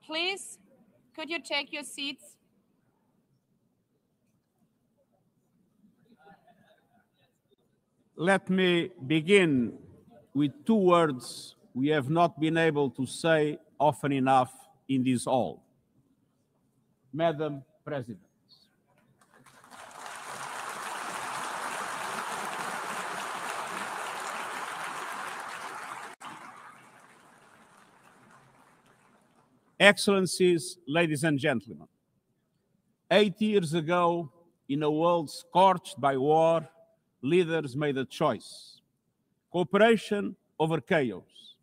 Please, could you take your seats? Let me begin with two words we have not been able to say often enough in this hall. Madam President. Excellencies, ladies and gentlemen, 8 years ago, in a world scorched by war, leaders made a choice: cooperation over chaos,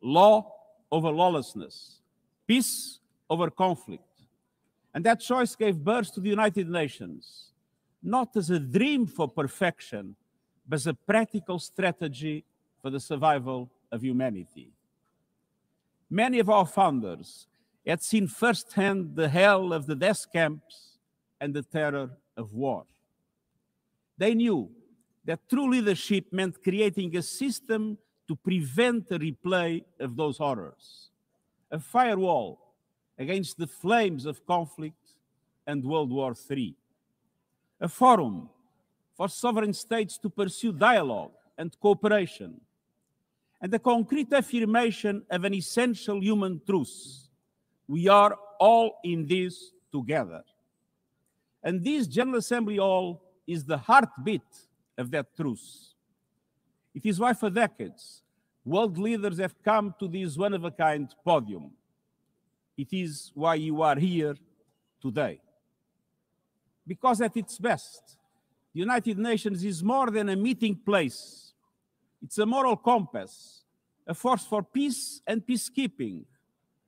law over lawlessness, peace over conflict. And that choice gave birth to the United Nations, not as a dream for perfection, but as a practical strategy for the survival of humanity. Many of our founders had seen firsthand the hell of the death camps and the terror of war. They knew that true leadership meant creating a system to prevent a replay of those horrors, a firewall against the flames of conflict and World War III, a forum for sovereign states to pursue dialogue and cooperation, and the concrete affirmation of an essential human truth: we are all in this together. And this General Assembly Hall is the heartbeat of that truth. It is why for decades, world leaders have come to this one-of-a-kind podium. It is why you are here today. Because at its best, the United Nations is more than a meeting place. It's a moral compass, a force for peace and peacekeeping,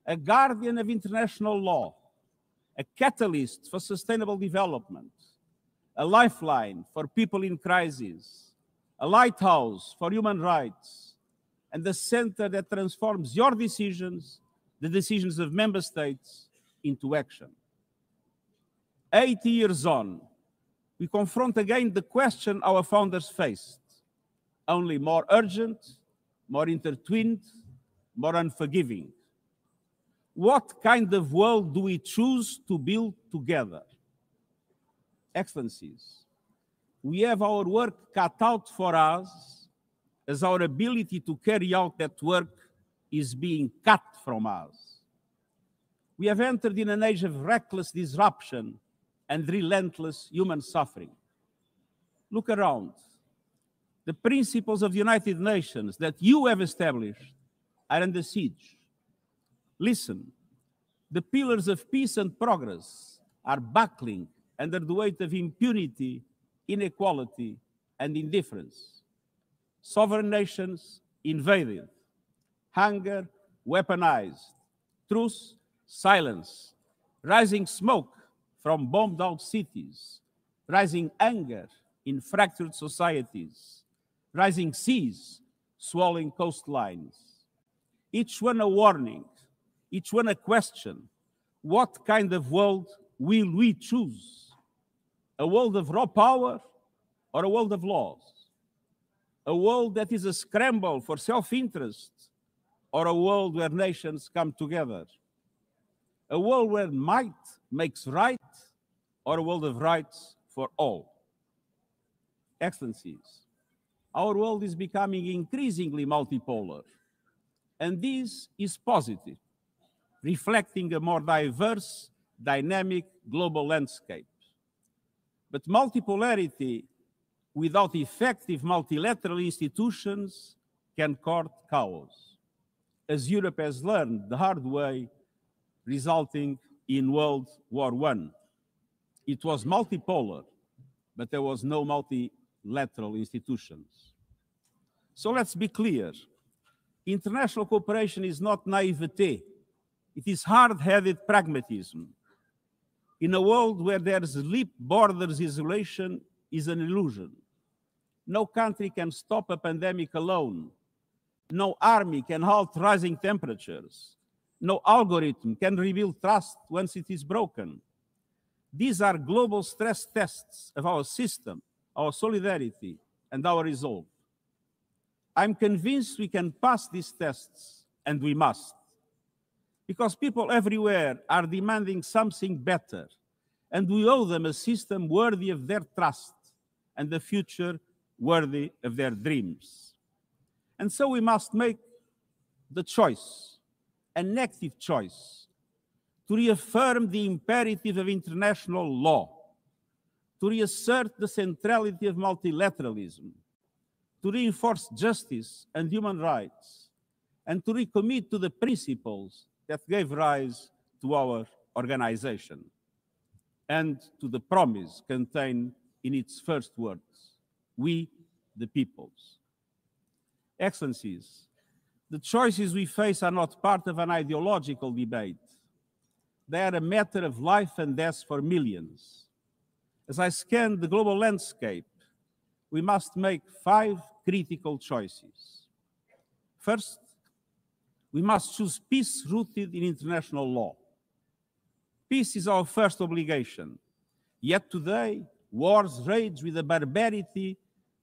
a guardian of international law, a catalyst for sustainable development, a lifeline for people in crisis, a lighthouse for human rights, and the center that transforms your decisions, the decisions of member states, into action. 80 years on, we confront again the question our founders faced, only more urgent, more intertwined, more unforgiving. What kind of world do we choose to build together? Excellencies, we have our work cut out for us, as our ability to carry out that work is being cut from us. We have entered in an age of reckless disruption and relentless human suffering. Look around. The principles of the United Nations that you have established are under siege. Listen, the pillars of peace and progress are buckling under the weight of impunity, inequality, and indifference. Sovereign nations invaded, hunger weaponized, truth silence, rising smoke from bombed-out cities, rising anger in fractured societies, rising seas swallowing coastlines. Each one a warning, each one a question. What kind of world will we choose? A world of raw power or a world of laws? A world that is a scramble for self-interest or a world where nations come together? A world where might makes right or a world of rights for all? Excellencies, our world is becoming increasingly multipolar, and this is positive, reflecting a more diverse, dynamic global landscape. But multipolarity without effective multilateral institutions can court chaos, as Europe has learned the hard way, resulting in World War I. It was multipolar, but there was no multilateral institutions. So let's be clear. International cooperation is not naivete. It is hard-headed pragmatism. In a world where there's leap borders, isolation is an illusion. No country can stop a pandemic alone. No army can halt rising temperatures. No algorithm can rebuild trust once it is broken. These are global stress tests of our system, our solidarity, and our resolve. I'm convinced we can pass these tests, and we must. because people everywhere are demanding something better, and we owe them a system worthy of their trust and a future worthy of their dreams. And so we must make the choice, an active choice, to reaffirm the imperative of international law, to reassert the centrality of multilateralism, to reinforce justice and human rights, and to recommit to the principles that gave rise to our organization and to the promise contained in its first words, we the peoples. Excellencies, the choices we face are not part of an ideological debate. They are a matter of life and death for millions. As I scan the global landscape, we must make 5 critical choices. First, we must choose peace rooted in international law. Peace is our first obligation. Yet today, wars rage with a barbarity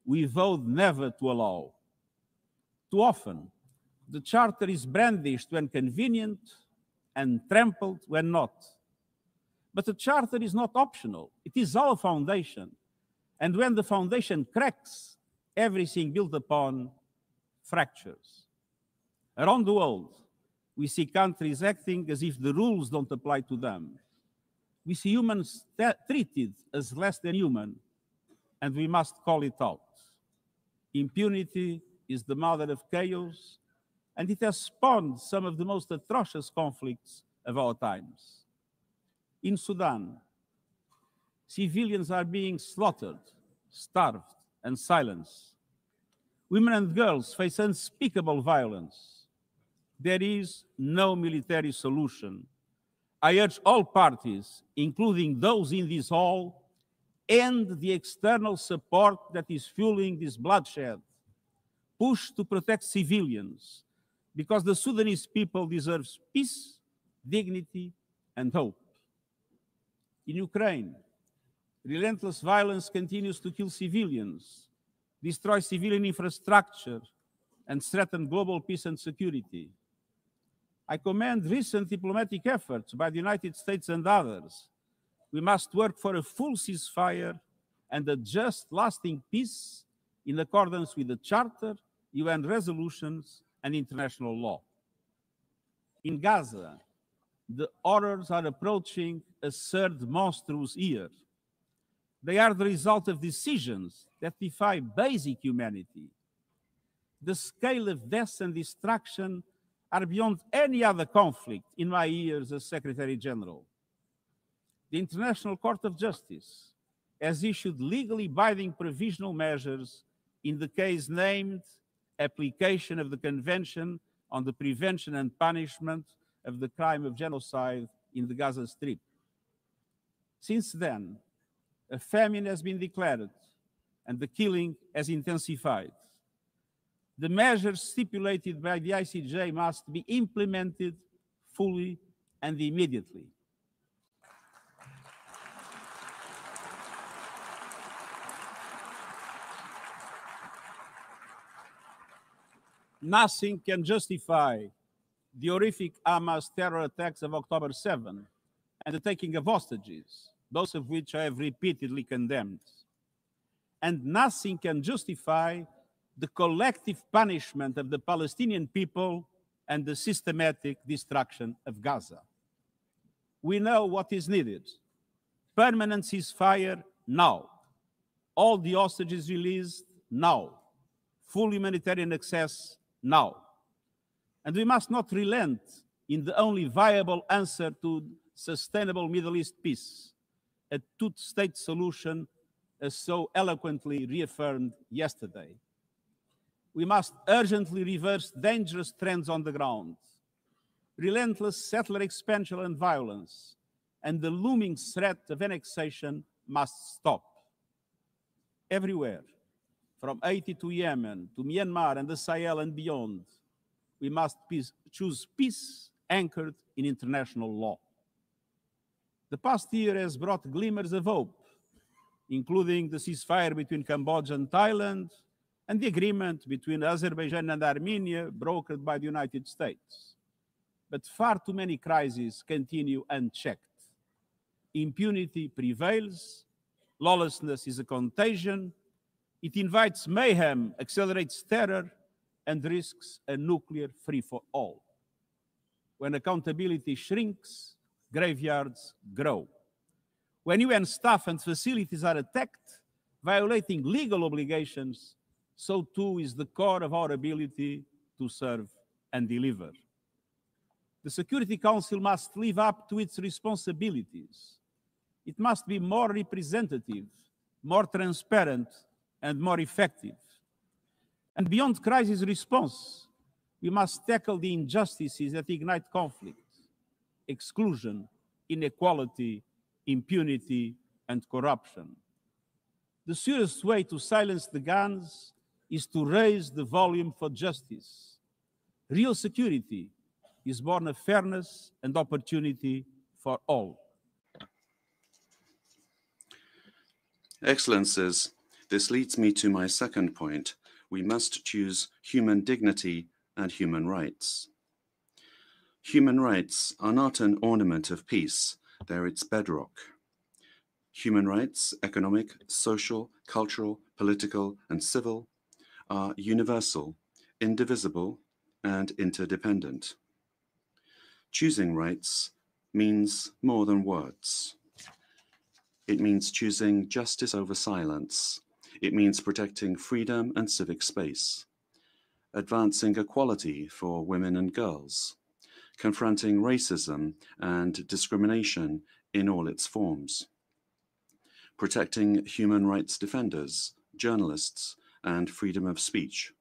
we vowed never to allow. Too often, the Charter is brandished when convenient and trampled when not. But the Charter is not optional. It is our foundation. And when the foundation cracks, everything built upon fractures. Around the world, we see countries acting as if the rules don't apply to them. We see humans treated as less than human, and we must call it out. Impunity is the mother of chaos, and it has spawned some of the most atrocious conflicts of our times. In Sudan, civilians are being slaughtered, starved, and silenced. Women and girls face unspeakable violence. There is no military solution. I urge all parties, including those in this hall, end the external support that is fueling this bloodshed. Push to protect civilians, because the Sudanese people deserve peace, dignity, and hope. In Ukraine, relentless violence continues to kill civilians, destroy civilian infrastructure, and threaten global peace and security. I commend recent diplomatic efforts by the United States and others. We must work for a full ceasefire and a just, lasting peace in accordance with the Charter, UN resolutions, and international law. In Gaza, the horrors are approaching a third monstrous year. They are the result of decisions that defy basic humanity. The scale of death and destruction are beyond any other conflict in my years as Secretary General. The International Court of Justice has issued legally binding provisional measures in the case named Application of the Convention on the Prevention and Punishment of the Crime of Genocide in the Gaza Strip. Since then, a famine has been declared and the killing has intensified. The measures stipulated by the ICJ must be implemented fully and immediately. Nothing can justify the horrific Hamas terror attacks of October 7 and the taking of hostages, both of which I have repeatedly condemned. And nothing can justify the collective punishment of the Palestinian people and the systematic destruction of Gaza. We know what is needed. Permanent ceasefire now. All the hostages released now. Full humanitarian access now. And we must not relent in the only viable answer to sustainable Middle East peace, a two-state solution as so eloquently reaffirmed yesterday. We must urgently reverse dangerous trends on the ground. Relentless settler expansion and violence and the looming threat of annexation must stop. Everywhere, from Haiti to Yemen, to Myanmar and the Sahel and beyond, we must choose peace anchored in international law. The past year has brought glimmers of hope, including the ceasefire between Cambodia and Thailand, and the agreement between Azerbaijan and Armenia brokered by the United States. but far too many crises continue unchecked. Impunity prevails, lawlessness is a contagion, it invites mayhem, accelerates terror, and risks a nuclear free-for-all. When accountability shrinks, graveyards grow. When UN staff and facilities are attacked, violating legal obligations, so too is the core of our ability to serve and deliver. The Security Council must live up to its responsibilities. It must be more representative, more transparent, and more effective. And beyond crisis response, we must tackle the injustices that ignite conflict, exclusion, inequality, impunity, and corruption. The surest way to silence the guns is to raise the volume for justice. Real security is born of fairness and opportunity for all. Excellencies, this leads me to my second point. We must choose human dignity and human rights. Human rights are not an ornament of peace, they're its bedrock. Human rights, economic, social, cultural, political, and civil, are universal, indivisible, and interdependent. Choosing rights means more than words. It means choosing justice over silence. It means protecting freedom and civic space, advancing equality for women and girls, confronting racism and discrimination in all its forms, protecting human rights defenders, journalists, and freedom of speech,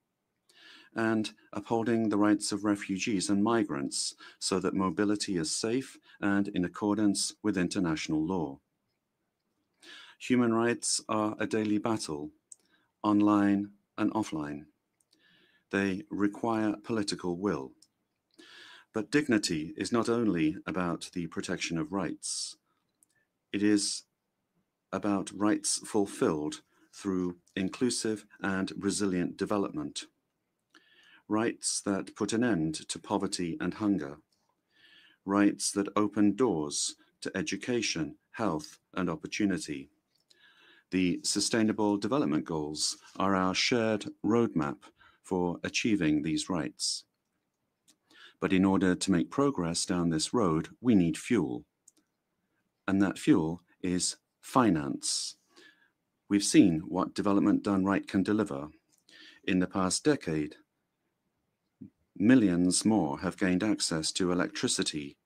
and upholding the rights of refugees and migrants so that mobility is safe and in accordance with international law. Human rights are a daily battle, online and offline. They require political will. But dignity is not only about the protection of rights. It is about rights fulfilled through inclusive and resilient development. Rights that put an end to poverty and hunger. Rights that open doors to education, health, and opportunity. The Sustainable Development Goals are our shared roadmap for achieving these rights. But in order to make progress down this road, we need fuel. And that fuel is finance. We've seen what development done right can deliver. In the past decade, millions more have gained access to electricity,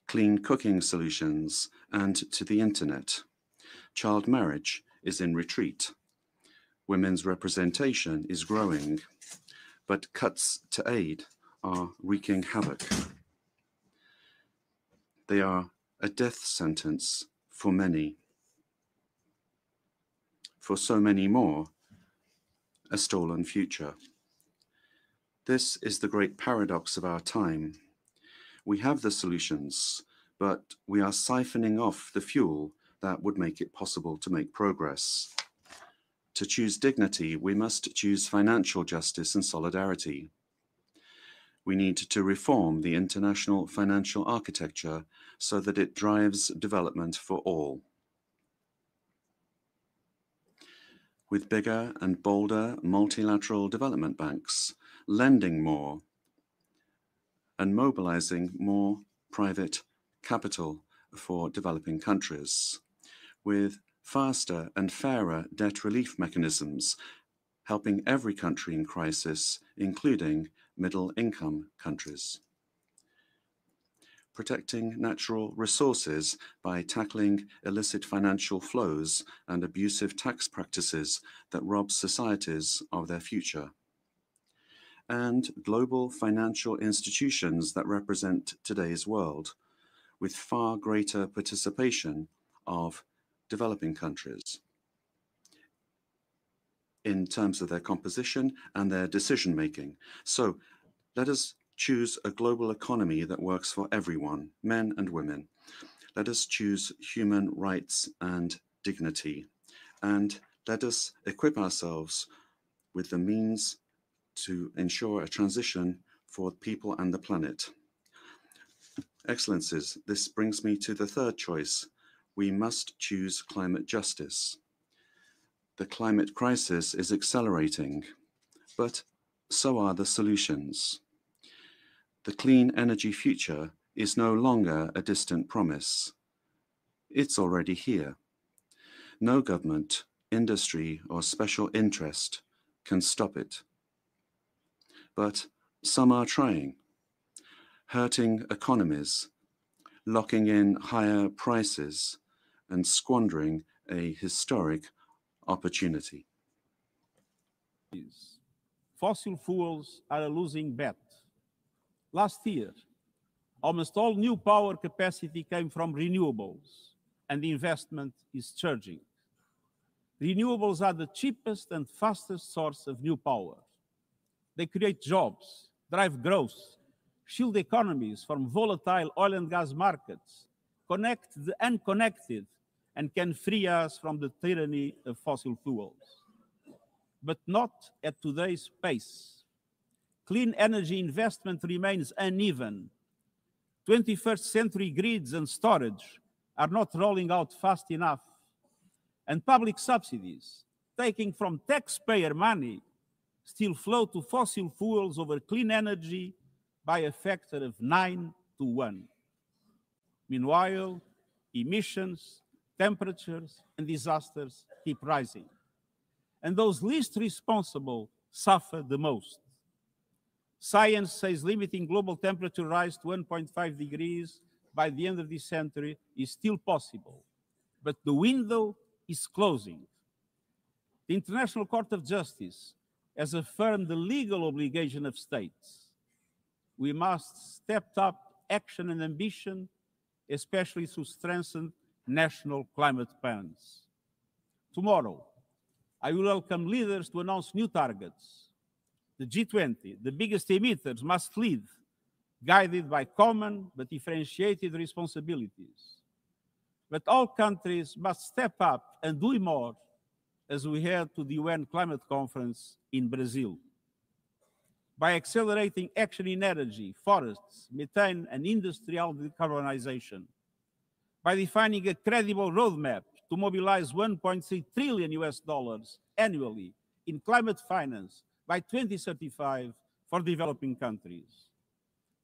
clean cooking solutions, and to the internet. Child marriage is in retreat. Women's representation is growing, but cuts to aid are wreaking havoc. They are a death sentence for many. For so many more, a stolen future. This is the great paradox of our time. We have the solutions, but we are siphoning off the fuel that would make it possible to make progress. To choose dignity, we must choose financial justice and solidarity. We need to reform the international financial architecture so that it drives development for all. With bigger and bolder multilateral development banks, lending more, and mobilizing more private capital for developing countries, with faster and fairer debt relief mechanisms, helping every country in crisis, including middle-income countries. Protecting natural resources by tackling illicit financial flows and abusive tax practices that rob societies of their future. And global financial institutions that represent today's world, with far greater participation of developing countries in terms of their composition and their decision-making. So let us choose a global economy that works for everyone, men and women. Let us choose human rights and dignity. And let us equip ourselves with the means to ensure a transition for people and the planet. Excellencies, this brings me to the third choice. We must choose climate justice. The climate crisis is accelerating, but so are the solutions. The clean energy future is no longer a distant promise. It's already here. No government, industry, or special interest can stop it. But some are trying, hurting economies, locking in higher prices, and squandering a historic opportunity. Fossil fuels are a losing bet. Last year, almost all new power capacity came from renewables, and the investment is surging. Renewables are the cheapest and fastest source of new power. They create jobs, drive growth, shield economies from volatile oil and gas markets, connect the unconnected, and can free us from the tyranny of fossil fuels. But not at today's pace. Clean energy investment remains uneven. 21st century grids and storage are not rolling out fast enough. And public subsidies, taking from taxpayer money, still flow to fossil fuels over clean energy by a factor of 9 to 1. Meanwhile, emissions, temperatures, and disasters keep rising. And those least responsible suffer the most. Science says limiting global temperature rise to 1.5 degrees by the end of this century is still possible, but the window is closing. The International Court of Justice has affirmed the legal obligation of states. We must step up action and ambition, especially through strengthened national climate plans. Tomorrow, I will welcome leaders to announce new targets. The G20, the biggest emitters, must lead, guided by common but differentiated responsibilities. But all countries must step up and do more as we head to the UN Climate Conference in Brazil. By accelerating action in energy, forests, methane, and industrial decarbonization. By defining a credible roadmap to mobilize $1.3 trillion annually in climate finance by 2035 for developing countries.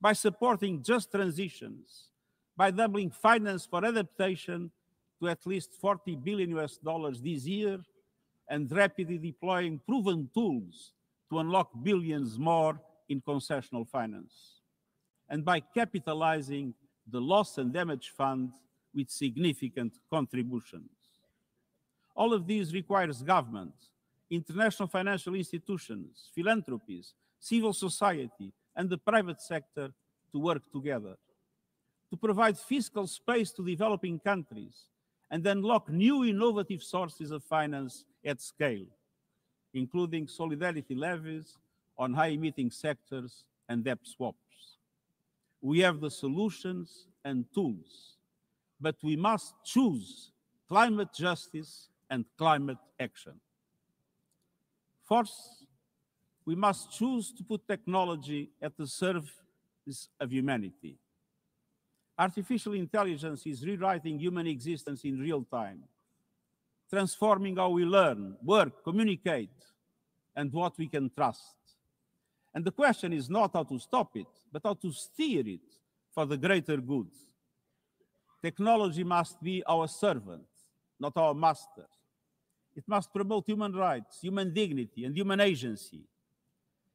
By supporting just transitions, by doubling finance for adaptation to at least $40 billion this year, and rapidly deploying proven tools to unlock billions more in concessional finance. And by capitalizing the Loss and Damage Fund with significant contributions. All of these requires government, international financial institutions, philanthropies, civil society, and the private sector to work together, to provide fiscal space to developing countries and unlock new innovative sources of finance at scale, including solidarity levies on high-emitting sectors and debt swaps. We have the solutions and tools, but we must choose climate justice and climate action. First, we must choose to put technology at the service of humanity. Artificial intelligence is rewriting human existence in real time, transforming how we learn, work, communicate, and what we can trust. And the question is not how to stop it, but how to steer it for the greater good. Technology must be our servant, not our master. It must promote human rights, human dignity, and human agency.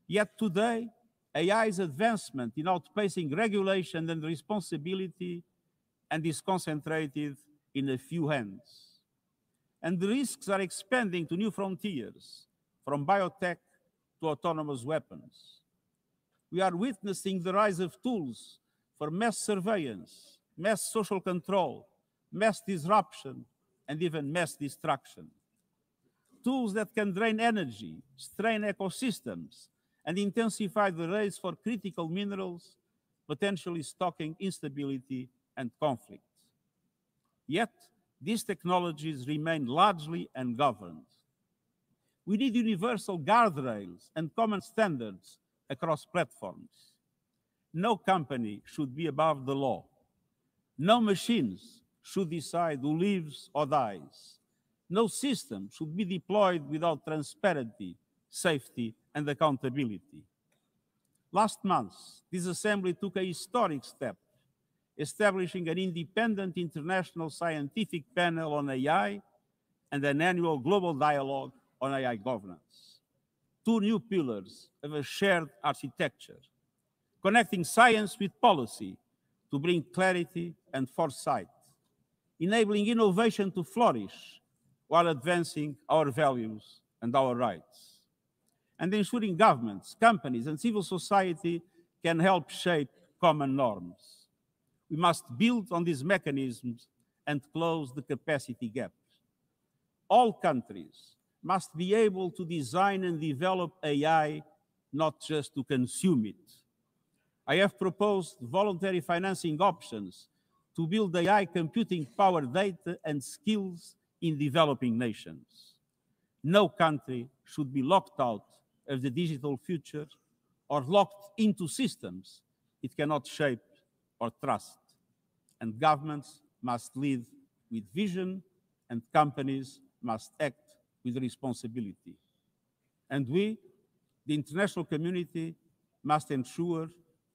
Yet today, AI's advancement in outpacing regulation and responsibility and is concentrated in a few hands. And the risks are expanding to new frontiers, from biotech to autonomous weapons. We are witnessing the rise of tools for mass surveillance, mass social control, mass disruption, and even mass destruction. Tools that can drain energy, strain ecosystems, and intensify the race for critical minerals, potentially stoking instability and conflict. Yet, these technologies remain largely ungoverned. We need universal guardrails and common standards across platforms. No company should be above the law. No machines should decide who lives or dies. No system should be deployed without transparency, safety, and accountability. Last month, this Assembly took a historic step, establishing an independent international scientific panel on AI and an annual global dialogue on AI governance. Two new pillars of a shared architecture, connecting science with policy to bring clarity and foresight, enabling innovation to flourish while advancing our values and our rights, and ensuring governments, companies, and civil society can help shape common norms. We must build on these mechanisms and close the capacity gaps. All countries must be able to design and develop AI, not just to consume it. I have proposed voluntary financing options to build AI computing power, data, and skills in developing nations. No country should be locked out of the digital future or locked into systems it cannot shape or trust. And governments must lead with vision, and companies must act with responsibility. And we, the international community, must ensure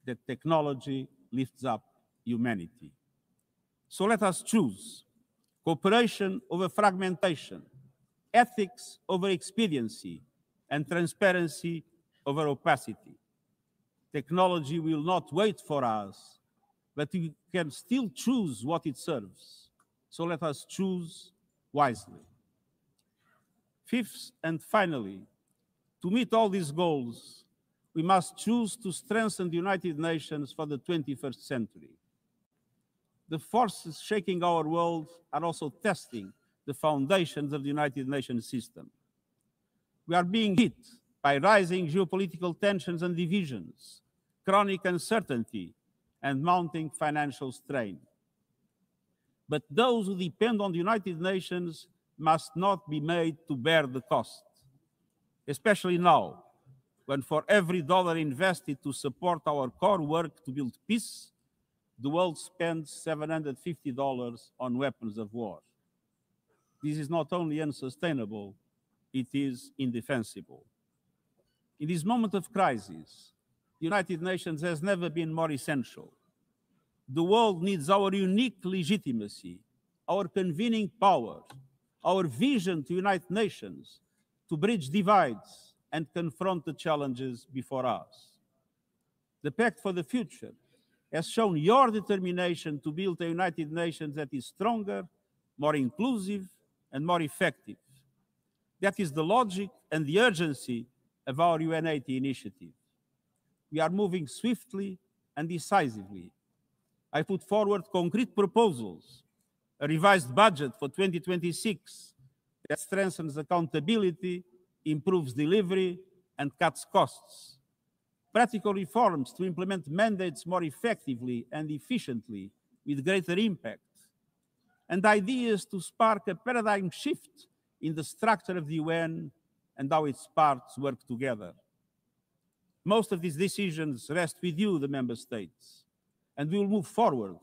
that technology lifts up humanity. So let us choose cooperation over fragmentation, ethics over expediency, and transparency over opacity. Technology will not wait for us, but we can still choose what it serves. So let us choose wisely. Fifth and finally, to meet all these goals, we must choose to strengthen the United Nations for the 21st century. The forces shaking our world are also testing the foundations of the United Nations system. We are being hit by rising geopolitical tensions and divisions, chronic uncertainty, and mounting financial strain. But those who depend on the United Nations must not be made to bear the cost, especially now, when for every dollar invested to support our core work to build peace, the world spends $750 on weapons of war. This is not only unsustainable, it is indefensible. In this moment of crisis, the United Nations has never been more essential. The world needs our unique legitimacy, our convening power, our vision to unite nations, to bridge divides and confront the challenges before us. The Pact for the Future has shown your determination to build a United Nations that is stronger, more inclusive, and more effective. That is the logic and the urgency of our UN80 initiative. We are moving swiftly and decisively. I put forward concrete proposals, a revised budget for 2026 that strengthens accountability, improves delivery, and cuts costs. Practical reforms to implement mandates more effectively and efficiently with greater impact. And ideas to spark a paradigm shift in the structure of the UN and how its parts work together. Most of these decisions rest with you, the member states, and we will move forward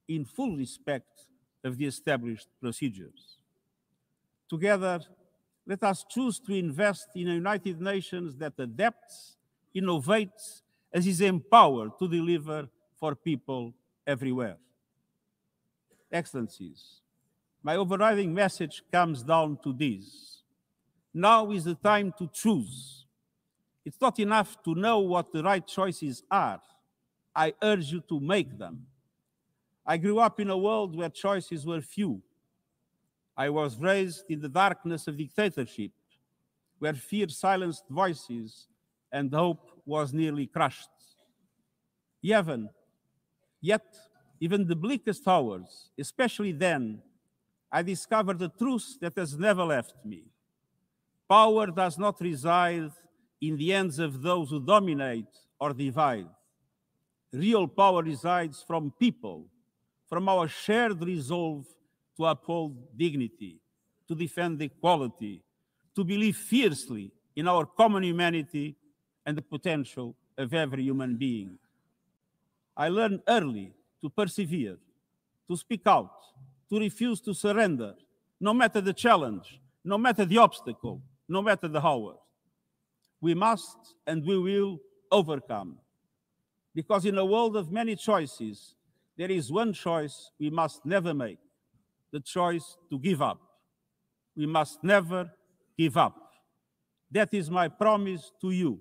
in full respect of the established procedures. Together, let us choose to invest in a United Nations that adapts, innovates, and is empowered to deliver for people everywhere. Excellencies, my overriding message comes down to this. Now is the time to choose. It's not enough to know what the right choices are. I urge you to make them. I grew up in a world where choices were few. I was raised in the darkness of dictatorship, where fear silenced voices and hope was nearly crushed. Yet, even the bleakest hours, especially then, I discovered a truth that has never left me. Power does not reside in the hands of those who dominate or divide. Real power resides from people, from our shared resolve to uphold dignity, to defend equality, to believe fiercely in our common humanity and the potential of every human being. I learned early to persevere, to speak out, to refuse to surrender, no matter the challenge, no matter the obstacle, no matter the hour. We must and we will overcome. Because in a world of many choices, there is one choice we must never make, the choice to give up. We must never give up. That is my promise to you,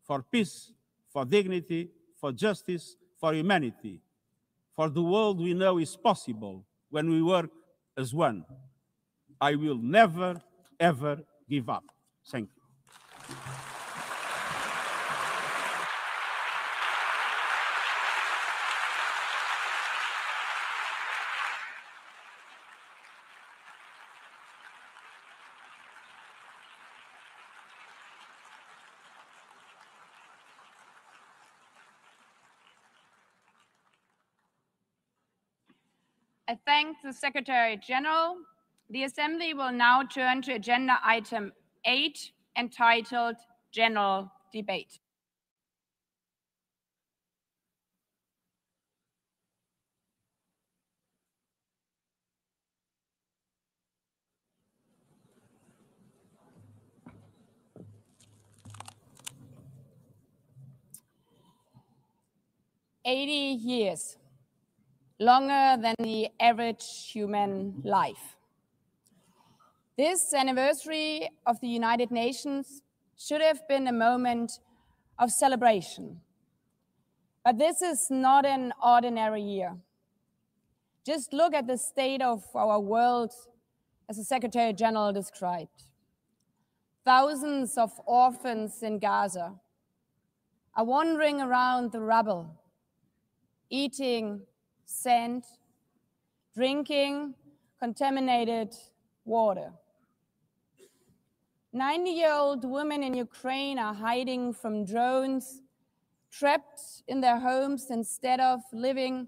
for peace, for dignity, for justice, for humanity, for the world we know is possible when we work as one. I will never, ever give up. Thank you. I thank the Secretary General. The Assembly will now turn to agenda item 8, entitled General Debate. "80 years, longer than the average human life. This anniversary of the United Nations should have been a moment of celebration. But this is not an ordinary year. Just look at the state of our world, as the Secretary General described. Thousands of orphans in Gaza are wandering around the rubble, eating sand, drinking contaminated water. 90-year-old women in Ukraine are hiding from drones, trapped in their homes instead of living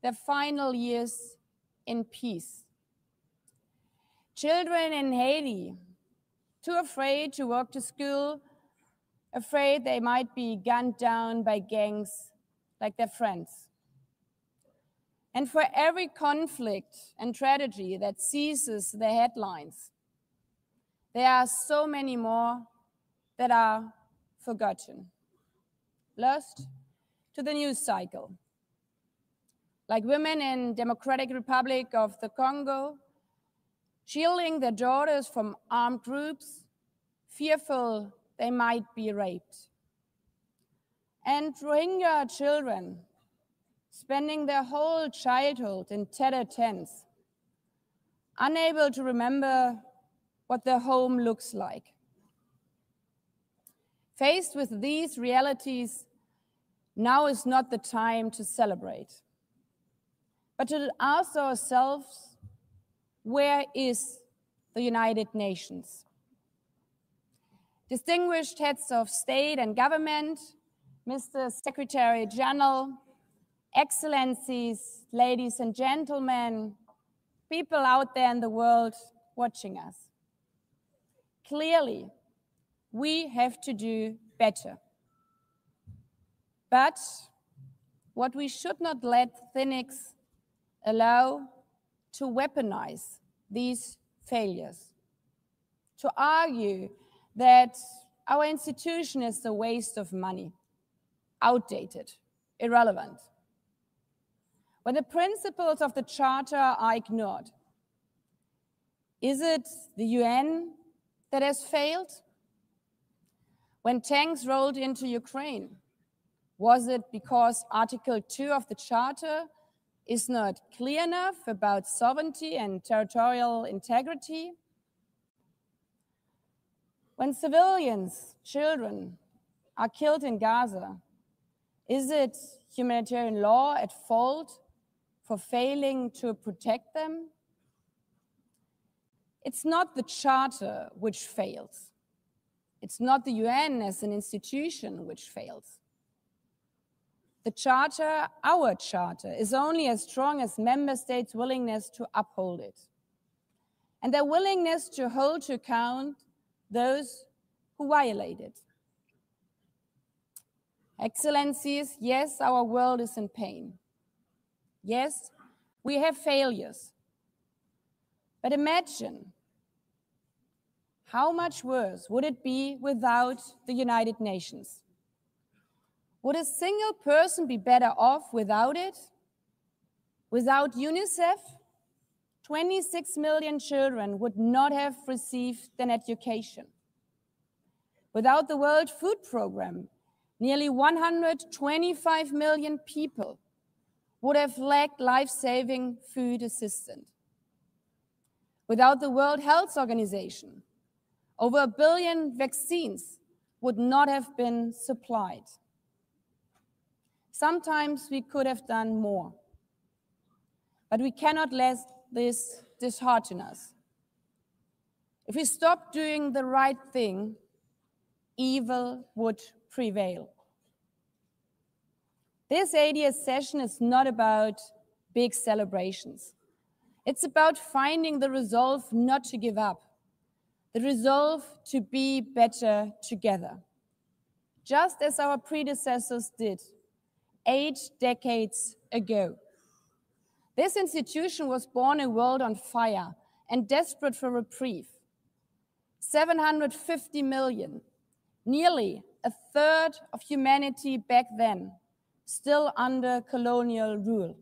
their final years in peace. Children in Haiti, too afraid to walk to school, afraid they might be gunned down by gangs like their friends. And for every conflict and tragedy that seizes the headlines, there are so many more that are forgotten, lost to the news cycle. Like women in Democratic Republic of the Congo, shielding their daughters from armed groups, fearful they might be raped. And Rohingya children, spending their whole childhood in tattered tents, unable to remember what their home looks like. Faced with these realities, now is not the time to celebrate, but to ask ourselves, where is the United Nations? Distinguished heads of state and government, Mr. Secretary General, Excellencies, ladies and gentlemen, people out there in the world watching us. Clearly, we have to do better. But what we should not let cynics allow to weaponize these failures, to argue that our institution is a waste of money, outdated, irrelevant. When the principles of the Charter are ignored, is it the UN that has failed? When tanks rolled into Ukraine, was it because Article 2 of the Charter is not clear enough about sovereignty and territorial integrity? When civilians, children, are killed in Gaza, is it humanitarian law at fault for failing to protect them? It's not the Charter which fails. It's not the UN as an institution which fails. The Charter, our Charter, is only as strong as member states' willingness to uphold it, and their willingness to hold to account those who violate it. Excellencies, yes, our world is in pain. Yes, we have failures. But imagine how much worse would it be without the United Nations? Would a single person be better off without it? Without UNICEF, 26 million children would not have received an education. Without the World Food Programme, nearly 125 million people would have lacked life-saving food assistance. Without the World Health Organization, over 1 billion vaccines would not have been supplied. Sometimes we could have done more, but we cannot let this dishearten us. If we stop doing the right thing, evil would prevail. This 80th session is not about big celebrations. It's about finding the resolve not to give up, the resolve to be better together, just as our predecessors did 8 decades ago. This institution was born in a world on fire and desperate for reprieve. 750 million, nearly a third of humanity back then, still under colonial rule.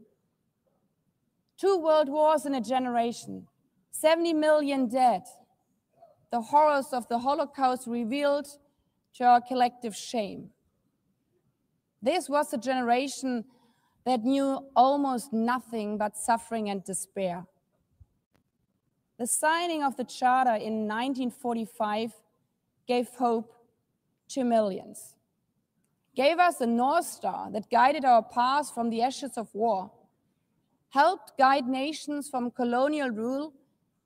2 world wars in a generation, 70 million dead. The horrors of the Holocaust revealed to our collective shame. This was a generation that knew almost nothing but suffering and despair. The signing of the Charter in 1945 gave hope to millions, gave us a North Star that guided our path from the ashes of war, helped guide nations from colonial rule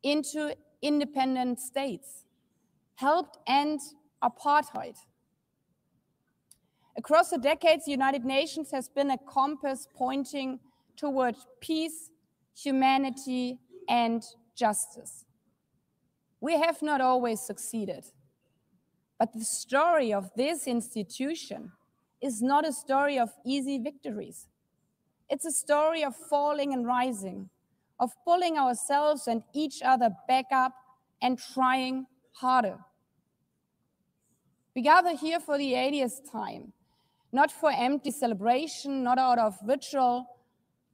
into independent states, helped end apartheid. Across the decades, the United Nations has been a compass pointing toward peace, humanity, and justice. We have not always succeeded, but the story of this institution is not a story of easy victories. It's a story of falling and rising, of pulling ourselves and each other back up and trying harder. We gather here for the 80th time, not for empty celebration, not out of ritual,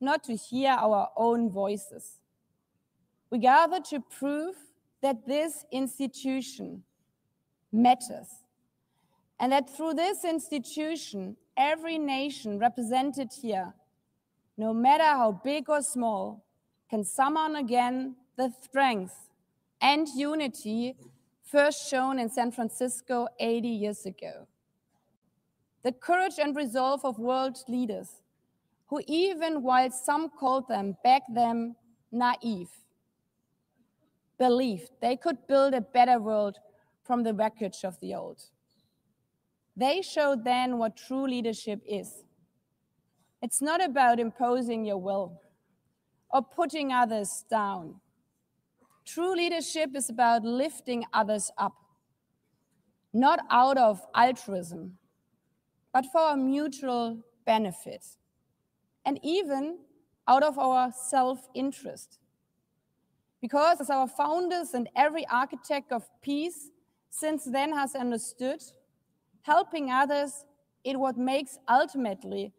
not to hear our own voices. We gather to prove that this institution matters, and that through this institution, every nation represented here, no matter how big or small, can summon again the strength and unity first shown in San Francisco 80 years ago. The courage and resolve of world leaders who, even while some called them back then naive, believed they could build a better world from the wreckage of the old. They showed then what true leadership is. It's not about imposing your will or putting others down. True leadership is about lifting others up, not out of altruism, but for our mutual benefit, and even out of our self-interest. Because as our founders and every architect of peace since then has understood, helping others is what makes ultimately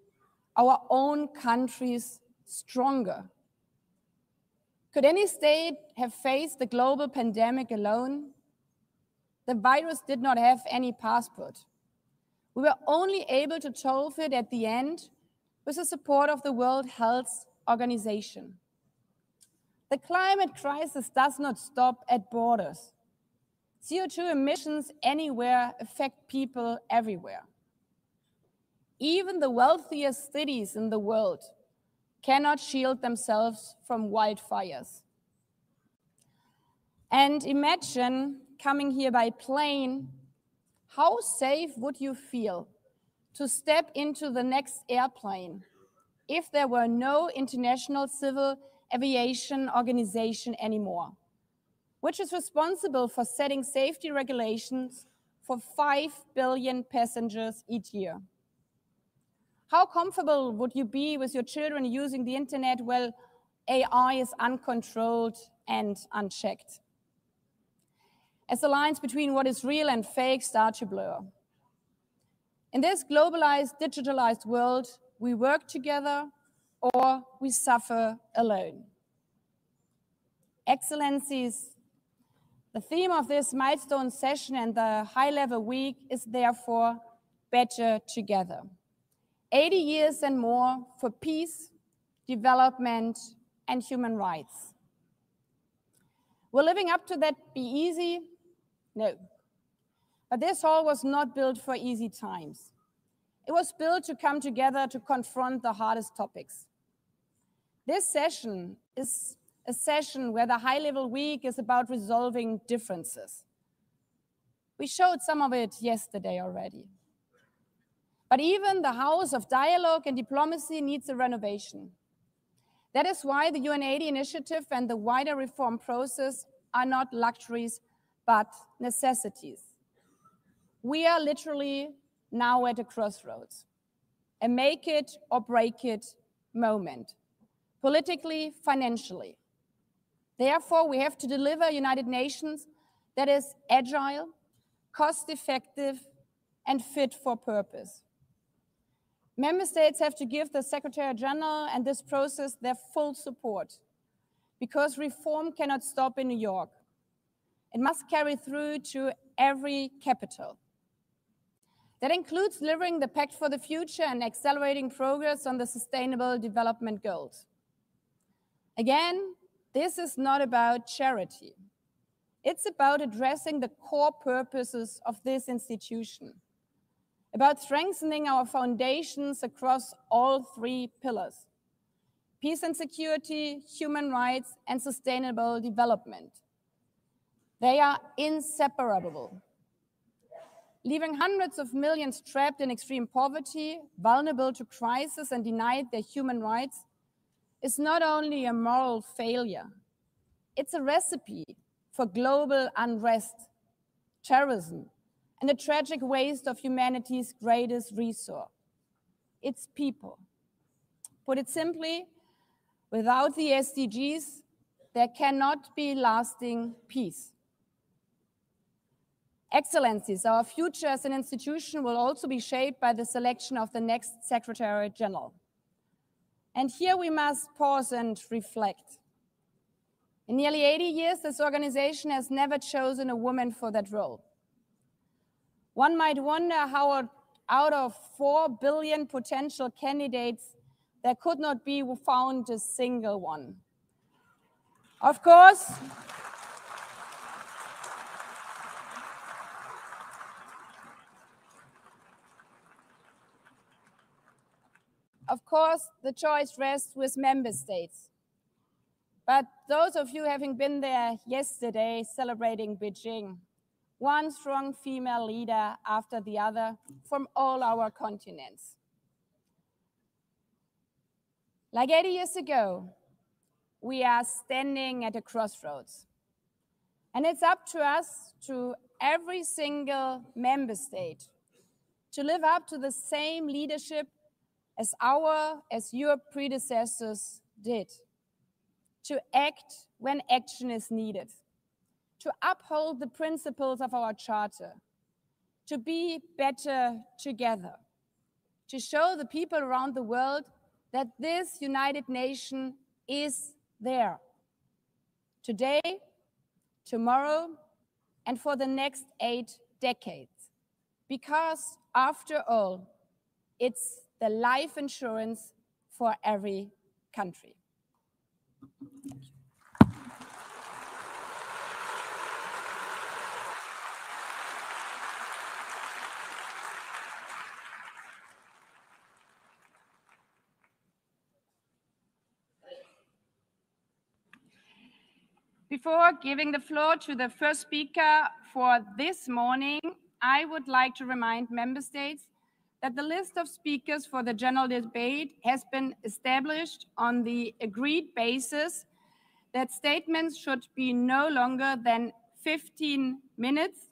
our own countries stronger. Could any state have faced the global pandemic alone? The virus did not have any passport. We were only able to solve it at the end with the support of the World Health Organization. The climate crisis does not stop at borders. CO2 emissions anywhere affect people everywhere. Even the wealthiest cities in the world cannot shield themselves from wildfires. And imagine coming here by plane. How safe would you feel to step into the next airplane if there were no International Civil Aviation Organization anymore, which is responsible for setting safety regulations for 5 billion passengers each year? How comfortable would you be with your children using the internet while AI is uncontrolled and unchecked? As the lines between what is real and fake start to blur. In this globalized, digitalized world, we work together or we suffer alone. Excellencies, the theme of this milestone session and the high-level week is therefore better together. 80 years and more for peace, development, and human rights. Will living up to that be easy? No. But this hall was not built for easy times. It was built to come together to confront the hardest topics. This session is a session where the high-level week is about resolving differences. We showed some of it yesterday already. But even the house of dialogue and diplomacy needs a renovation. That is why the UN80 initiative and the wider reform process are not luxuries, but necessities. We are literally now at a crossroads, a make it or break it moment, politically, financially. Therefore, we have to deliver a United Nations that is agile, cost-effective, and fit for purpose. Member states have to give the Secretary General and this process their full support, because reform cannot stop in New York. It must carry through to every capital. That includes delivering the Pact for the Future and accelerating progress on the Sustainable Development Goals. Again, this is not about charity. It's about addressing the core purposes of this institution, about strengthening our foundations across all three pillars: peace and security, human rights, and sustainable development. They are inseparable. Leaving hundreds of millions trapped in extreme poverty, vulnerable to crisis, and denied their human rights is not only a moral failure, it's a recipe for global unrest, terrorism, and a tragic waste of humanity's greatest resource, its people. Put it simply, without the SDGs, there cannot be lasting peace. Excellencies, our future as an institution will also be shaped by the selection of the next Secretary General. And here we must pause and reflect. In nearly 80 years, this organization has never chosen a woman for that role. One might wonder how out of 4 billion potential candidates, there could not be found a single one. Of course, the choice rests with member states. But those of you having been there yesterday celebrating Beijing, one strong female leader after the other from all our continents. Like 80 years ago, we are standing at a crossroads. And it's up to us, to every single member state, to live up to the same leadership as your predecessors did, to act when action is needed, to uphold the principles of our charter, to be better together, to show the people around the world that this United Nation is there, today, tomorrow, and for the next 8 decades. Because after all, it's the life insurance for every country. Thank you. Before giving the floor to the first speaker for this morning, I would like to remind member states that the list of speakers for the general debate has been established on the agreed basis that statements should be no longer than 15 minutes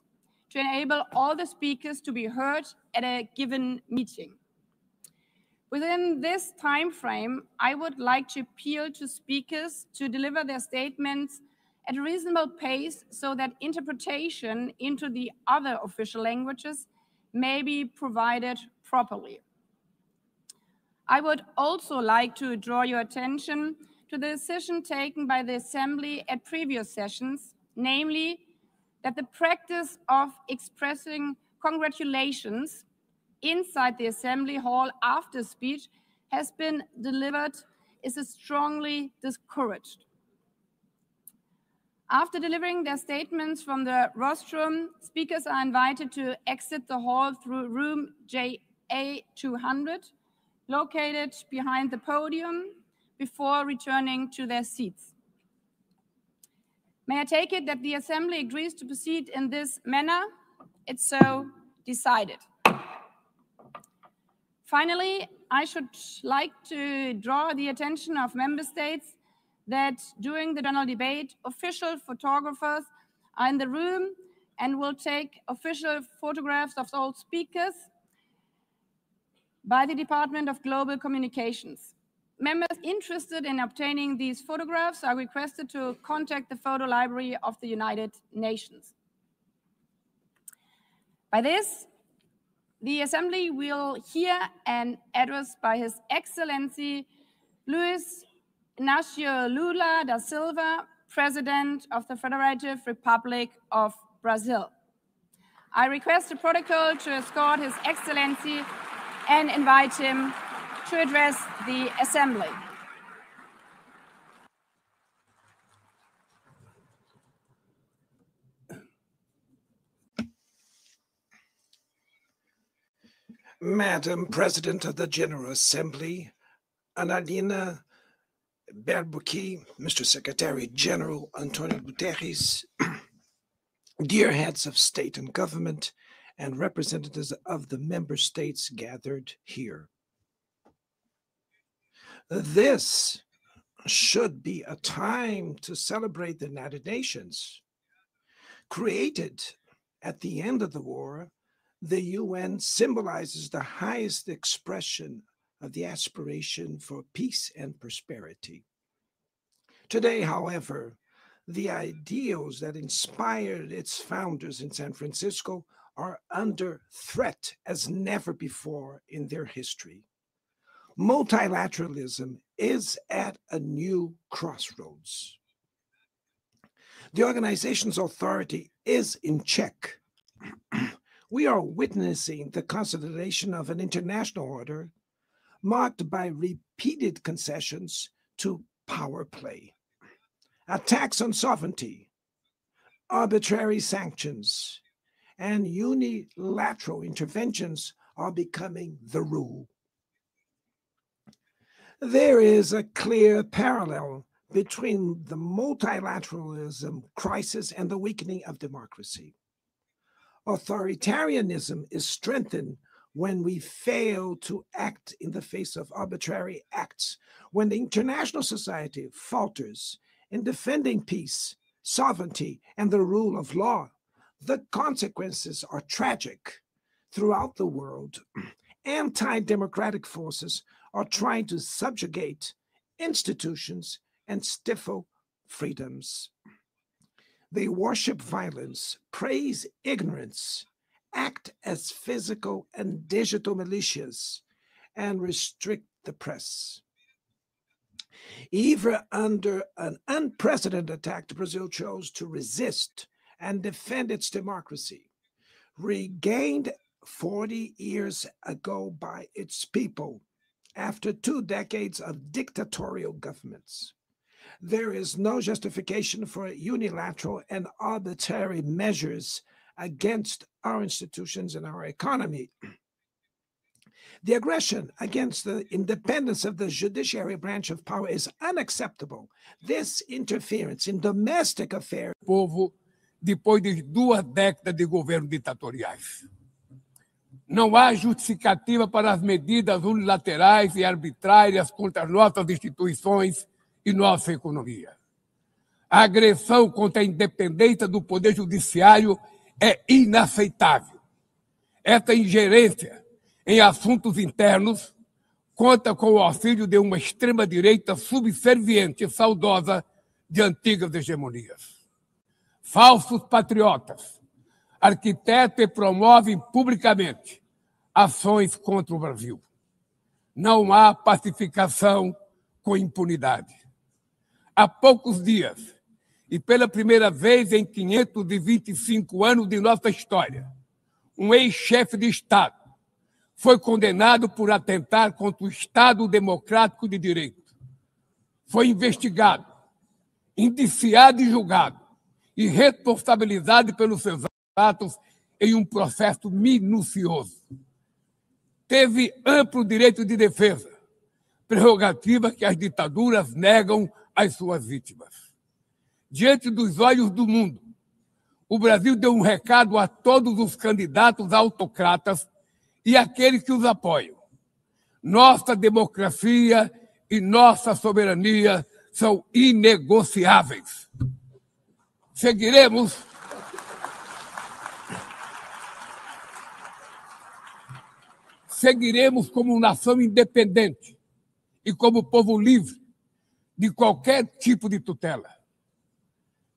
to enable all the speakers to be heard at a given meeting. Within this time frame, I would like to appeal to speakers to deliver their statements at a reasonable pace so that interpretation into the other official languages may be provided properly. I would also like to draw your attention to the decision taken by the Assembly at previous sessions, namely that the practice of expressing congratulations inside the Assembly Hall after speech has been delivered is strongly discouraged. After delivering their statements from the rostrum, speakers are invited to exit the hall through room JA200, located behind the podium, before returning to their seats. May I take it that the Assembly agrees to proceed in this manner? It's so decided. Finally, I should like to draw the attention of member states that during the general debate, official photographers are in the room and will take official photographs of all speakers by the Department of Global Communications. Members interested in obtaining these photographs are requested to contact the Photo Library of the United Nations. By this, the Assembly will hear an address by His Excellency Luis Inácio Lula da Silva, President of the Federative Republic of Brazil. I request the protocol to escort His Excellency and invite him to address the Assembly. Madam President of the General Assembly, Analina Berbuki, Mr. Secretary General Antonio Guterres, dear heads of state and government, and representatives of the member states gathered here. This should be a time to celebrate the United Nations. Created at the end of the war, the UN symbolizes the highest expression of the aspiration for peace and prosperity. Today, however, the ideals that inspired its founders in San Francisco are under threat as never before in their history. Multilateralism is at a new crossroads. The organization's authority is in check. We are witnessing the consolidation of an international order marked by repeated concessions to power play, attacks on sovereignty, arbitrary sanctions, and unilateral interventions are becoming the rule. There is a clear parallel between the multilateralism crisis and the weakening of democracy. Authoritarianism is strengthened when we fail to act in the face of arbitrary acts, when the international society falters in defending peace, sovereignty, and the rule of law. The consequences are tragic. Throughout the world, anti-democratic forces are trying to subjugate institutions and stifle freedoms. They worship violence, praise ignorance, act as physical and digital militias, and restrict the press. Even under an unprecedented attack, Brazil chose to resist and defend its democracy, regained 40 years ago by its people after 2 decades of dictatorial governments. There is no justification for unilateral and arbitrary measures against our institutions and our economy. The aggression against the independence of the judiciary branch of power is unacceptable. This interference in domestic affairs. Povo, depois de 2 décadas de governo ditatoriais. Não há justificativa para as medidas unilaterais e arbitrárias contra as nossas instituições e nossa economia. A agressão contra a independência do Poder Judiciário é inaceitável. Essa ingerência em assuntos internos conta com o auxílio de uma extrema-direita subserviente e saudosa de antigas hegemonias. Falsos patriotas arquitetam e promovem publicamente ações contra o Brasil. Não há pacificação com impunidade. Há poucos dias, e pela primeira vez em 525 anos de nossa história, um ex-chefe de Estado foi condenado por atentar contra o Estado democrático de direito. Foi investigado, indiciado e julgado, e responsabilizado pelos seus atos em um processo minucioso. Teve amplo direito de defesa, prerrogativa que as ditaduras negam às suas vítimas. Diante dos olhos do mundo, o Brasil deu um recado a todos os candidatos autocratas e àqueles que os apoiam. Nossa democracia e nossa soberania são inegociáveis. Seguiremos como nação independente e como povo livre de qualquer tipo de tutela.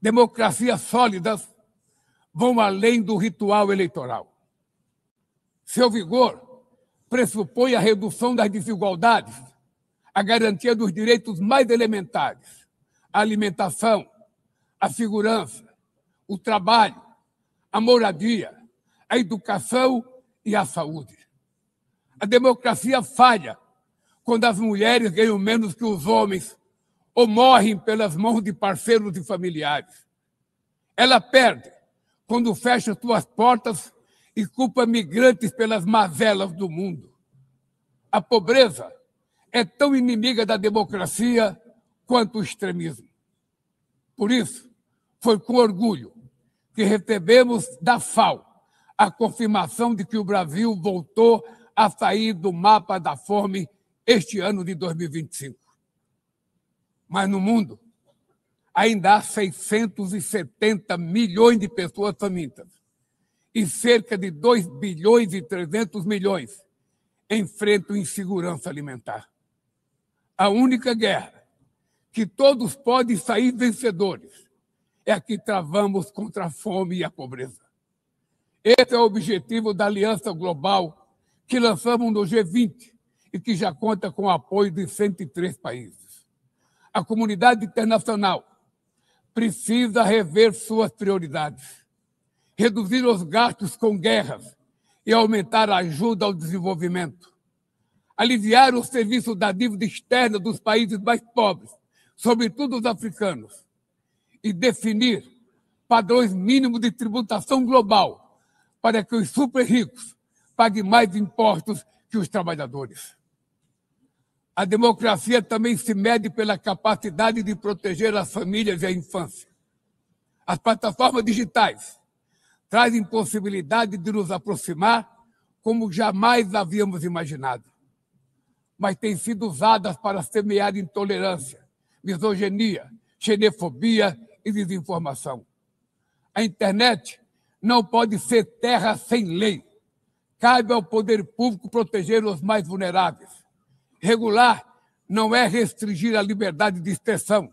Democracias sólidas vão além do ritual eleitoral. Seu vigor pressupõe a redução das desigualdades, a garantia dos direitos mais elementares, a alimentação, a segurança, o trabalho, a moradia, a educação e a saúde. A democracia falha quando as mulheres ganham menos que os homens ou morrem pelas mãos de parceiros e familiares. Ela perde quando fecha suas portas e culpa migrantes pelas mazelas do mundo. A pobreza é tão inimiga da democracia quanto o extremismo. Por isso, foi com orgulho que recebemos da FAO a confirmação de que o Brasil voltou a sair do mapa da fome este ano de 2025. Mas no mundo, ainda há 670 milhões de pessoas famintas e cerca de 2 bilhões e 300 milhões enfrentam insegurança alimentar. A única guerra que todos podem sair vencedores é a que travamos contra a fome e a pobreza. Esse é o objetivo da Aliança Global que lançamos no G20 e que já conta com o apoio de 103 países. A comunidade internacional precisa rever suas prioridades, reduzir os gastos com guerras e aumentar a ajuda ao desenvolvimento, aliviar o serviço da dívida externa dos países mais pobres, sobretudo os africanos, e definir padrões mínimos de tributação global para que os super ricos paguem mais impostos que os trabalhadores. A democracia também se mede pela capacidade de proteger as famílias e a infância. As plataformas digitais trazem possibilidade de nos aproximar como jamais havíamos imaginado, mas têm sido usadas para semear intolerância, misoginia, xenofobia e desinformação. A internet não pode ser terra sem lei. Cabe ao poder público proteger os mais vulneráveis. Regular não é restringir a liberdade de expressão,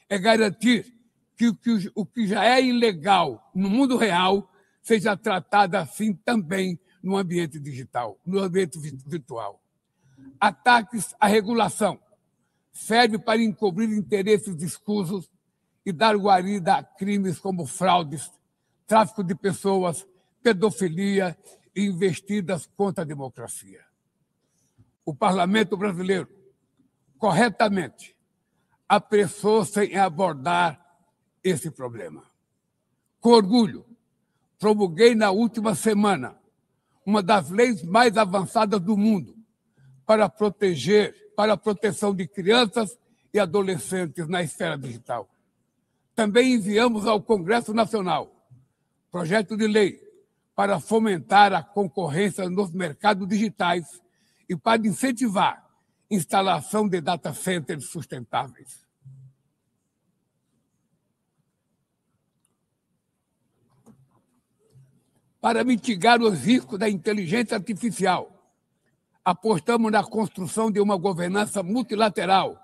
é garantir que o que já é ilegal no mundo real seja tratado assim também no ambiente digital, no ambiente virtual. Ataques à regulação servem para encobrir interesses escusos e dar guarida a crimes como fraudes, tráfico de pessoas, pedofilia e investidas contra a democracia. O parlamento brasileiro, corretamente, apressou-se em abordar esse problema. Com orgulho, promulguei na última semana uma das leis mais avançadas do mundo para a proteção de crianças e adolescentes na esfera digital. Também enviamos ao Congresso Nacional projeto de lei para fomentar a concorrência nos mercados digitais e para incentivar a instalação de data centers sustentáveis. Para mitigar os riscos da inteligência artificial, apostamos na construção de uma governança multilateral,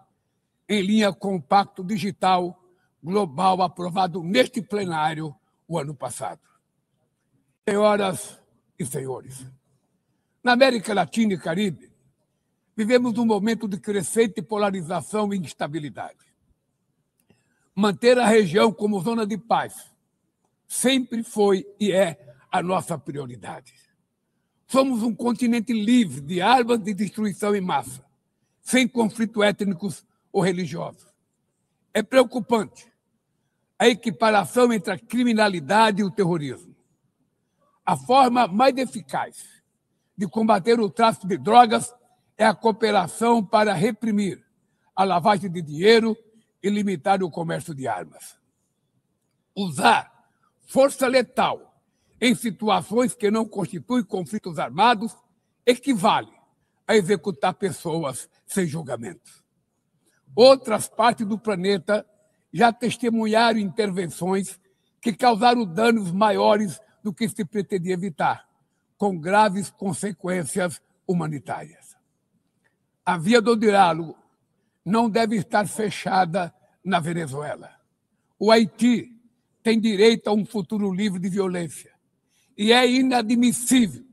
em linha com o Pacto Digital Global aprovado neste plenário o ano passado. Senhoras e senhores, na América Latina e Caribe, vivemos um momento de crescente polarização e instabilidade. Manter a região como zona de paz sempre foi e é a nossa prioridade. Somos um continente livre de armas de destruição em massa, sem conflitos étnicos ou religiosos. É preocupante a equiparação entre a criminalidade e o terrorismo. A forma mais eficaz de combater o tráfico de drogas é a cooperação para reprimir a lavagem de dinheiro e limitar o comércio de armas. Usar força letal em situações que não constituem conflitos armados equivale a executar pessoas sem julgamento. Outras partes do planeta já testemunharam intervenções que causaram danos maiores do que se pretendia evitar, com graves consequências humanitárias. A via do diálogo não deve estar fechada na Venezuela. O Haiti tem direito a um futuro livre de violência e é inadmissível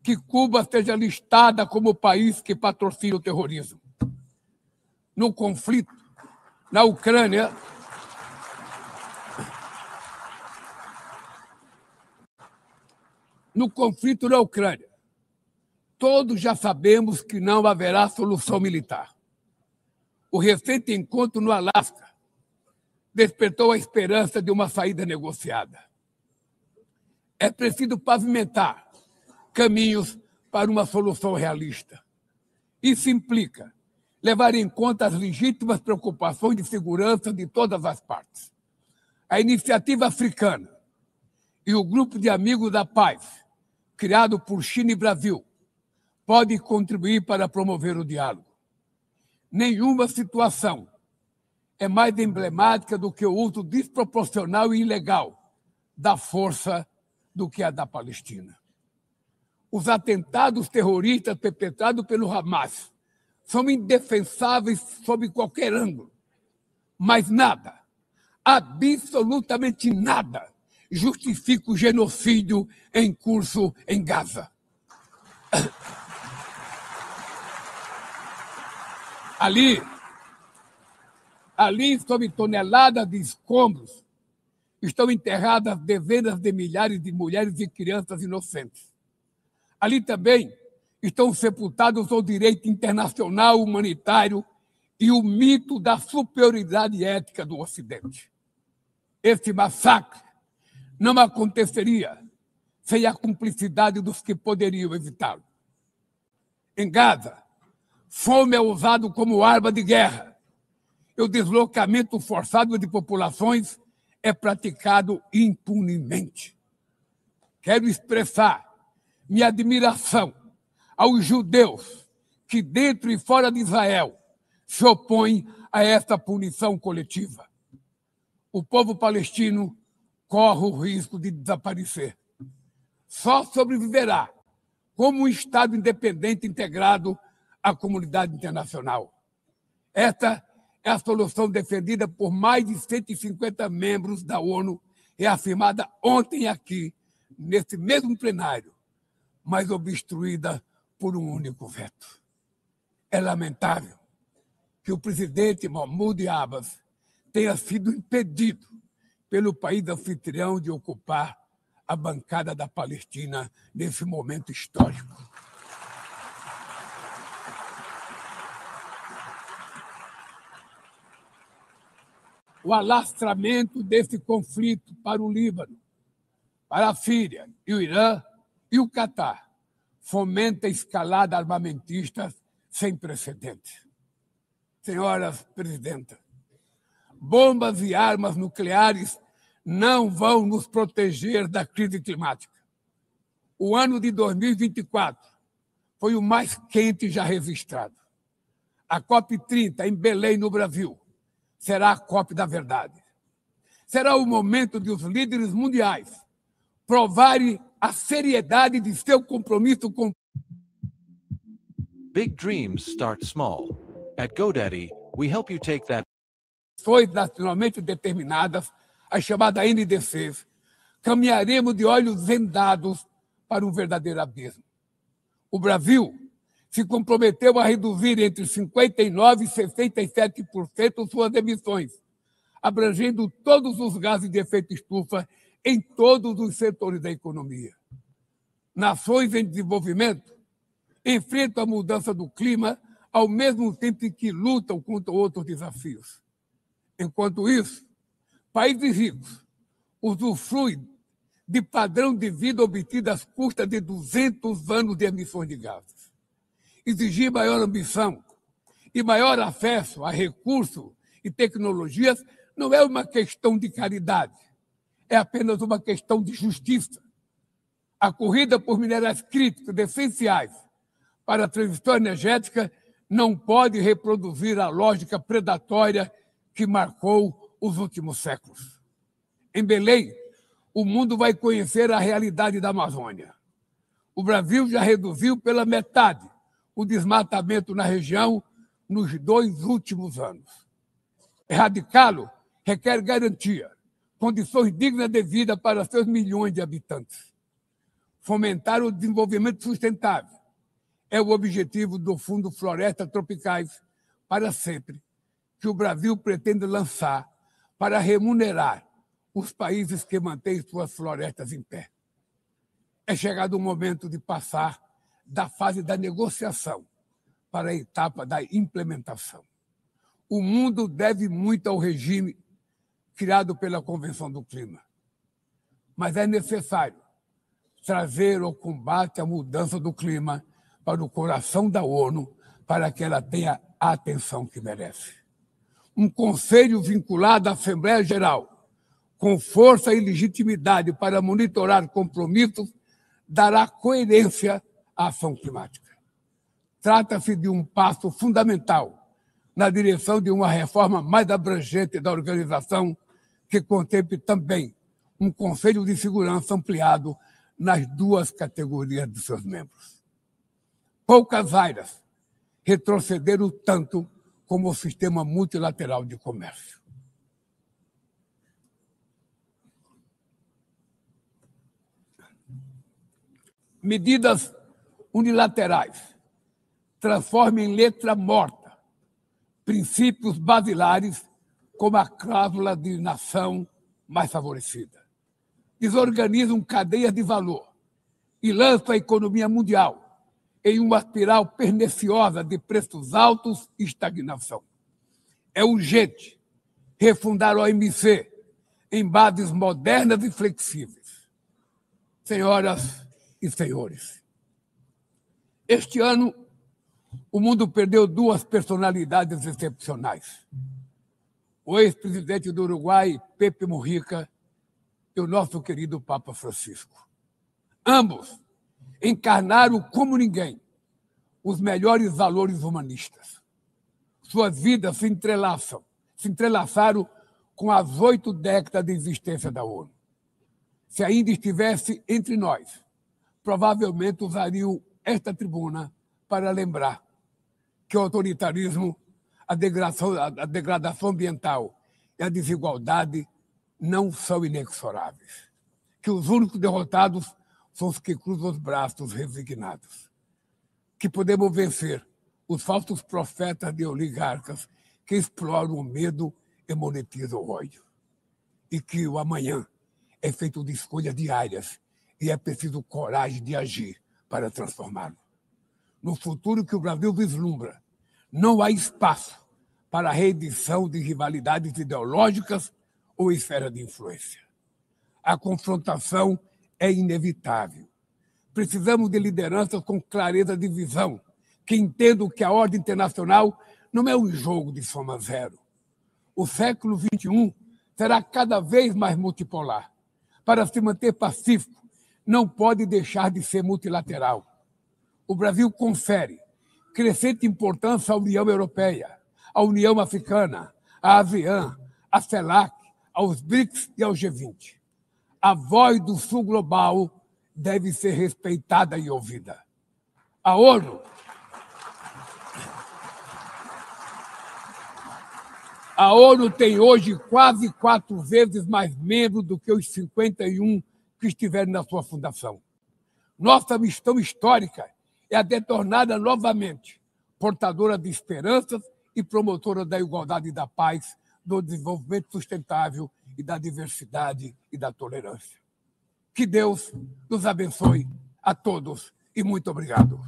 que Cuba seja listada como o país que patrocina o terrorismo. No conflito na Ucrânia, todos já sabemos que não haverá solução militar. O recente encontro no Alasca despertou a esperança de uma saída negociada. É preciso pavimentar caminhos para uma solução realista. Isso implica levar em conta as legítimas preocupações de segurança de todas as partes. A iniciativa africana e o grupo de amigos da paz, criado por China e Brasil, podem contribuir para promover o diálogo. Nenhuma situação é mais emblemática do que o uso desproporcional e ilegal da força do que a da Palestina. Os atentados terroristas perpetrados pelo Hamas são indefensáveis sob qualquer ângulo, mas nada, absolutamente nada, justifica o genocídio em curso em Gaza. Ali, sob toneladas de escombros, estão enterradas dezenas de milhares de mulheres e crianças inocentes. Ali também estão sepultados o direito internacional humanitário e o mito da superioridade ética do Ocidente. Esse massacre não aconteceria sem a cumplicidade dos que poderiam evitá-lo. Em Gaza, fome é usado como arma de guerra e o deslocamento forçado de populações é praticado impunemente. Quero expressar minha admiração aos judeus que, dentro e fora de Israel, se opõem a esta punição coletiva. O povo palestino corre o risco de desaparecer. Só sobreviverá como um Estado independente integrado à comunidade internacional. Esta é a solução defendida por mais de 150 membros da ONU e afirmada ontem aqui, nesse mesmo plenário, mas obstruída por um único veto. É lamentável que o presidente Mahmoud Abbas tenha sido impedido pelo país anfitrião de ocupar a bancada da Palestina nesse momento histórico. O alastramento desse conflito para o Líbano, para a Síria e o Irã e o Catar fomenta a escalada armamentista sem precedentes. Senhoras presidentas, bombas e armas nucleares não vão nos proteger da crise climática. O ano de 2024 foi o mais quente já registrado. A COP30 em Belém, no Brasil, será a COP da verdade. Será o momento de os líderes mundiais provarem a seriedade de seu compromisso com Big dreams start small. At GoDaddy, we help you take that. Nacionalmente determinadas, as chamadas NDCs, caminharemos de olhos vendados para um verdadeiro abismo. O Brasil se comprometeu a reduzir entre 59% e 67% suas emissões, abrangendo todos os gases de efeito estufa em todos os setores da economia. Nações em desenvolvimento enfrentam a mudança do clima ao mesmo tempo que lutam contra outros desafios. Enquanto isso, países ricos usufruem de padrão de vida obtido às custas de 200 anos de emissões de gases. Exigir maior ambição e maior acesso a recursos e tecnologias não é uma questão de caridade, é apenas uma questão de justiça. A corrida por minerais críticos essenciais para a transição energética não pode reproduzir a lógica predatória que marcou os últimos séculos. Em Belém, o mundo vai conhecer a realidade da Amazônia. O Brasil já reduziu pela metade o desmatamento na região nos 2 últimos anos. Erradicá-lo requer garantia, condições dignas de vida para seus milhões de habitantes. Fomentar o desenvolvimento sustentável é o objetivo do Fundo Florestas Tropicais para Sempre, que o Brasil pretende lançar para remunerar os países que mantêm suas florestas em pé. É chegado o momento de passar da fase da negociação para a etapa da implementação. O mundo deve muito ao regime criado pela Convenção do Clima, mas é necessário trazer o combate à mudança do clima para o coração da ONU, para que ela tenha a atenção que merece. Um conselho vinculado à Assembleia Geral, com força e legitimidade para monitorar compromissos, dará coerência à ação climática. Trata-se de um passo fundamental na direção de uma reforma mais abrangente da organização, que contemple também um Conselho de Segurança ampliado nas 2 categorias de seus membros. Poucas áreas retrocederam tanto como o sistema multilateral de comércio. Medidas unilaterais transformam em letra morta princípios basilares como a cláusula de nação mais favorecida. Desorganizam cadeias de valor e lançam a economia mundial em uma espiral perniciosa de preços altos e estagnação. É urgente refundar a OMC em bases modernas e flexíveis. Senhoras e senhores, este ano o mundo perdeu 2 personalidades excepcionais. O ex-presidente do Uruguai, Pepe Mujica, e o nosso querido Papa Francisco. Ambos encarnaram como ninguém os melhores valores humanistas. Suas vidas se entrelaçaram com as 8 décadas de existência da ONU. Se ainda estivesse entre nós, provavelmente usariam esta tribuna para lembrar que o autoritarismo, a degradação ambiental e a desigualdade não são inexoráveis, que os únicos derrotados são os que cruzam os braços resignados, que podemos vencer os falsos profetas de oligarcas que exploram o medo e monetizam o ódio, e que o amanhã é feito de escolhas diárias e é preciso coragem de agir para transformá-lo. No futuro que o Brasil vislumbra, não há espaço para a reedição de rivalidades ideológicas ou esfera de influência. A confrontação é inevitável. Precisamos de lideranças com clareza de visão, que entendam que a ordem internacional não é um jogo de soma zero. O século XXI será cada vez mais multipolar. Para se manter pacífico, não pode deixar de ser multilateral. O Brasil confere crescente importância à União Europeia, à União Africana, à ASEAN, à CELAC, aos BRICS e ao G20. A voz do Sul global deve ser respeitada e ouvida. A ONU A ONU tem hoje quase 4 vezes mais membros do que os 51 que estiveram na sua fundação. Nossa missão histórica é a de torná-la novamente portadora de esperanças e promotora da igualdade e da paz, do desenvolvimento sustentável e da diversidade e da tolerância. Que Deus nos abençoe a todos e muito obrigado.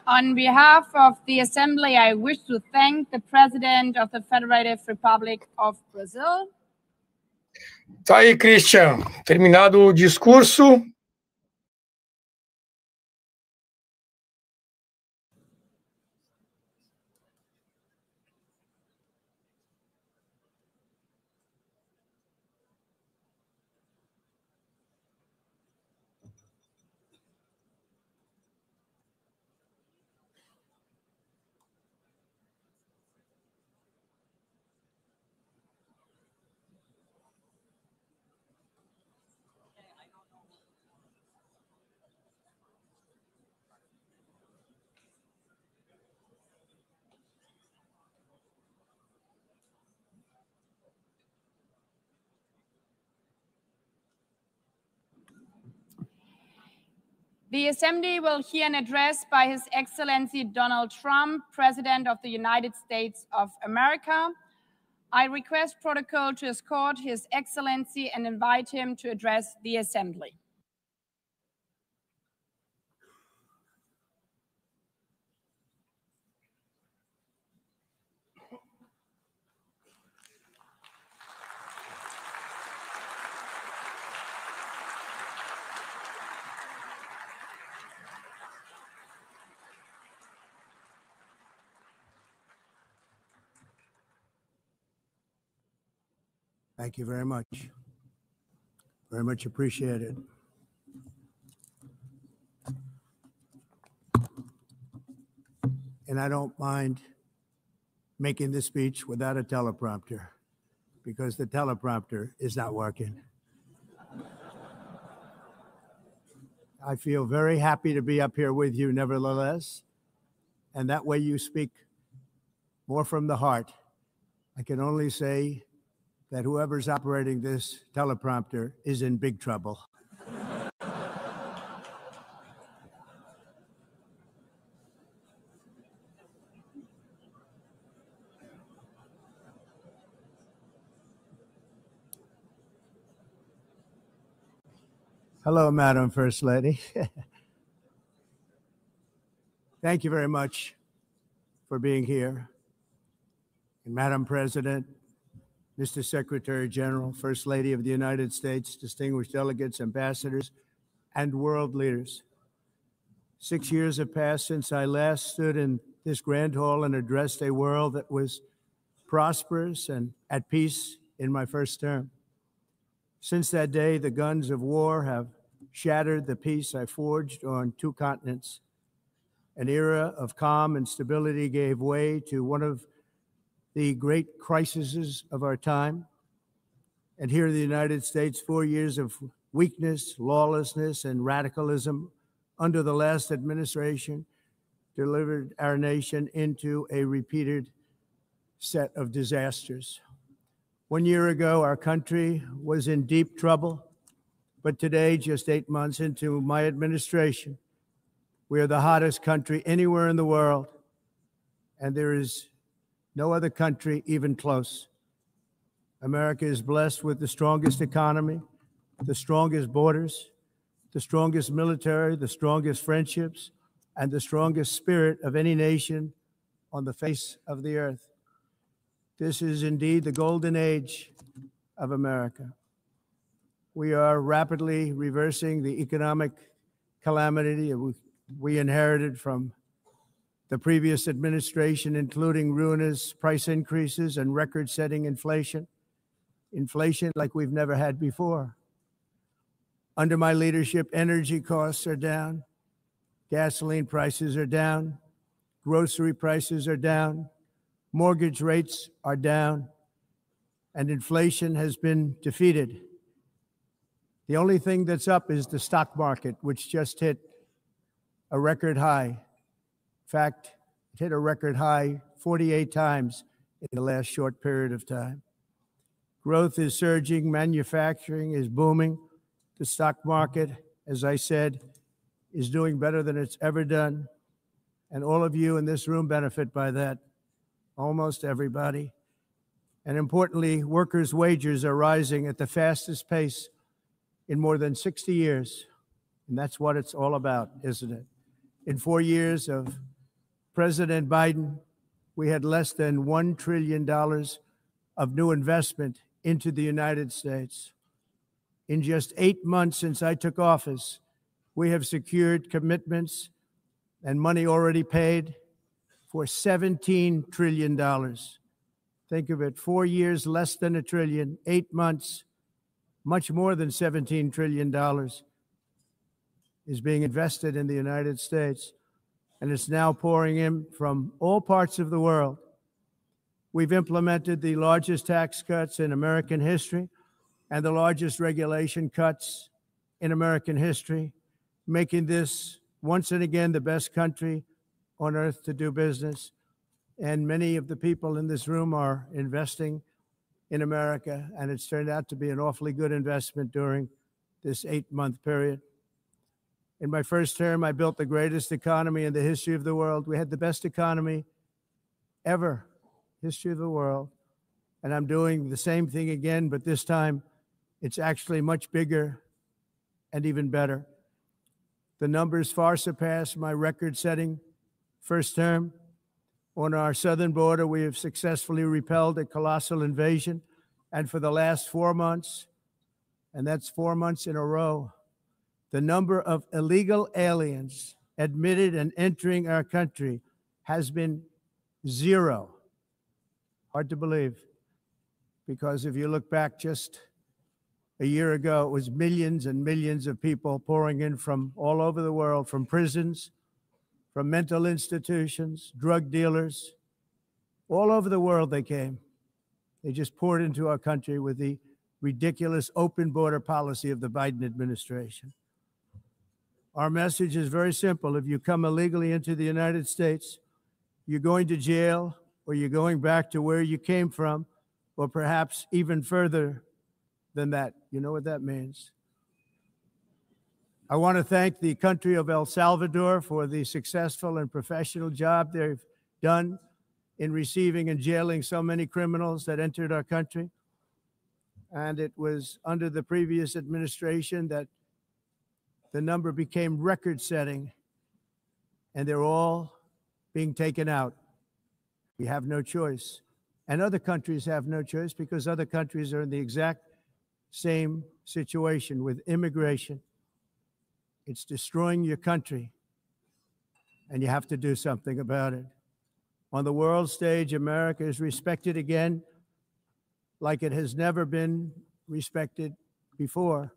On behalf of the Assembly, I wish to thank the President of the Federative Republic of Brazil. Tá aí, Christian. Terminado o discurso. The Assembly will hear an address by His Excellency Donald Trump, President of the United States of America. I request protocol to escort His Excellency and invite him to address the Assembly. Thank you very much. Very much appreciated. And I don't mind making this speech without a teleprompter, because the teleprompter is not working. I feel very happy to be up here with you nevertheless, and that way you speak more from the heart. I can only say that whoever's operating this teleprompter is in big trouble. Hello, Madam First Lady. Thank you very much for being here. And Madam President, Mr. Secretary General, First Lady of the United States, distinguished delegates, ambassadors, and world leaders. 6 years have passed since I last stood in this grand hall and addressed a world that was prosperous and at peace in my first term. Since that day, the guns of war have shattered the peace I forged on 2 continents. An era of calm and stability gave way to one of the great crises of our time. And here in the United States, 4 years of weakness, lawlessness, and radicalism under the last administration delivered our nation into a repeated set of disasters. 1 year ago, our country was in deep trouble, but today, just 8 months into my administration, we are the hottest country anywhere in the world, and there is no other country even close. America is blessed with the strongest economy, the strongest borders, the strongest military, the strongest friendships, and the strongest spirit of any nation on the face of the earth. This is indeed the golden age of America. We are rapidly reversing the economic calamity we inherited from the previous administration, including ruinous price increases and record-setting inflation like we've never had before. Under my leadership, energy costs are down, gasoline prices are down, grocery prices are down, mortgage rates are down, and inflation has been defeated The only thing that's up is the stock market, which just hit a record high. In fact, it hit a record high 48 times in the last short period of time. Growth is surging, manufacturing is booming. The stock market, as I said, is doing better than it's ever done. And all of you in this room benefit by that, almost everybody. And importantly, workers' wages are rising at the fastest pace in more than 60 years. And that's what it's all about, isn't it? In 4 years of President Biden, we had less than $1 trillion of new investment into the United States. In just 8 months since I took office, we have secured commitments and money already paid for $17 trillion. Think of it, 4 years, less than $1 trillion, 8 months, much more than $17 trillion is being invested in the United States, and it's now pouring in from all parts of the world. We've implemented the largest tax cuts in American history and the largest regulation cuts in American history, making this once and again the best country on earth to do business. And many of the people in this room are investing in America, and it's turned out to be an awfully good investment during this 8-month period. In my first term, I built the greatest economy in the history of the world. We had the best economy ever, history of the world. And I'm doing the same thing again, but this time it's actually much bigger and even better. The numbers far surpass my record-setting first term. On our southern border, we have successfully repelled a colossal invasion. And for the last 4 months, and that's 4 months in a row, the number of illegal aliens admitted and entering our country has been 0. Hard to believe, because if you look back just a year ago, it was millions and millions of people pouring in from all over the world, from prisons, from mental institutions, drug dealers. All over the world they came. They just poured into our country with the ridiculous open border policy of the Biden administration. Our message is very simple. If you come illegally into the United States, you're going to jail, or you're going back to where you came from, or perhaps even further than that. You know what that means. I want to thank the country of El Salvador for the successful and professional job they've done in receiving and jailing so many criminals that entered our country. And it was under the previous administration that the number became record-setting, and they're all being taken out. We have no choice. And other countries have no choice, because other countries are in the exact same situation with immigration. It's destroying your country, and you have to do something about it. On the world stage, America is respected again like it has never been respected before.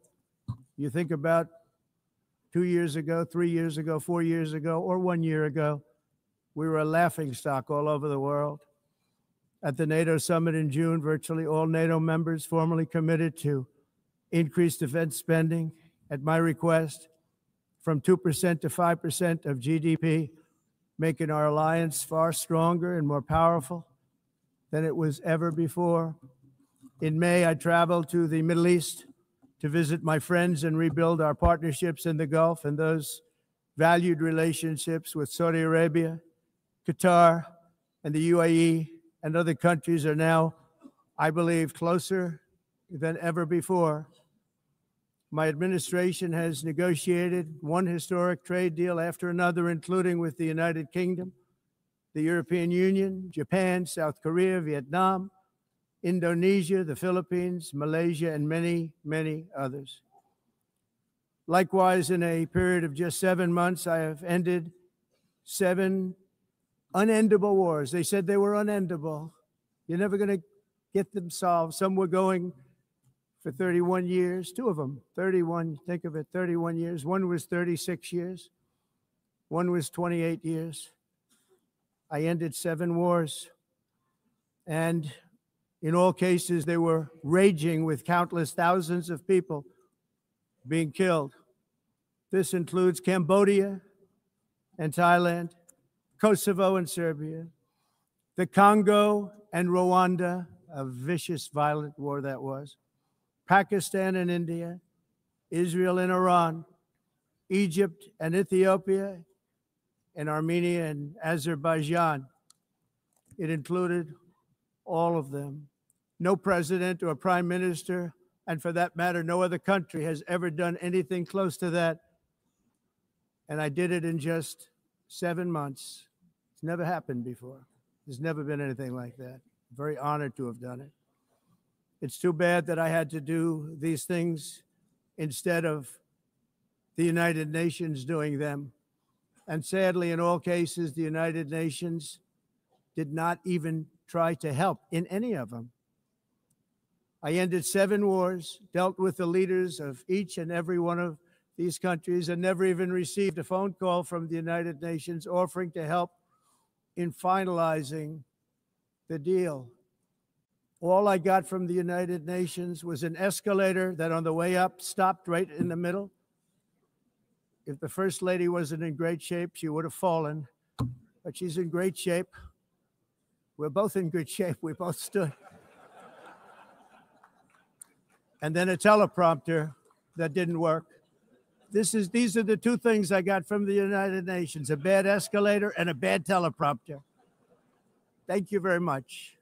You think about 2 years ago, 3 years ago, 4 years ago, or 1 year ago, we were a laughingstock all over the world. At the NATO summit in June, virtually all NATO members formally committed to increase defense spending at my request from 2% to 5% of GDP, making our alliance far stronger and more powerful than it was ever before. In May, I traveled to the Middle East to visit my friends and rebuild our partnerships in the Gulf and those valued relationships with Saudi Arabia, Qatar, and the UAE, and other countries are now, I believe, closer than ever before. My administration has negotiated one historic trade deal after another, including with the United Kingdom, the European Union, Japan, South Korea, Vietnam, Indonesia, the Philippines, Malaysia, and many, many others. Likewise, in a period of just 7 months, I have ended 7 unendable wars. They said they were unendable. You're never going to get them solved. Some were going for 31 years, 2 of them, 31, think of it, 31 years. One was 36 years. One was 28 years. I ended 7 wars. And in all cases, they were raging with countless thousands of people being killed. This includes Cambodia and Thailand, Kosovo and Serbia, the Congo and Rwanda, a vicious, violent war that was, Pakistan and India, Israel and Iran, Egypt and Ethiopia, and Armenia and Azerbaijan. It included all of them. No president or prime minister, and for that matter, no other country has ever done anything close to that. And I did it in just 7 months. It's never happened before. There's never been anything like that. I'm very honored to have done it. It's too bad that I had to do these things instead of the United Nations doing them. And sadly, in all cases, the United Nations did not even try to help in any of them. I ended 7 wars, dealt with the leaders of each and every one of these countries, and never even received a phone call from the United Nations offering to help in finalizing the deal. All I got from the United Nations was an escalator that on the way up stopped right in the middle. If the First Lady wasn't in great shape, she would have fallen, but she's in great shape. We're both in good shape. We both stood. And then a teleprompter that didn't work. These are the 2 things I got from the United Nations, a bad escalator and a bad teleprompter. Thank you very much.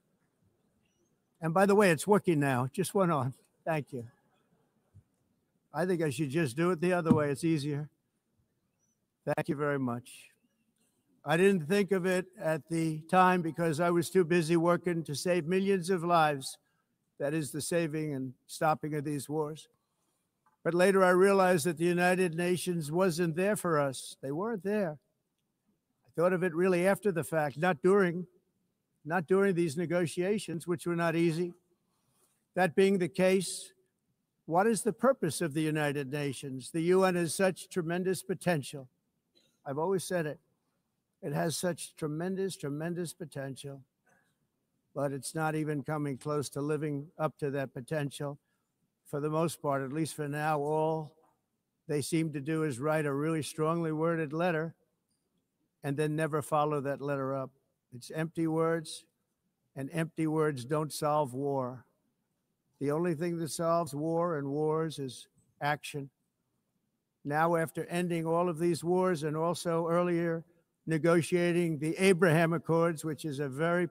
And by the way, it's working now. It just went on. Thank you. I think I should just do it the other way. It's easier. Thank you very much. I didn't think of it at the time because I was too busy working to save millions of lives. That is the saving and stopping of these wars. But later I realized that the United Nations wasn't there for us. They weren't there. I thought of it really after the fact, not during these negotiations, which were not easy. That being the case, what is the purpose of the United Nations? The UN has such tremendous potential. I've always said it. It has such tremendous, tremendous potential, but it's not even coming close to living up to that potential. For the most part, at least for now, all they seem to do is write a really strongly worded letter and then never follow that letter up. It's empty words, and empty words don't solve war. The only thing that solves war and wars is action. Now, after ending all of these wars and also earlier negotiating the Abraham Accords, which is a very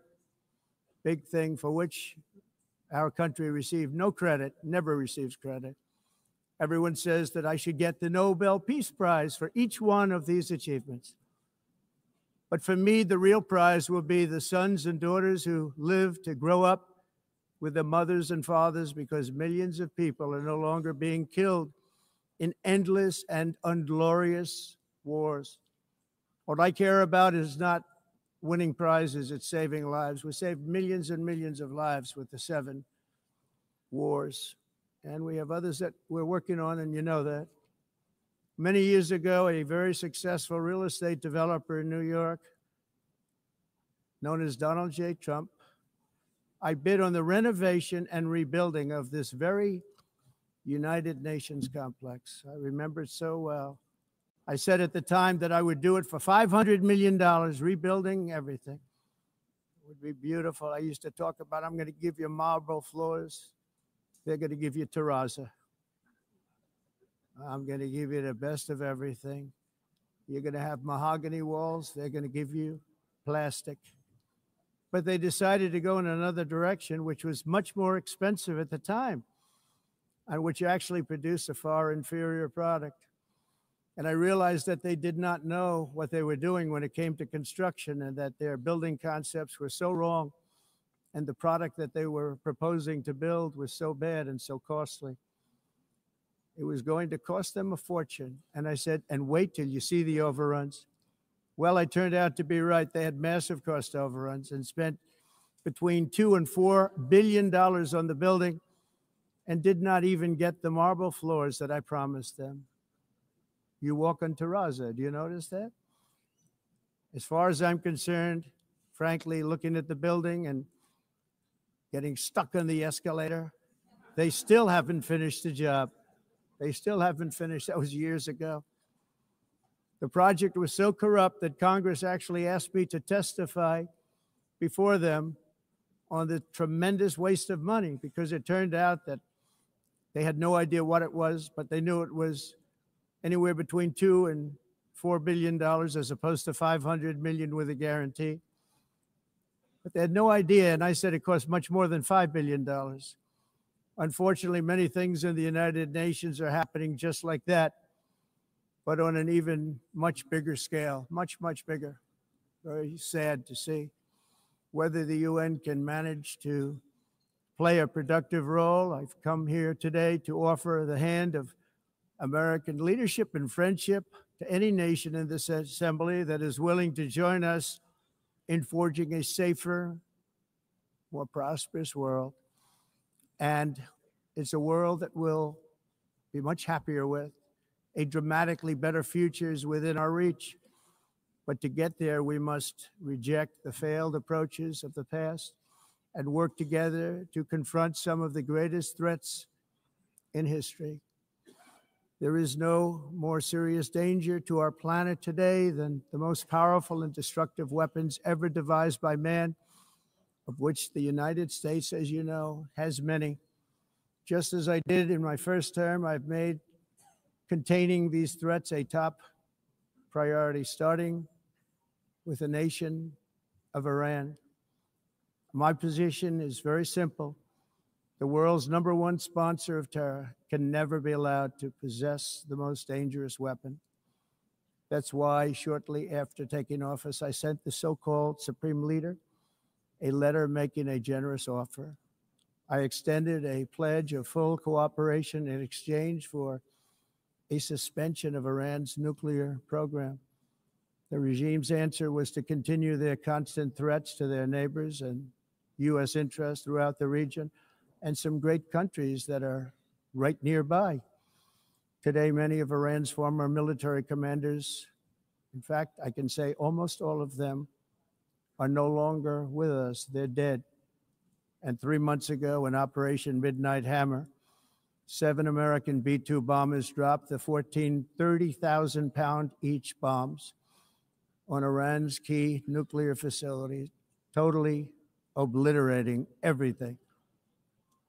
big thing for which our country received no credit, never receives credit. Everyone says that I should get the Nobel Peace Prize for each one of these achievements. But for me, the real prize will be the sons and daughters who live to grow up with their mothers and fathers, because millions of people are no longer being killed in endless and unglorious wars. What I care about is not winning prizes, it's saving lives. We saved millions and millions of lives with the 7 wars. And we have others that we're working on, and you know that. Many years ago, a very successful real estate developer in New York, known as Donald J. Trump, I bid on the renovation and rebuilding of this very United Nations complex. I remember it so well. I said at the time that I would do it for $500 million, rebuilding everything. It would be beautiful. I used to talk about, I'm going to give you marble floors. They're going to give you terrazzo. I'm going to give you the best of everything. You're going to have mahogany walls. They're going to give you plastic. But they decided to go in another direction, which was much more expensive at the time, and which actually produced a far inferior product. And I realized that they did not know what they were doing when it came to construction, and that their building concepts were so wrong, and the product that they were proposing to build was so bad and so costly. It was going to cost them a fortune. And I said, and wait till you see the overruns. Well, I turned out to be right. They had massive cost overruns and spent between $2 and $4 billion on the building and did not even get the marble floors that I promised them. You walk on terrazzo. Do you notice that? As far as I'm concerned, frankly, looking at the building and getting stuck on the escalator, they still haven't finished the job. They still haven't finished. That was years ago. The project was so corrupt that Congress actually asked me to testify before them on the tremendous waste of money, because it turned out that they had no idea what it was, but they knew it was anywhere between $2 and $4 billion as opposed to 500 million with a guarantee. But they had no idea, and I said it cost much more than $5 billion. Unfortunately, many things in the United Nations are happening just like that, but on an even much bigger scale, much, much bigger. Very sad to see. Whether the UN can manage to play a productive role, I've come here today to offer the hand of American leadership and friendship to any nation in this assembly that is willing to join us in forging a safer, more prosperous world. And it's a world that we'll be much happier with. A dramatically better future is within our reach. But to get there, we must reject the failed approaches of the past and work together to confront some of the greatest threats in history. There is no more serious danger to our planet today than the most powerful and destructive weapons ever devised by man, of which the United States, as you know, has many. Just as I did in my first term, I've made containing these threats a top priority, starting with the nation of Iran. My position is very simple. The world's #1 sponsor of terror can never be allowed to possess the most dangerous weapon. That's why shortly after taking office, I sent the so-called Supreme Leader a letter making a generous offer. I extended a pledge of full cooperation in exchange for a suspension of Iran's nuclear program. The regime's answer was to continue their constant threats to their neighbors and U.S. interests throughout the region and some great countries that are right nearby. Today, many of Iran's former military commanders, in fact, I can say almost all of them, are no longer with us. They're dead. And 3 months ago, in Operation Midnight Hammer, 7 American B-2 bombers dropped the 14 30,000-pound each bombs on Iran's key nuclear facilities, totally obliterating everything.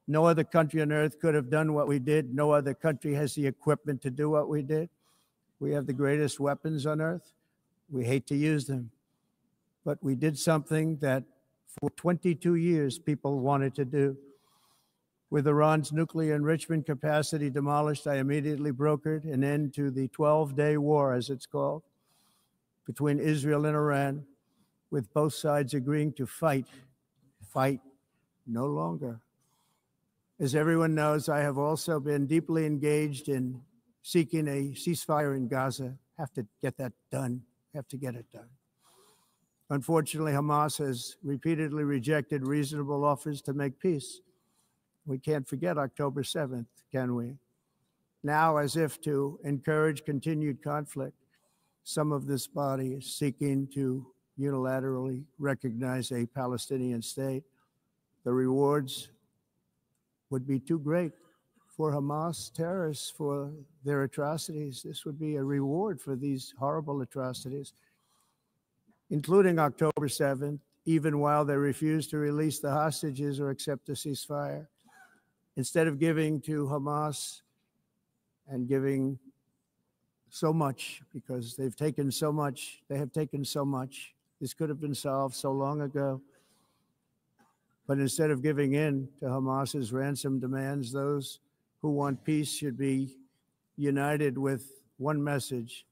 No other country on earth could have done what we did. No other country has the equipment to do what we did. We have the greatest weapons on earth. We hate to use them. But we did something that for 22 years people wanted to do. With Iran's nuclear enrichment capacity demolished, I immediately brokered an end to the 12-day war, as it's called, between Israel and Iran, with both sides agreeing to fight no longer. As everyone knows, I have also been deeply engaged in seeking a ceasefire in Gaza. Have to get that done. Have to get it done. Unfortunately, Hamas has repeatedly rejected reasonable offers to make peace. We can't forget October 7th, can we? Now, as if to encourage continued conflict, some of this body is seeking to unilaterally recognize a Palestinian state. The rewards would be too great for Hamas terrorists for their atrocities. This would be a reward for these horrible atrocities, including October 7th, even while they refuse to release the hostages or accept a ceasefire. Instead of giving to Hamas and giving so much, because they've taken so much, they have taken so much. This could have been solved so long ago. But instead of giving in to Hamas's ransom demands, those who want peace should be united with one message: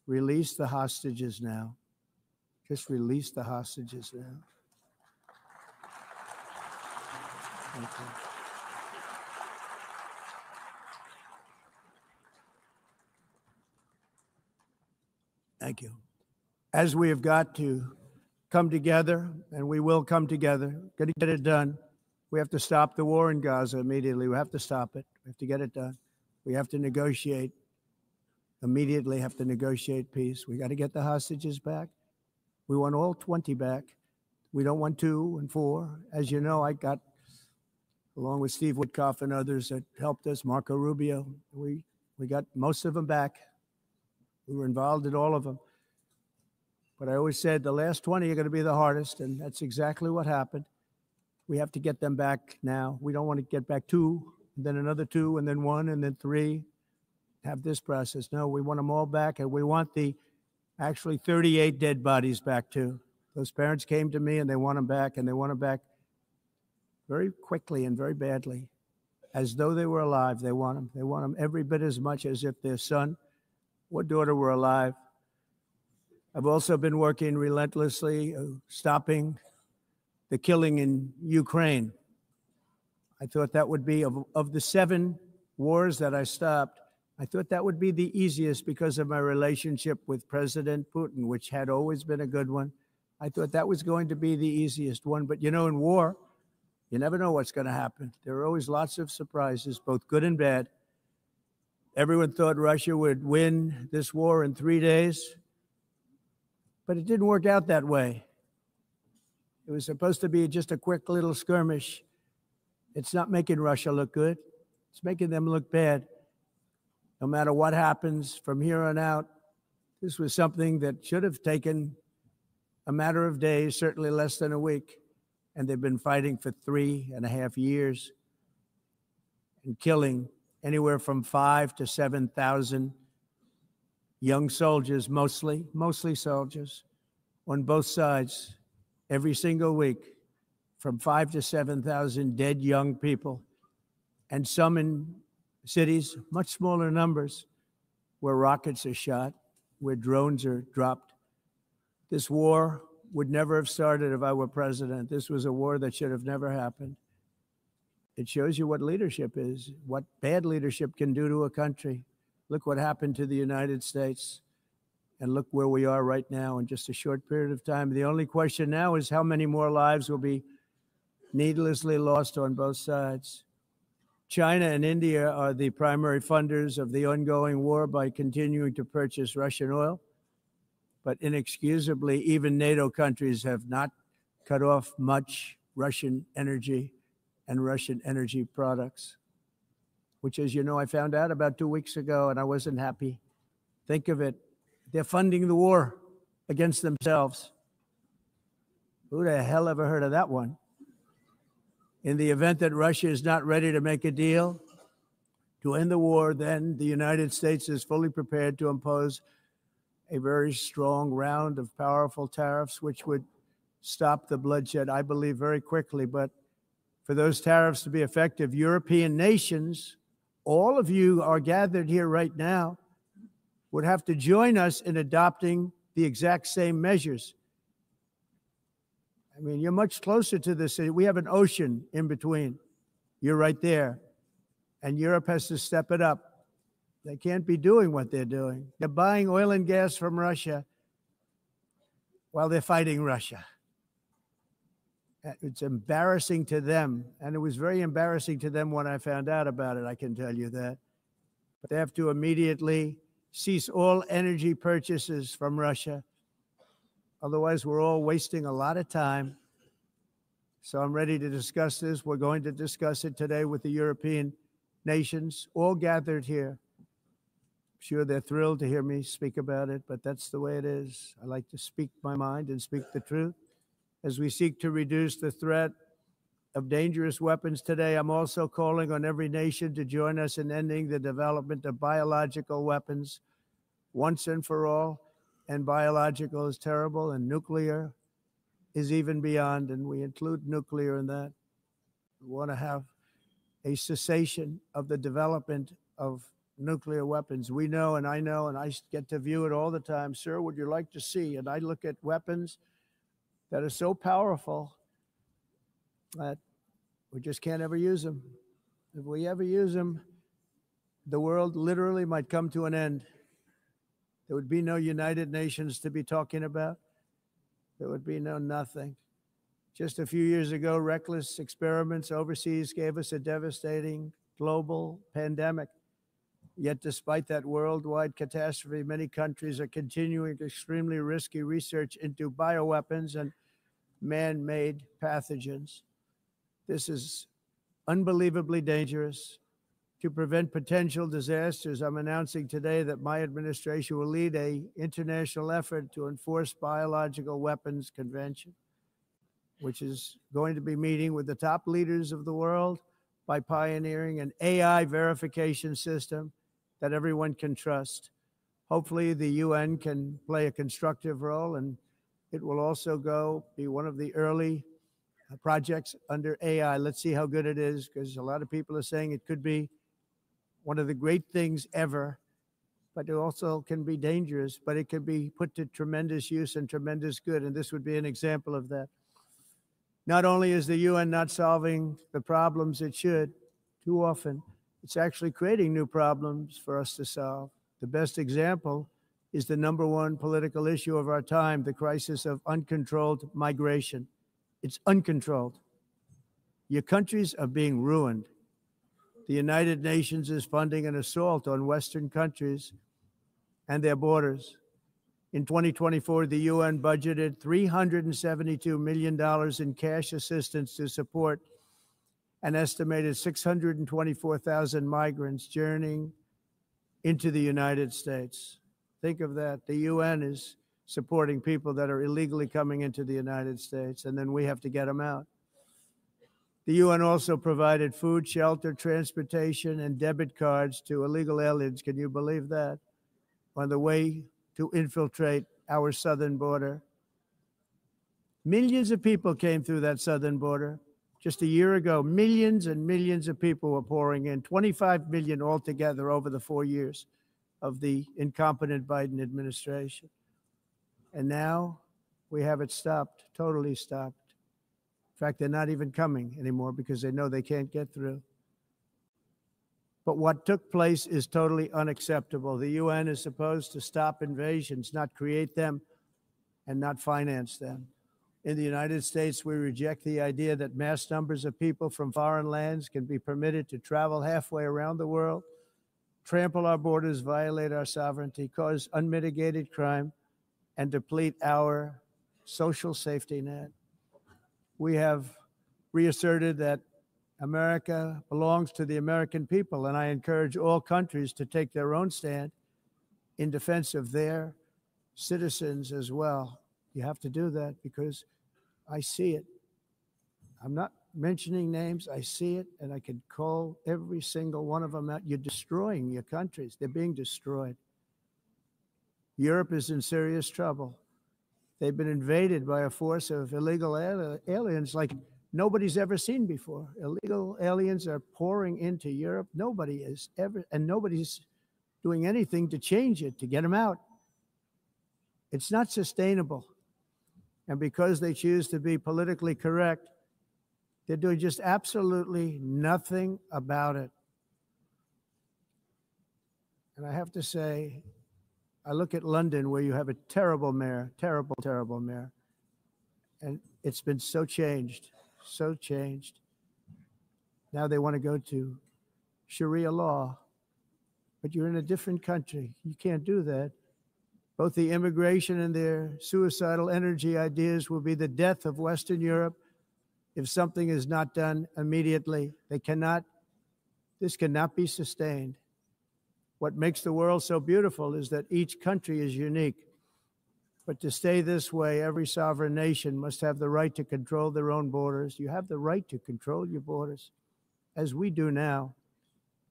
release the hostages now. Just release the hostages now. Thank you. Thank you. As we have got to come together, and we will come together, got to get it done. We have to stop the war in Gaza immediately. We have to stop it. We have to get it done. We have to negotiate, immediately have to negotiate peace. We got to get the hostages back. We want all 20 back. We don't want 2 and 4. As you know, I got, along with Steve Witkoff and others that helped us, Marco Rubio, we We got most of them back. We were involved in all of them. But I always said the last 20 are going to be the hardest, and that's exactly what happened. We have to get them back now. We don't want to get back 2, and then another 2, and then 1, and then 3. Have this process. No, we want them all back, and we want the actually 38 dead bodies back too. Those parents came to me, and they want them back, and they want them back very quickly and very badly, as though they were alive. They want them. They want them every bit as much as if their son or daughter were alive. I've also been working relentlessly, stopping the killing in Ukraine. I thought that would be, of the 7 wars that I stopped, I thought that would be the easiest because of my relationship with President Putin, which had always been a good one. I thought that was going to be the easiest one. But you know, in war, you never know what's going to happen. There are always lots of surprises, both good and bad. Everyone thought Russia would win this war in 3 days, but it didn't work out that way. It was supposed to be just a quick little skirmish. It's not making Russia look good. It's making them look bad. No matter what happens from here on out, this was something that should have taken a matter of days, certainly less than a week. And they've been fighting for 3.5 years and killing anywhere from 5,000 to 7,000 young soldiers, mostly soldiers, on both sides every single week, from 5,000 to 7,000 dead young people, and some in cities, much smaller numbers, where rockets are shot, where drones are dropped. This war would never have started if I were president. This was a war that should have never happened. It shows you what leadership is, what bad leadership can do to a country. Look what happened to the United States, and look where we are right now in just a short period of time. The only question now is how many more lives will be needlessly lost on both sides. China and India are the primary funders of the ongoing war by continuing to purchase Russian oil. But inexcusably, even NATO countries have not cut off much Russian energy and Russian energy products, which, as you know, I found out about 2 weeks ago, and I wasn't happy. Think of it. They're funding the war against themselves. Who the hell ever heard of that one? In the event that Russia is not ready to make a deal to end the war, then the United States is fully prepared to impose a very strong round of powerful tariffs, which would stop the bloodshed, I believe, very quickly. But for those tariffs to be effective, European nations, all of you are gathered here right now, would have to join us in adopting the exact same measures. I mean, you're much closer to this. We have an ocean in between. You're right there. And Europe has to step it up. They can't be doing what they're doing. They're buying oil and gas from Russia while they're fighting Russia. It's embarrassing to them. And it was very embarrassing to them when I found out about it, I can tell you that. But they have to immediately cease all energy purchases from Russia. Otherwise, we're all wasting a lot of time. So I'm ready to discuss this. We're going to discuss it today with the European nations, all gathered here. I'm sure they're thrilled to hear me speak about it, but that's the way it is. I like to speak my mind and speak the truth. As we seek to reduce the threat of dangerous weapons today, I'm also calling on every nation to join us in ending the development of biological weapons once and for all. And biological is terrible, and nuclear is even beyond, and we include nuclear in that. We want to have a cessation of the development of nuclear weapons. We know, and I get to view it all the time. Sir, would you like to see? And I look at weapons that are so powerful that we just can't ever use them. If we ever use them, the world literally might come to an end. There would be no United Nations to be talking about. There would be no nothing. Just a few years ago, reckless experiments overseas gave us a devastating global pandemic. Yet despite that worldwide catastrophe, many countries are continuing extremely risky research into bioweapons and man-made pathogens. This is unbelievably dangerous. to prevent potential disasters, I'm announcing today that my administration will lead an international effort to enforce biological weapons convention, which is going to be meeting with the top leaders of the world by pioneering an AI verification system that everyone can trust. Hopefully the UN can play a constructive role, and it will also be one of the early projects under AI. Let's see how good it is, because a lot of people are saying it could be one of the great things ever, but it also can be dangerous, but it can be put to tremendous use and tremendous good, and this would be an example of that. Not only is the UN not solving the problems it should too often, it's actually creating new problems for us to solve. The best example is the #1 political issue of our time, the crisis of uncontrolled migration. It's uncontrolled. Your countries are being ruined. The United Nations is funding an assault on Western countries and their borders. In 2024, the UN budgeted $372 million in cash assistance to support an estimated 624,000 migrants journeying into the United States. Think of that. The UN is supporting people that are illegally coming into the United States, and then we have to get them out. The UN also provided food, shelter, transportation, and debit cards to illegal aliens. Can you believe that? On the way to infiltrate our southern border. Millions of people came through that southern border. Just a year ago, millions and millions of people were pouring in, 25 million altogether over the 4 years of the incompetent Biden administration. And now we have it stopped, totally stopped. In fact, they're not even coming anymore because they know they can't get through. But what took place is totally unacceptable. The UN is supposed to stop invasions, not create them and not finance them. In the United States, we reject the idea that mass numbers of people from foreign lands can be permitted to travel halfway around the world, trample our borders, violate our sovereignty, cause unmitigated crime, and deplete our social safety net. We have reasserted that America belongs to the American people, and I encourage all countries to take their own stand in defense of their citizens as well. You have to do that because I see it. I'm not mentioning names. I see it, and I can call every single one of them out. You're destroying your countries. They're being destroyed. Europe is in serious trouble. They've been invaded by a force of illegal aliens like nobody's ever seen before. Illegal aliens are pouring into Europe. Nobody is ever, and nobody's doing anything to change it, to get them out. It's not sustainable. And because they choose to be politically correct, they're doing just absolutely nothing about it. And I have to say, I look at London, where you have a terrible mayor, terrible, terrible mayor. And it's been so changed, so changed. Now they want to go to Sharia law, but you're in a different country. You can't do that. Both the immigration and their suicidal energy ideas will be the death of Western Europe if something is not done immediately. This cannot be sustained. What makes the world so beautiful is that each country is unique. But to stay this way, every sovereign nation must have the right to control their own borders. You have the right to control your borders, as we do now,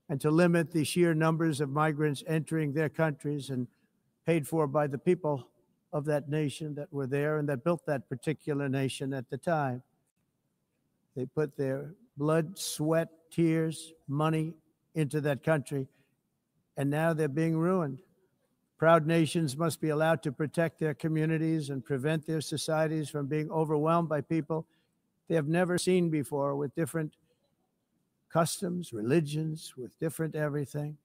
and to limit the sheer numbers of migrants entering their countries and paid for by the people of that nation that were there and that built that particular nation at the time. They put their blood, sweat, tears, money into that country, and now they're being ruined. Proud nations must be allowed to protect their communities and prevent their societies from being overwhelmed by people they have never seen before, with different customs, religions, with different everything.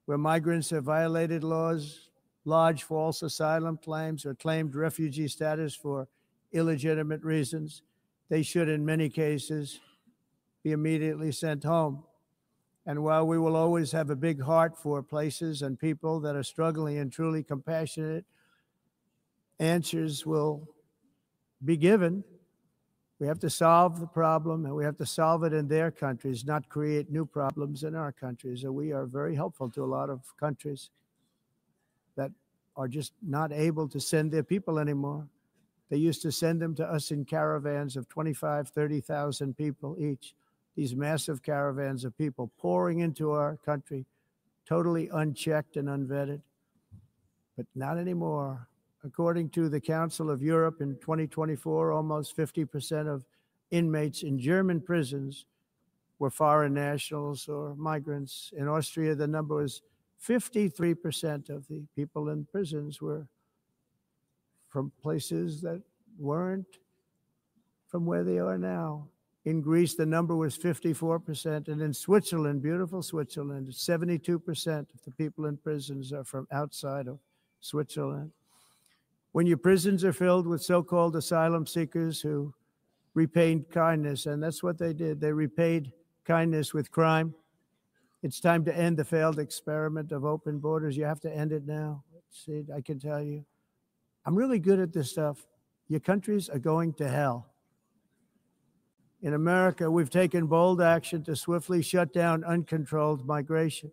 Where migrants have violated laws, lodged false asylum claims, or claimed refugee status for illegitimate reasons, they should, in many cases, be immediately sent home. And while we will always have a big heart for places and people that are struggling and truly compassionate, answers will be given. We have to solve the problem, and we have to solve it in their countries, not create new problems in our countries. And we are very helpful to a lot of countries that are just not able to send their people anymore. They used to send them to us in caravans of 25, 30,000 people each. These massive caravans of people pouring into our country, totally unchecked and unvetted. But not anymore. According to the Council of Europe in 2024, almost 50% of inmates in German prisons were foreign nationals or migrants. In Austria, the number was 53% of the people in prisons were from places that weren't from where they are now. In Greece, the number was 54%. And in Switzerland, beautiful Switzerland, 72% of the people in prisons are from outside of Switzerland. When your prisons are filled with so-called asylum seekers who repaid kindness, and that's what they did. They repaid kindness with crime. It's time to end the failed experiment of open borders. You have to end it now. See, I can tell you. I'm really good at this stuff. Your countries are going to hell. In America, we've taken bold action to swiftly shut down uncontrolled migration.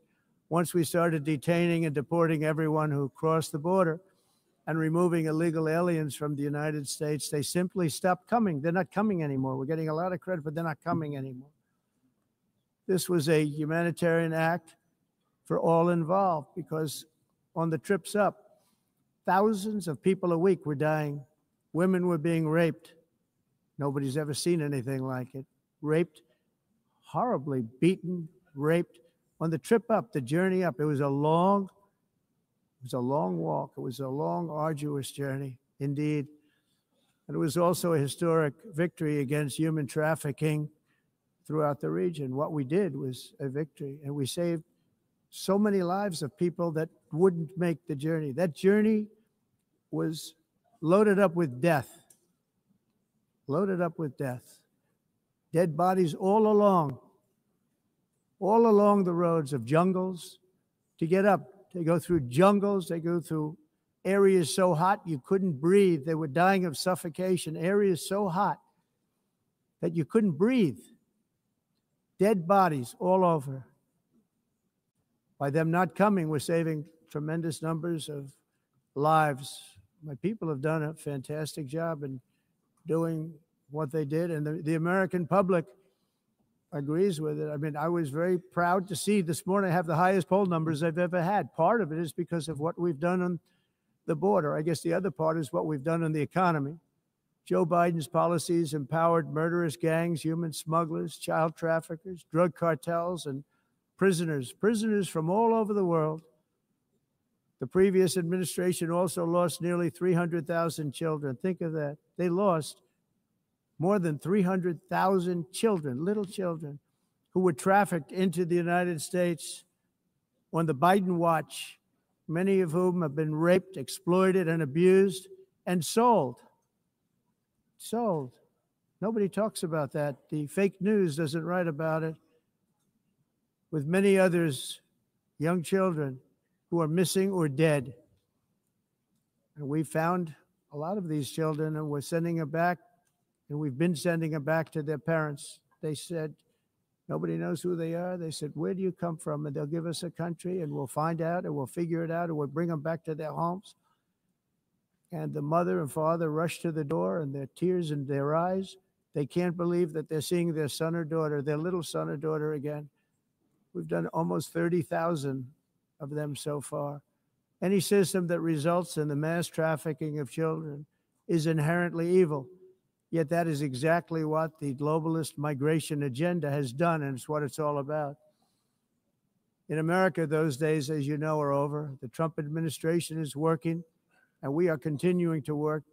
Once we started detaining and deporting everyone who crossed the border and removing illegal aliens from the United States, they simply stopped coming. They're not coming anymore. We're getting a lot of credit, but they're not coming anymore. This was a humanitarian act for all involved, because on the trips up, thousands of people a week were dying. Women were being raped. Nobody's ever seen anything like it. Raped, horribly beaten, raped. On the trip up, the journey up, it was a long walk. It was a long, arduous journey, indeed. And it was also a historic victory against human trafficking throughout the region. What we did was a victory, and we saved so many lives of people that wouldn't make the journey. That journey was loaded up with death. Loaded up with death. Dead bodies all along the roads of jungles to get up. They go through jungles, they go through areas so hot you couldn't breathe. They were dying of suffocation, areas so hot that you couldn't breathe. Dead bodies all over. By them not coming, we're saving tremendous numbers of lives. My people have done a fantastic job in doing what they did, and the American public agrees with it. I mean, I was very proud to see this morning I have the highest poll numbers I've ever had. Part of it is because of what we've done on the border. I guess the other part is what we've done on the economy. Joe Biden's policies empowered murderous gangs, human smugglers, child traffickers, drug cartels, and prisoners from all over the world. The previous administration also lost nearly 300,000 children. Think of that. They lost more than 300,000 children, little children, who were trafficked into the United States on the Biden watch, many of whom have been raped, exploited, and abused, and sold. Sold. Nobody talks about that. The fake news doesn't write about it. With many others, young children who are missing or dead. And we found a lot of these children, and we're sending them back, and we've been sending them back to their parents. They said, nobody knows who they are. They said, where do you come from? And they'll give us a country, and we'll find out, and we'll figure it out, and we'll bring them back to their homes. And the mother and father rush to the door, and their tears in their eyes. They can't believe that they're seeing their son or daughter, their little son or daughter again. We've done almost 30,000 of them so far. Any system that results in the mass trafficking of children is inherently evil. Yet that is exactly what the globalist migration agenda has done, and it's what it's all about. In America, those days, as you know, are over. The Trump administration is working, and we are continuing to work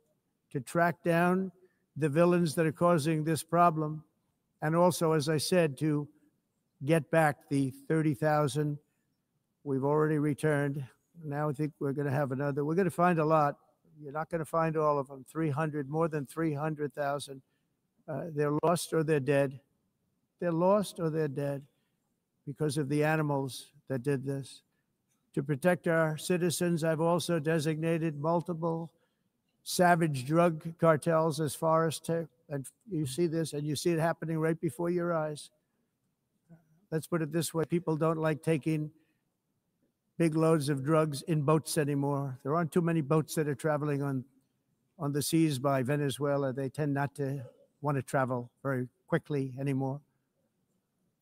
to track down the villains that are causing this problem, and also, as I said, to get back the 30,000 we've already returned. Now I think we're going to have another. We're going to find a lot. You're not going to find all of them. 300, more than 300,000. They're lost or they're dead. They're lost or they're dead because of the animals that did this. To protect our citizens, I've also designated multiple savage drug cartels as far as and you see this, and you see it happening right before your eyes. Let's put it this way. People don't like taking big loads of drugs in boats anymore. There aren't too many boats that are traveling on the seas by Venezuela. They tend not to want to travel very quickly anymore.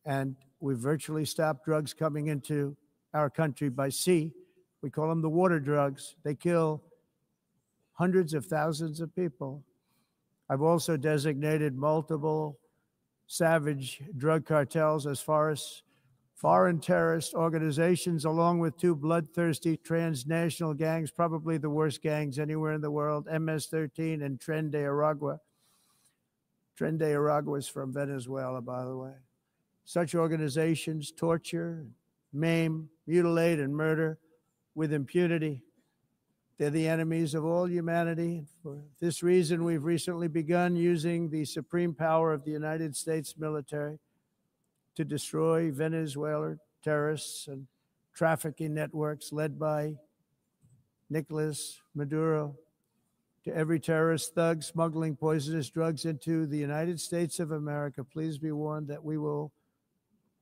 And we've virtually stopped drugs coming into our country by sea. We call them the water drugs. They kill hundreds of thousands of people. I've also designated multiple savage drug cartels as far as foreign terrorist organizations, along with two bloodthirsty transnational gangs, probably the worst gangs anywhere in the world, MS-13 and Tren de Aragua. Tren de Aragua is from Venezuela, by the way. Such organizations torture, maim, mutilate, and murder with impunity. They're the enemies of all humanity. For this reason, we've recently begun using the supreme power of the United States military to destroy Venezuela terrorists and trafficking networks led by Nicolas Maduro. To every terrorist thug smuggling poisonous drugs into the United States of America, please be warned that we will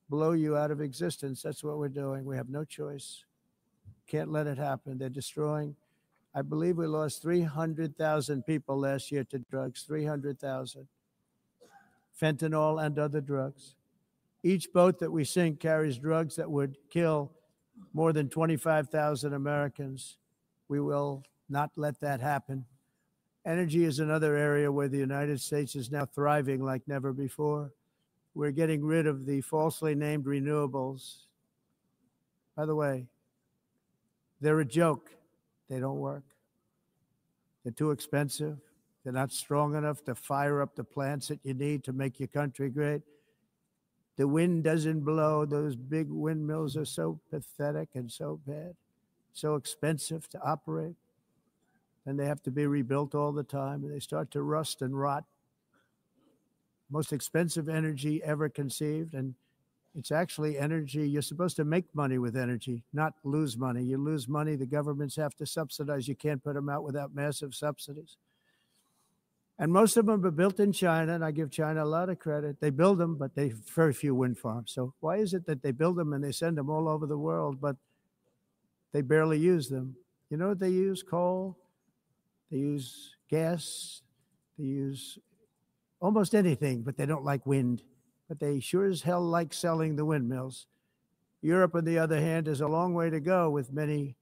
blow you out of existence. That's what we're doing. We have no choice. Can't let it happen. They're destroying. I believe we lost 300,000 people last year to drugs, 300,000. Fentanyl and other drugs. Each boat that we sink carries drugs that would kill more than 25,000 Americans. We will not let that happen. Energy is another area where the United States is now thriving like never before. We're getting rid of the falsely named renewables. By the way, they're a joke. They don't work. They're too expensive. They're not strong enough to fire up the plants that you need to make your country great. The wind doesn't blow. Those big windmills are so pathetic and so bad, so expensive to operate. And they have to be rebuilt all the time, and they start to rust and rot. Most expensive energy ever conceived, and it's actually energy. You're supposed to make money with energy, not lose money. You lose money, the governments have to subsidize. You can't put them out without massive subsidies. And most of them are built in China, and I give China a lot of credit. They build them, but they have very few wind farms. So why is it that they build them and they send them all over the world, but they barely use them? You know what they use? Coal. They use gas. They use almost anything, but they don't like wind. But they sure as hell like selling the windmills. Europe, on the other hand, has a long way to go, with many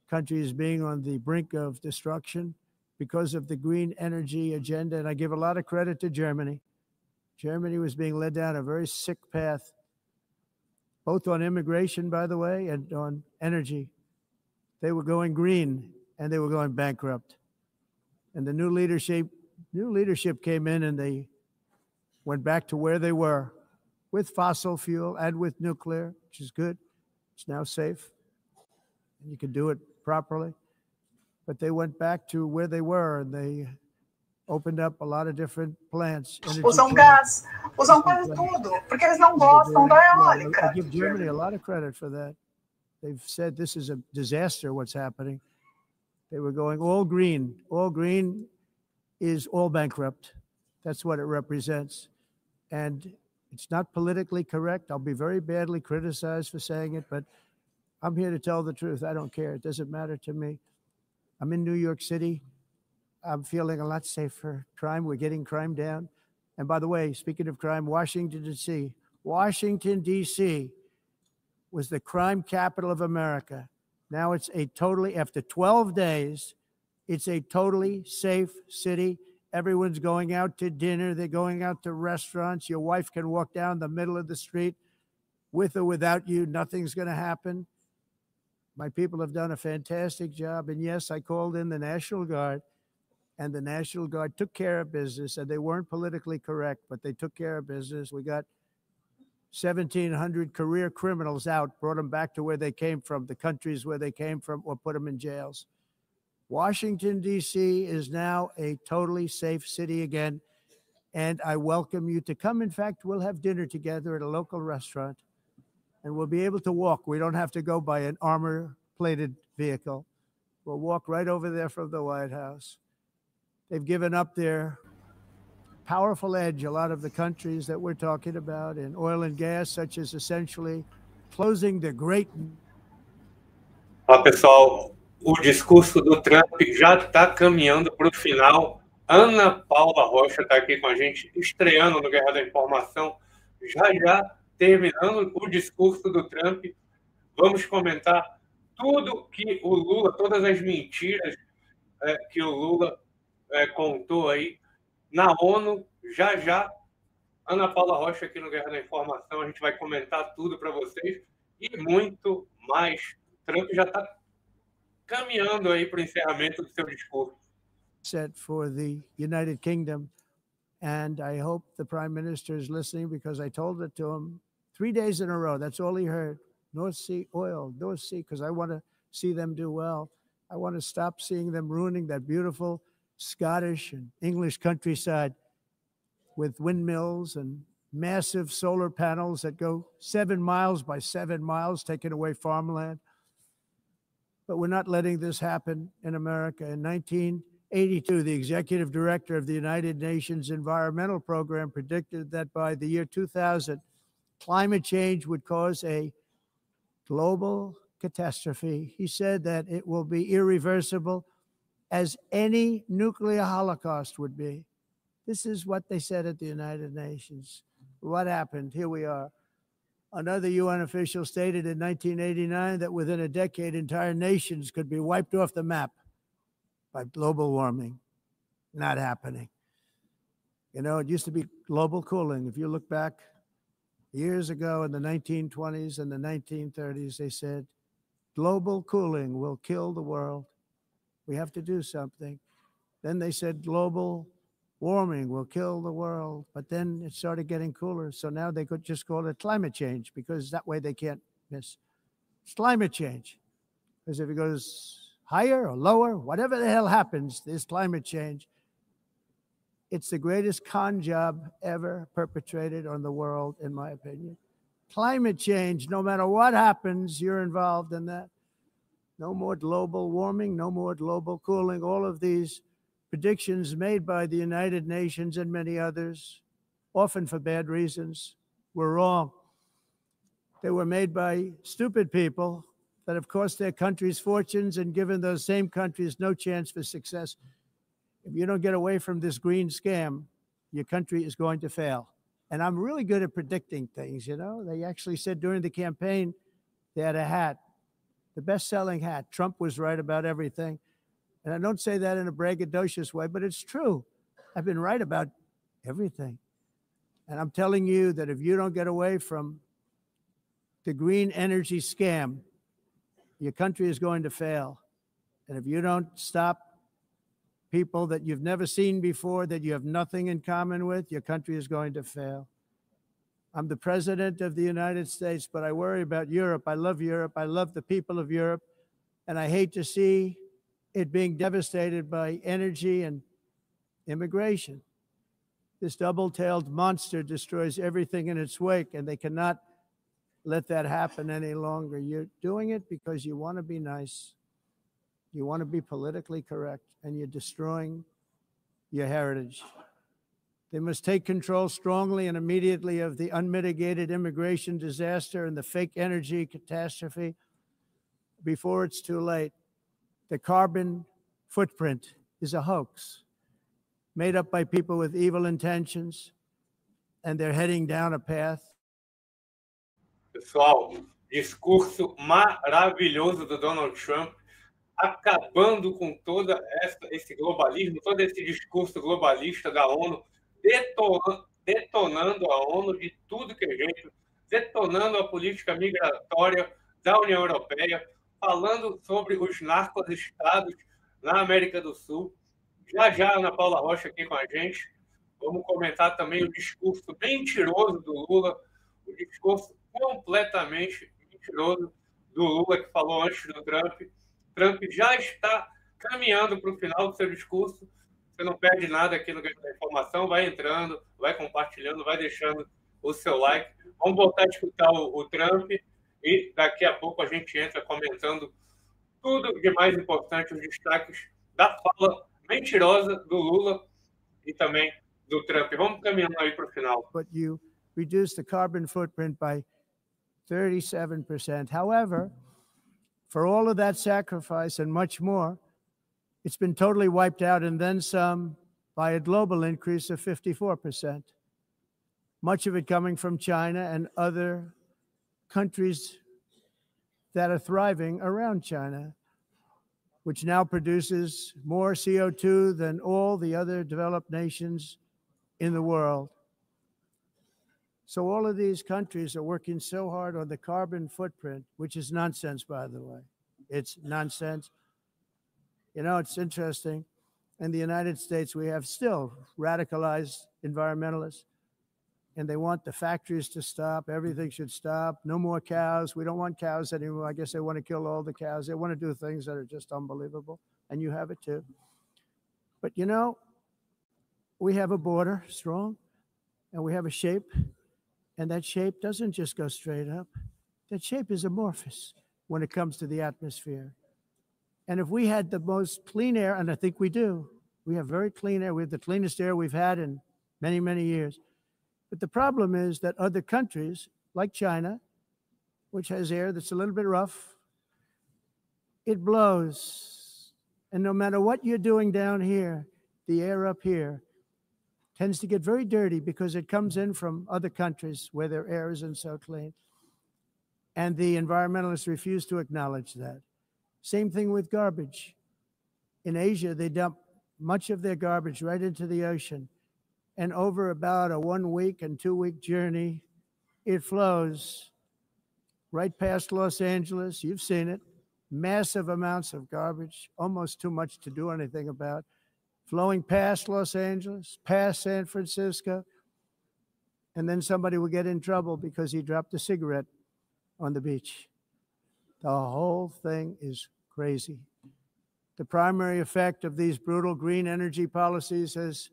countries being on the brink of destruction because of the green energy agenda. And I give a lot of credit to Germany. Germany was being led down a very sick path, both on immigration, by the way, and on energy. They were going green, and they were going bankrupt. And the new leadership came in, and they went back to where they were with fossil fuel and with nuclear, which is good. It's now safe, and you can do it properly. But they went back to where they were, and they opened up a lot of different plants. Usam gás, usam quase tudo, porque eles não gostam da eólica. I give Germany a lot of credit for that. They've said this is a disaster, what's happening. They were going all green. All green is all bankrupt. That's what it represents. And it's not politically correct. I'll be very badly criticized for saying it, but I'm here to tell the truth. I don't care. It doesn't matter to me. I'm in New York City. I'm feeling a lot safer. Crime, we're getting crime down. And by the way, speaking of crime, Washington, D.C. was the crime capital of America. Now it's a totally, after 12 days, it's a totally safe city. Everyone's going out to dinner. They're going out to restaurants. Your wife can walk down the middle of the street with or without you. Nothing's going to happen. My people have done a fantastic job. And yes, I called in the National Guard, and the National Guard took care of business, and they weren't politically correct, but they took care of business. We got 1,700 career criminals out, brought them back to where they came from, the countries where they came from, or put them in jails. Washington, D.C. is now a totally safe city again, and I welcome you to come. In fact, we'll have dinner together at a local restaurant, and we'll be able to walk. We don't have to go by an armor-plated vehicle. We'll walk right over there from the White House. They've given up their powerful edge, a lot of the countries that we're talking about in oil and gas, such as essentially closing the great... Pessoal, o discurso do Trump já está caminhando para o final. Ana Paula Rocha está aqui com a gente, estreando no Guerra da Informação, já terminando o discurso do Trump. Vamos comentar tudo que o Lula, todas as mentiras que o Lula contou aí na ONU, já. Ana Paula Rocha aqui no Guerra da Informação, a gente vai comentar tudo para vocês e muito mais. Trump já está caminhando aí para o encerramento do seu discurso. Set for the United Kingdom, and I hope the Prime Minister is listening, because I told it to him 3 days in a row. That's all he heard. North Sea oil, North Sea, because I want to see them do well. I want to stop seeing them ruining that beautiful Scottish and English countryside with windmills and massive solar panels that go 7 miles by 7 miles, taking away farmland. But we're not letting this happen in America. In 1982, the executive director of the United Nations Environmental Program predicted that by the year 2000, climate change would cause a global catastrophe. He said that it will be irreversible, as any nuclear holocaust would be. This is what they said at the United Nations. What happened? Here we are. Another UN official stated in 1989 that within a decade, entire nations could be wiped off the map by global warming. Not happening. You know, it used to be global cooling. If you look back years ago in the 1920s and the 1930s, they said, global cooling will kill the world. We have to do something. Then they said global warming will kill the world, but then it started getting cooler. So now they could just call it climate change, because that way they can't miss. It's climate change. Because if it goes higher or lower, whatever the hell happens, there's climate change. It's the greatest con job ever perpetrated on the world, in my opinion. Climate change, no matter what happens, you're involved in that. No more global warming, no more global cooling. All of these predictions made by the United Nations and many others, often for bad reasons, were wrong. They were made by stupid people that have cost their countries fortunes and given those same countries no chance for success. If you don't get away from this green scam, your country is going to fail. And I'm really good at predicting things, you know. They actually said during the campaign, they had a hat, the best-selling hat. Trump was right about everything. And I don't say that in a braggadocious way, but it's true. I've been right about everything. And I'm telling you that if you don't get away from the green energy scam, your country is going to fail. And if you don't stop people that you've never seen before, that you have nothing in common with, your country is going to fail. I'm the president of the United States, but I worry about Europe. I love Europe. I love the people of Europe. And I hate to see it being devastated by energy and immigration. This double-tailed monster destroys everything in its wake, and they cannot let that happen any longer. You're doing it because you want to be nice. You want to be politically correct, and you're destroying your heritage. They must take control strongly and immediately of the unmitigated immigration disaster and the fake energy catastrophe before it's too late. The carbon footprint is a hoax made up by people with evil intentions, and they're heading down a path. Pessoal, discurso maravilhoso do Donald Trump, acabando com todo esse globalismo, todo esse discurso globalista da ONU, detonando a ONU de tudo que é jeito, detonando a política migratória da União Europeia, falando sobre os narco-estados na América do Sul. Já Ana Paula Rocha aqui com a gente. Vamos comentar também o discurso mentiroso do Lula, o discurso completamente mentiroso do Lula, que falou antes do Trump. Trump já está caminhando para o final do seu discurso. Você não perde nada aqui no Guerra da Informação. Vai entrando, vai compartilhando, vai deixando o seu like. Vamos voltar a escutar o Trump e daqui a pouco a gente entra comentando tudo de mais importante, os destaques da fala mentirosa do Lula e também do Trump. Vamos caminhando aí para o final. But you reduce the carbon footprint by 37%. However, for all of that sacrifice and much more, it's been totally wiped out and then some by a global increase of 54%. Much of it coming from China and other countries that are thriving around China, which now produces more CO2 than all the other developed nations in the world. So all of these countries are working so hard on the carbon footprint, which is nonsense, by the way. It's nonsense. You know, it's interesting. In the United States, we have still radicalized environmentalists, and they want the factories to stop. Everything should stop. No more cows. We don't want cows anymore. I guess they want to kill all the cows. They want to do things that are just unbelievable, and you have it too. But, you know, we have a border strong, and we have a shape, and that shape doesn't just go straight up. That shape is amorphous when it comes to the atmosphere. And if we had the most clean air, and I think we do, we have very clean air. We have the cleanest air we've had in many, many years. But the problem is that other countries, like China, which has air that's a little bit rough, it blows. And no matter what you're doing down here, the air up here tends to get very dirty because it comes in from other countries where their air isn't so clean. And the environmentalists refuse to acknowledge that. Same thing with garbage. In Asia, they dump much of their garbage right into the ocean. And over about a 1 week and 2 week journey, it flows right past Los Angeles. You've seen it. Massive amounts of garbage, almost too much to do anything about. Flowing past Los Angeles, past San Francisco. And then somebody will get in trouble because he dropped a cigarette on the beach. The whole thing is crazy. The primary effect of these brutal green energy policies has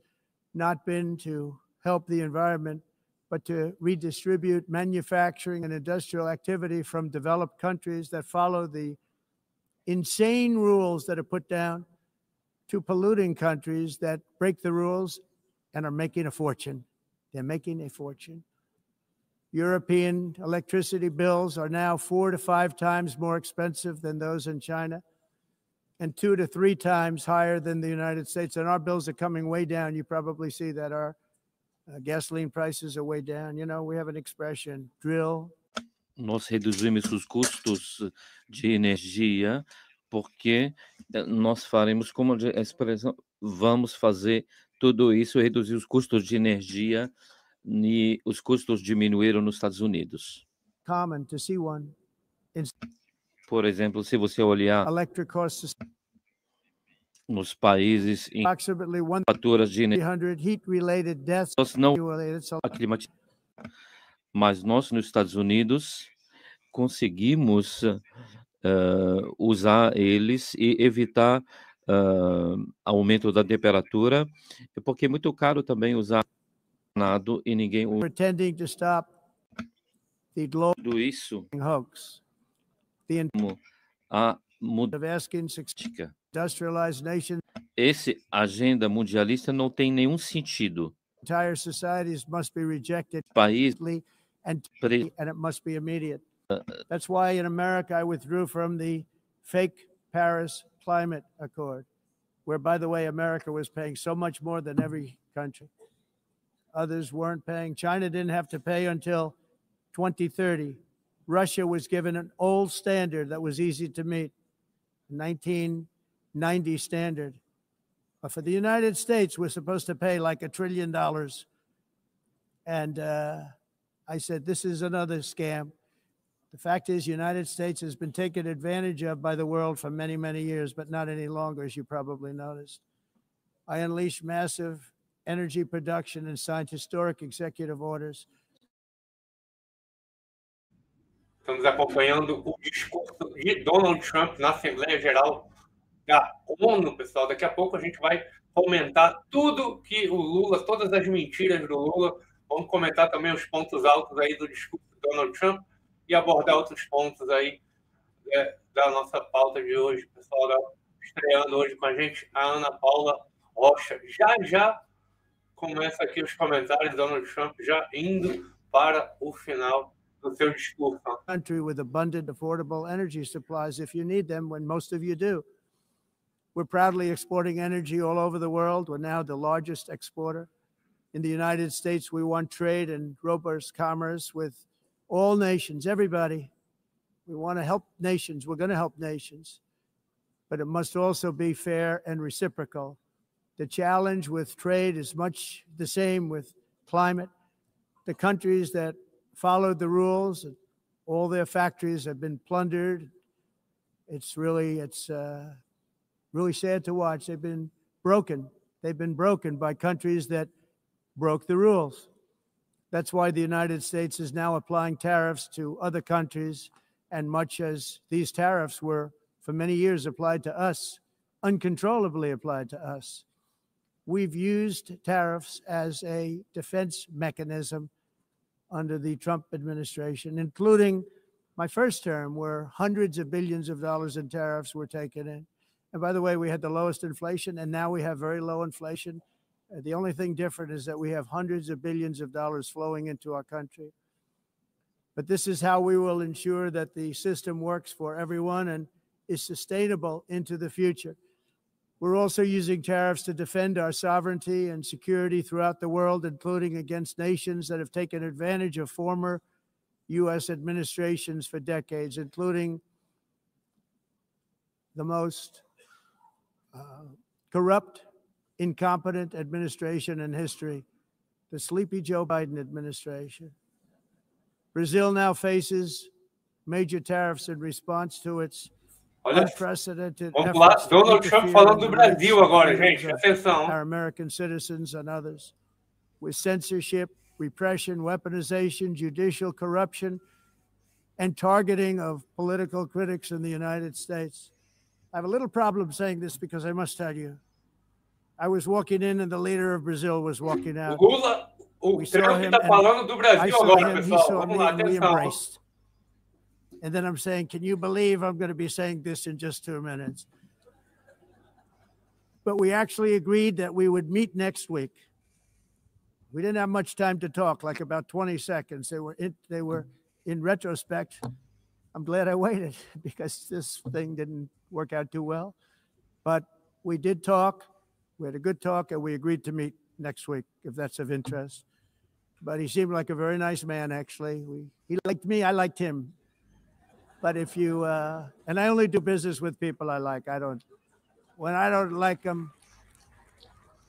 not been to help the environment, but to redistribute manufacturing and industrial activity from developed countries that follow the insane rules that are put down to polluting countries that break the rules and are making a fortune. They're making a fortune. European electricity bills are now 4 to 5 times more expensive than those in China and 2 to 3 times higher than the United States. And our bills are coming way down. You probably see that our gasoline prices are way down. You know, we have an expression, drill. Nós reduzimos os custos de energia porque nós faremos, como a expressão, vamos fazer tudo isso, reduzir os custos de energia e os custos diminuíram nos Estados Unidos. Common to see one. Por exemplo, se você olhar nos países em faturas de energia, nós não mas nós nos Estados Unidos conseguimos usar eles e evitar aumento da temperatura, porque é muito caro também usar nada e ninguém usa tudo isso. A mudança. Esse agenda mundialista não tem nenhum sentido. País and it must be immediate. That's why in America I withdrew from the fake Paris Climate Accord, where, by the way, America was paying so much more than every country. Others weren't paying. China didn't have to pay until 2030. Russia was given an old standard that was easy to meet, 1990 standard. But for the United States, we're supposed to pay like $1 trillion. And I said, this is another scam. The fact is, the United States has been taken advantage of by the world for many, many years, but not any longer, as you probably noticed. I unleashed massive energy production and signed historic executive orders. Estamos acompanhando o discurso de Donald Trump na Assembleia Geral da ONU, pessoal. Daqui a pouco a gente vai comentar tudo que o Lula, todas as mentiras do Lula. Vamos comentar também os pontos altos aí do discurso de Donald Trump e abordar outros pontos aí da nossa pauta de hoje, pessoal, estreando hoje com a gente, a Ana Paula Rocha. Já começa aqui os comentários, Donald Trump já indo para o final do seu discurso. Country with abundant, affordable energy supplies if you need them, when most of you do. We're proudly exporting energy all over the world. We're now the largest exporter. In the United States, we want trade and robust commerce with all nations, everybody. We want to help nations. We're going to help nations. But it must also be fair and reciprocal. The challenge with trade is much the same with climate. The countries that followed the rules, all their factories have been plundered. It's really sad to watch. They've been broken. They've been broken by countries that broke the rules. That's why the United States is now applying tariffs to other countries, and much as these tariffs were for many years applied to us, uncontrollably applied to us. We've used tariffs as a defense mechanism under the Trump administration, including my first term, where hundreds of billions of dollars in tariffs were taken in. And by the way, we had the lowest inflation, and now we have very low inflation. The only thing different is that we have hundreds of billions of dollars flowing into our country. But this is how we will ensure that the system works for everyone and is sustainable into the future. We're also using tariffs to defend our sovereignty and security throughout the world, including against nations that have taken advantage of former U.S. administrations for decades, including the most corrupt, incompetent administration in history, the sleepy Joe Biden administration. Brazil now faces major tariffs in response to its unprecedented vamos lá, efforts Donald to Trump interfere falando in do the rights Brasil and agora, freedoms gente. of Atenção. our American citizens and others, with censorship, repression, weaponization, judicial corruption, and targeting of political critics in the United States. I have a little problem saying this because I must tell you, I was walking in and the leader of Brazil was walking out. Lula, o We saw Trump him está and falando do Brasil I saw agora, him, he pessoal. saw Vamos me, lá, and we atenção. embraced. And then I'm saying, can you believe I'm going to be saying this in just 2 minutes? But we actually agreed that we would meet next week. We didn't have much time to talk, like about 20 seconds. They were in retrospect, I'm glad I waited because this thing didn't work out too well. But we did talk. We had a good talk, and we agreed to meet next week, if that's of interest. But he seemed like a very nice man, actually. He liked me. I liked him. But if you, and I only do business with people I like. When I don't like them,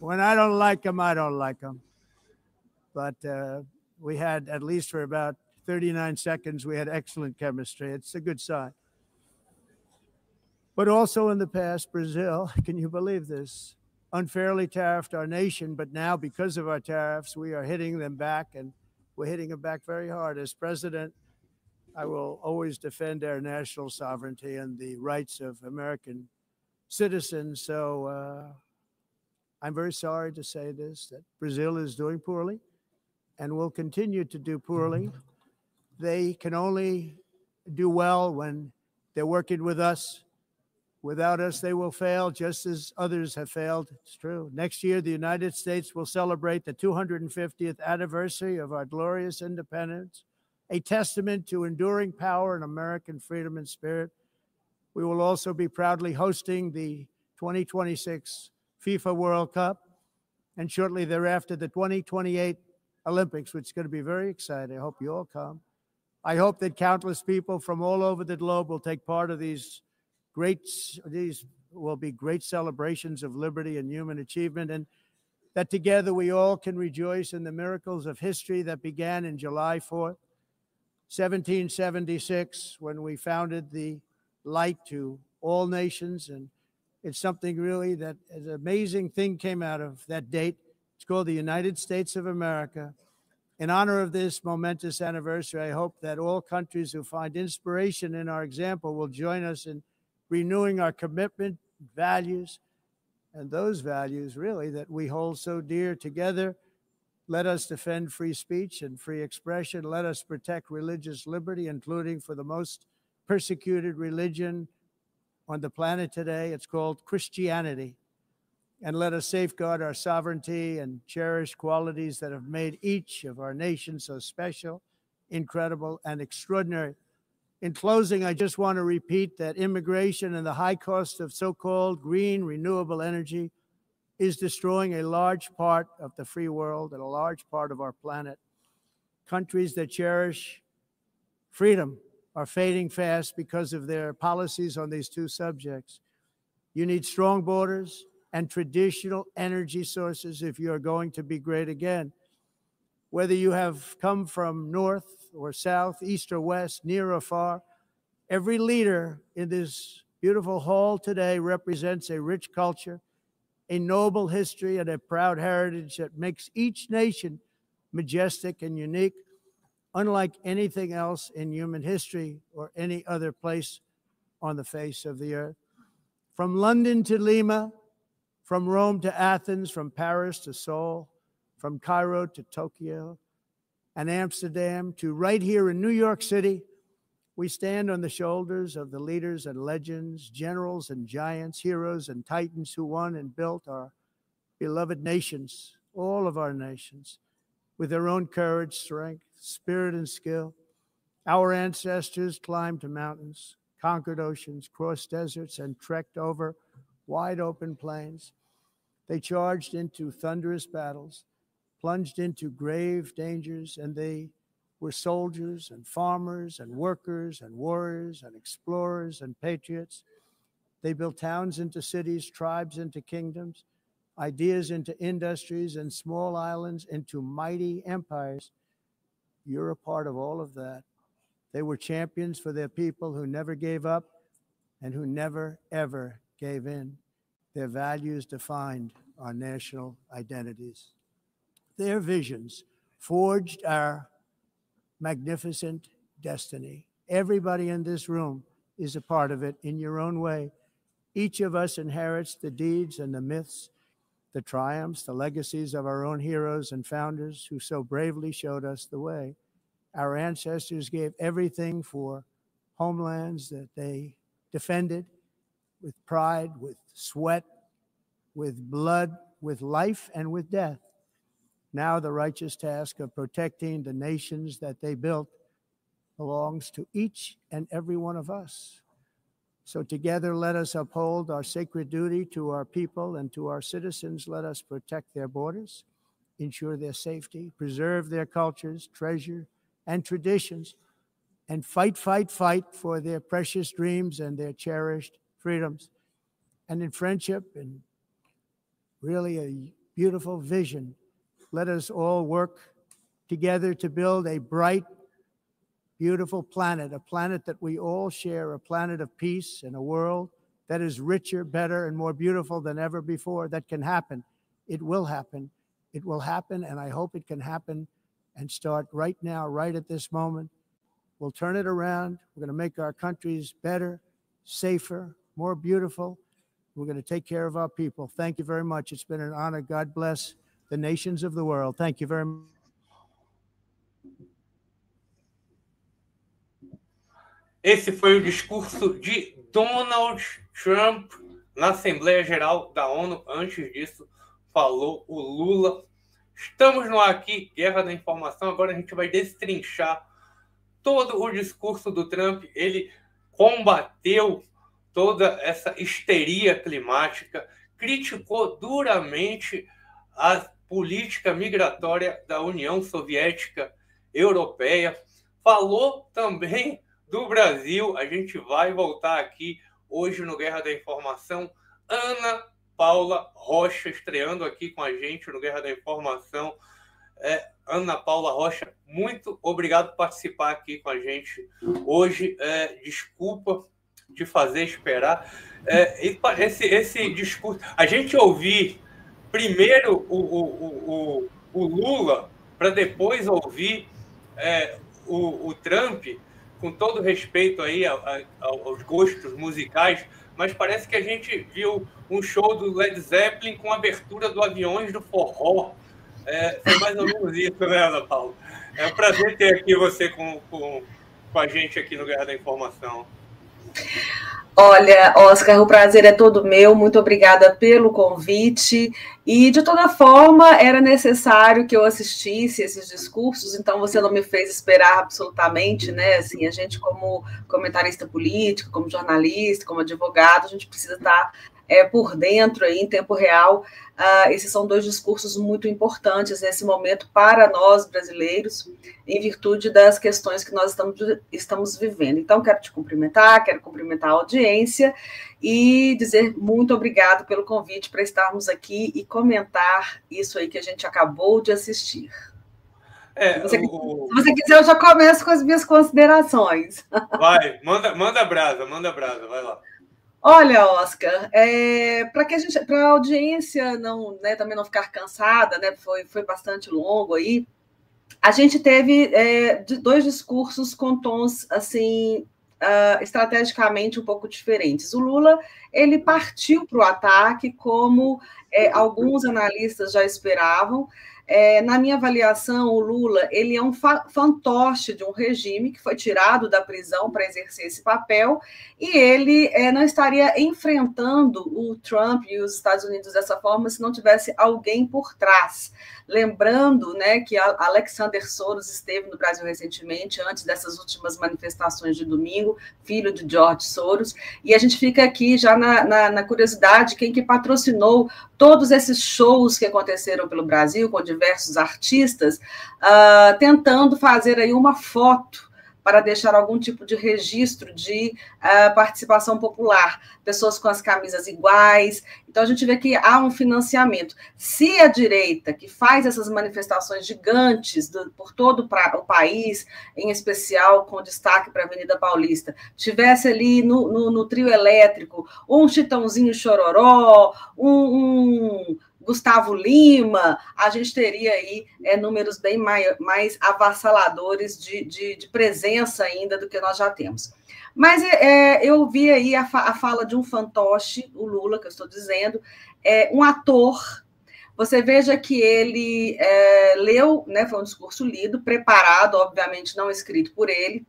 I don't like them. But we had, at least for about 39 seconds, we had excellent chemistry. It's a good sign. But also in the past, Brazil, can you believe this? Unfairly tariffed our nation, but now because of our tariffs, we are hitting them back, and we're hitting them back very hard. As president, I will always defend our national sovereignty and the rights of American citizens. So I'm very sorry to say this, that Brazil is doing poorly and will continue to do poorly. They can only do well when they're working with us. Without us, they will fail, just as others have failed. It's true. Next year, the United States will celebrate the 250th anniversary of our glorious independence, a testament to enduring power and American freedom and spirit. We will also be proudly hosting the 2026 FIFA World Cup, and shortly thereafter, the 2028 Olympics, which is going to be very exciting. I hope you all come. I hope that countless people from all over the globe will take part of these will be great celebrations of liberty and human achievement, and that together we all can rejoice in the miracles of history that began in July 4th, 1776, when we founded the light to all nations. And it's something really that an amazing thing came out of that date. It's called the United States of America. In honor of this momentous anniversary, I hope that all countries who find inspiration in our example will join us in renewing our commitment, values, and those values really that we hold so dear together. Let us defend free speech and free expression. Let us protect religious liberty, including for the most persecuted religion on the planet today. It's called Christianity. And let us safeguard our sovereignty and cherish qualities that have made each of our nations so special, incredible, and extraordinary. In closing, I just want to repeat that immigration and the high cost of so-called green renewable energy is destroying a large part of the free world and a large part of our planet. Countries that cherish freedom are fading fast because of their policies on these two subjects. You need strong borders and traditional energy sources if you are going to be great again. Whether you have come from north or south, east or west, near or far, every leader in this beautiful hall today represents a rich culture, a noble history, and a proud heritage that makes each nation majestic and unique, unlike anything else in human history or any other place on the face of the earth. From London to Lima, from Rome to Athens, from Paris to Seoul, from Cairo to Tokyo and Amsterdam to right here in New York City, we stand on the shoulders of the leaders and legends, generals and giants, heroes and titans who won and built our beloved nations, all of our nations, with their own courage, strength, spirit, and skill. Our ancestors climbed mountains, conquered oceans, crossed deserts, and trekked over wide open plains. They charged into thunderous battles, plunged into grave dangers, and they were soldiers and farmers and workers and warriors and explorers and patriots. They built towns into cities, tribes into kingdoms, ideas into industries, and small islands into mighty empires. You're a part of all of that. They were champions for their people who never gave up and who never, ever gave in. Their values defined our national identities. Their visions forged our magnificent destiny. Everybody in this room is a part of it in your own way. Each of us inherits the deeds and the myths, the triumphs, the legacies of our own heroes and founders who so bravely showed us the way. Our ancestors gave everything for homelands that they defended with pride, with sweat, with blood, with life, and with death. Now the righteous task of protecting the nations that they built belongs to each and every one of us. So together, let us uphold our sacred duty to our people and to our citizens. Let us protect their borders, ensure their safety, preserve their cultures, treasure, and traditions, and fight for their precious dreams and their cherished freedoms. And in friendship and really a beautiful vision, let us all work together to build a bright, beautiful planet, a planet that we all share, a planet of peace and a world that is richer, better, and more beautiful than ever before. That can happen. It will happen. It will happen, and I hope it can happen and start right now, right at this moment. We'll turn it around. We're going to make our countries better, safer, more beautiful. We're going to take care of our people. Thank you very much. It's been an honor. God bless the nations of the world. Thank you very much. Esse foi o discurso de Donald Trump na Assembleia Geral da ONU. Antes disso, falou o Lula. Estamos no aqui, Guerra da Informação. Agora a gente vai destrinchar todo o discurso do Trump. Ele combateu toda essa histeria climática, criticou duramente a política migratória da União Soviética Europeia, falou também do Brasil. A gente vai voltar aqui hoje no Guerra da Informação. Ana Paula Rocha estreando aqui com a gente no Guerra da Informação. Ana Paula Rocha, muito obrigado por participar aqui com a gente hoje. Desculpa te fazer esperar. Esse discurso, a gente ouvir primeiro o Lula para depois ouvir o Trump, com todo respeito aí aos gostos musicais, mas parece que a gente viu um show do Led Zeppelin com abertura do Aviões do Forró. Foi mais ou menos isso, né, Ana Paula? É um prazer ter aqui você com a gente aqui no Guerra da Informação. Olha, Oscar, o prazer é todo meu, muito obrigada pelo convite, e de toda forma era necessário que eu assistisse esses discursos, então você não me fez esperar absolutamente, né, assim, a gente como comentarista político, como jornalista, como advogado, a gente precisa estar por dentro aí, em tempo real. Esses são dois discursos muito importantes nesse momento para nós brasileiros, em virtude das questões que nós estamos vivendo. Então, quero te cumprimentar, quero cumprimentar a audiência e dizer muito obrigado pelo convite para estarmos aqui e comentar isso aí que a gente acabou de assistir. Se você quiser, eu já começo com as minhas considerações. Vai, manda brasa, vai lá. Olha, Oscar, para a audiência não, né, também não ficar cansada, né, foi bastante longo aí, a gente teve dois discursos com tons assim, estrategicamente um pouco diferentes. O Lula, ele partiu para o ataque, como alguns analistas já esperavam. Na minha avaliação, o Lula ele é um fantoche de um regime que foi tirado da prisão para exercer esse papel, e ele não estaria enfrentando o Trump e os Estados Unidos dessa forma se não tivesse alguém por trás. Lembrando, né, que Alexander Soros esteve no Brasil recentemente, antes dessas últimas manifestações de domingo, filho de George Soros, e a gente fica aqui já na curiosidade, quem que patrocinou todos esses shows que aconteceram pelo Brasil, com diversos artistas, tentando fazer aí uma foto para deixar algum tipo de registro de participação popular, pessoas com as camisas iguais. Então, a gente vê que há um financiamento. Se a direita, que faz essas manifestações gigantes por todo o país, em especial com destaque para a Avenida Paulista, tivesse ali no trio elétrico um Chitãozinho Chororó, um Gustavo Lima, a gente teria aí números bem mais avassaladores de presença ainda do que nós já temos. Mas eu vi aí a fala de um fantoche, o Lula, que eu estou dizendo, um ator. Você veja que ele leu, né, foi um discurso lido, preparado, obviamente não escrito por ele,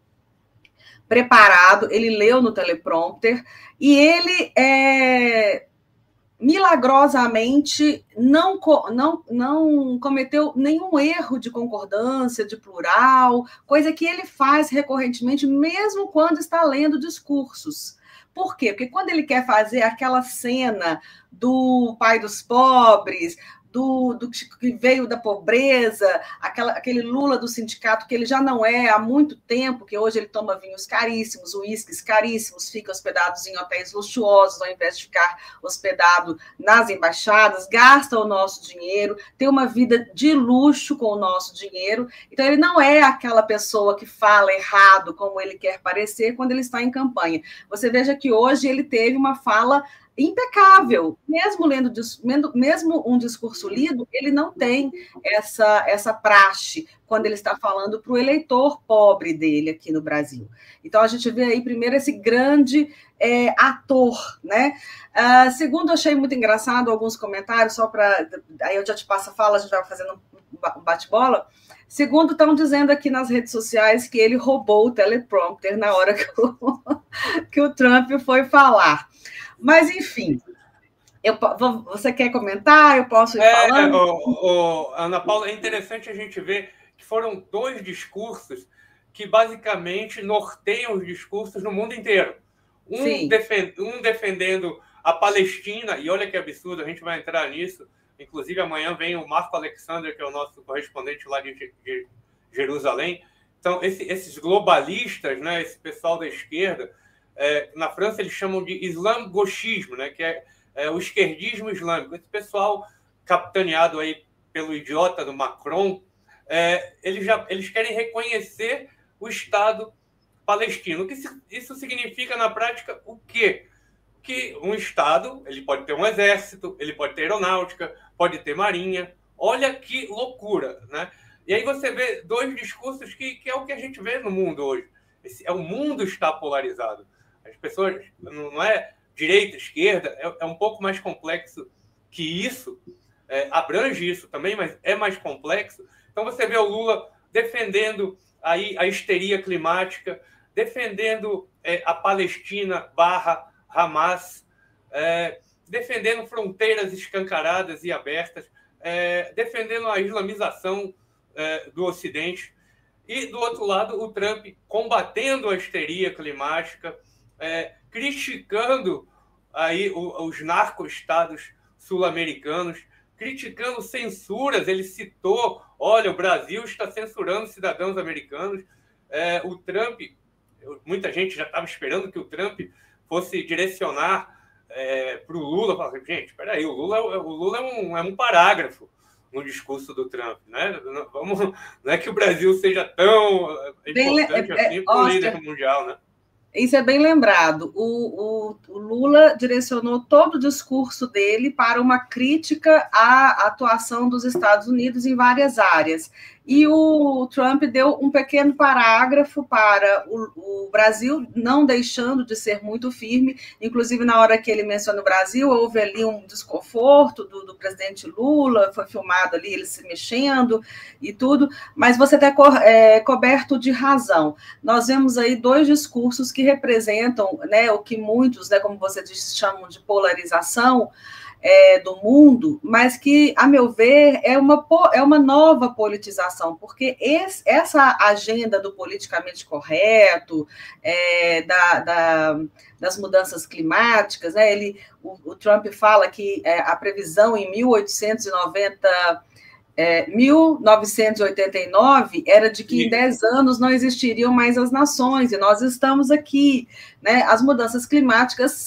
preparado, ele leu no teleprompter, e ele milagrosamente não cometeu nenhum erro de concordância, de plural, coisa que ele faz recorrentemente, mesmo quando está lendo discursos. Por quê? Porque quando ele quer fazer aquela cena do pai dos pobres, do que veio da pobreza, aquele Lula do sindicato, que ele já não é há muito tempo, que hoje ele toma vinhos caríssimos, uísques caríssimos, fica hospedado em hotéis luxuosos, ao invés de ficar hospedado nas embaixadas, gasta o nosso dinheiro, tem uma vida de luxo com o nosso dinheiro. Então, ele não é aquela pessoa que fala errado, como ele quer parecer, quando ele está em campanha. Você veja que hoje ele teve uma fala impecável, mesmo um discurso lido, ele não tem essa praxe quando ele está falando para o eleitor pobre dele aqui no Brasil. Então, a gente vê aí, primeiro, esse grande ator, né? Segundo, achei muito engraçado alguns comentários, só para... Aí eu já te passo a fala, a gente vai fazendo um bate-bola. Segundo, estão dizendo aqui nas redes sociais que ele roubou o teleprompter na hora que o Trump foi falar. Mas, enfim, você quer comentar? Eu posso ir falando? Ana Paula, é interessante a gente ver que foram dois discursos que basicamente norteiam os discursos no mundo inteiro. Um defendendo a Palestina, e olha que absurdo, a gente vai entrar nisso. Inclusive, amanhã vem o Marco Alexander, que é o nosso correspondente lá de Jerusalém. Então, esses globalistas, né, esse pessoal da esquerda, na França eles chamam de islam-gauchismo, né, que é o esquerdismo islâmico. Esse pessoal, capitaneado aí pelo idiota do Macron, eles querem reconhecer o Estado palestino. O que isso significa na prática? O quê? Que um Estado, ele pode ter um exército, ele pode ter aeronáutica, pode ter marinha. Olha que loucura, né? E aí você vê dois discursos que é o que a gente vê no mundo hoje. O mundo está polarizado. As pessoas, não é direita, esquerda, é um pouco mais complexo que isso, abrange isso também, mas é mais complexo. Então você vê o Lula defendendo aí a histeria climática, defendendo a Palestina / Hamas, defendendo fronteiras escancaradas e abertas, defendendo a islamização do Ocidente. E, do outro lado, o Trump combatendo a histeria climática, criticando aí os narco-estados sul-americanos, criticando censuras. Ele citou, olha, o Brasil está censurando cidadãos americanos. O Trump, muita gente já estava esperando que o Trump fosse direcionar para o Lula. Falava, gente, espera aí, o Lula é um parágrafo no discurso do Trump, né? Não é que o Brasil seja tão importante assim para o líder mundial, né? Isso é bem lembrado. O Lula direcionou todo o discurso dele para uma crítica à atuação dos Estados Unidos em várias áreas. E o Trump deu um pequeno parágrafo para o Brasil, não deixando de ser muito firme. Inclusive, na hora que ele menciona o Brasil, houve ali um desconforto do presidente Lula, foi filmado ali ele se mexendo e tudo, mas você está coberto de razão. Nós vemos aí dois discursos que representam, né, o que muitos, né, como você disse, chamam de polarização do mundo, mas que, a meu ver, é uma nova politização, porque essa agenda do politicamente correto, das mudanças climáticas, né, o Trump fala que a previsão em 1989 era de que em 10 anos não existiriam mais as nações, e nós estamos aqui, né? As mudanças climáticas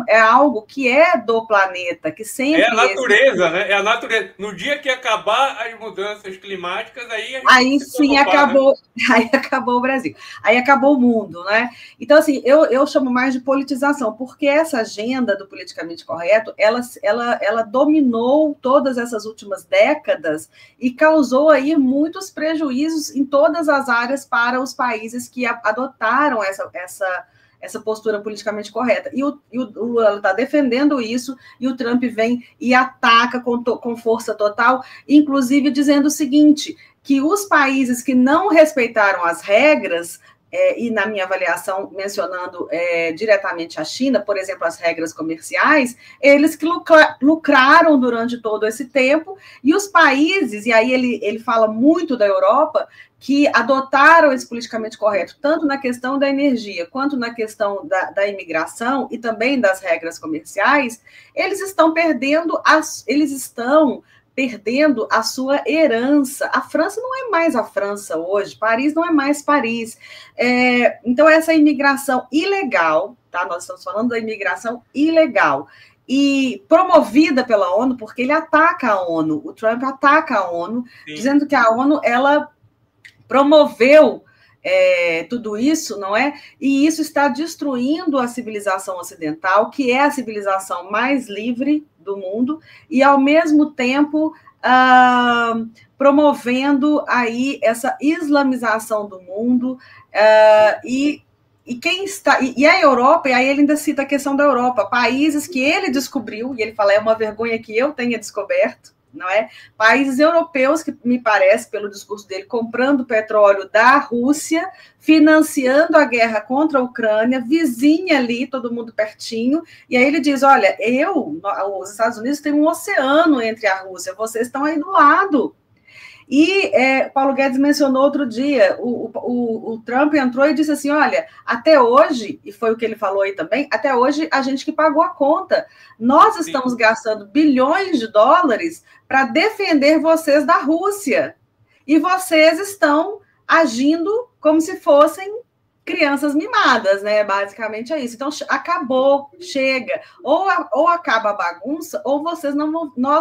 é algo que é do planeta, que sempre... É a natureza, né? É a natureza. No dia que acabar as mudanças climáticas, aí sim acabou, né? Aí acabou o Brasil, aí acabou o mundo, né? Então, assim, eu chamo mais de politização, porque essa agenda do politicamente correto, ela dominou todas essas últimas décadas e causou aí muitos prejuízos em todas as áreas para os países que adotaram essa postura politicamente correta. E o Lula está defendendo isso, e o Trump vem e ataca com força total, inclusive dizendo o seguinte, que os países que não respeitaram as regras, e na minha avaliação, mencionando diretamente a China, por exemplo, as regras comerciais, eles que lucraram durante todo esse tempo, e os países, e aí ele fala muito da Europa, que adotaram esse politicamente correto, tanto na questão da energia, quanto na questão da imigração, e também das regras comerciais, eles estão perdendo a sua herança. A França não é mais a França hoje, Paris não é mais Paris. Então, essa imigração ilegal, tá? Nós estamos falando da imigração ilegal, e promovida pela ONU, porque ele ataca a ONU, o Trump ataca a ONU, sim, dizendo que a ONU, ela promoveu tudo isso, não é? E isso está destruindo a civilização ocidental, que é a civilização mais livre do mundo, e, ao mesmo tempo, promovendo aí essa islamização do mundo, e quem está... E a Europa, e aí ele ainda cita a questão da Europa, países que ele descobriu, e ele fala, é uma vergonha que eu tenha descoberto, não é? Países europeus que, me parece, pelo discurso dele, comprando petróleo da Rússia, financiando a guerra contra a Ucrânia, vizinha ali, todo mundo pertinho, e aí ele diz, olha, os Estados Unidos têm um oceano entre a Rússia, vocês estão aí do lado. E Paulo Guedes mencionou outro dia, o Trump entrou e disse assim, olha, até hoje, e foi o que ele falou aí também, até hoje a gente que pagou a conta. Nós estamos gastando bilhões de dólares para defender vocês da Rússia. E vocês estão agindo como se fossem crianças mimadas, né? Basicamente é isso. Então, acabou, chega. Ou acaba a bagunça, ou nós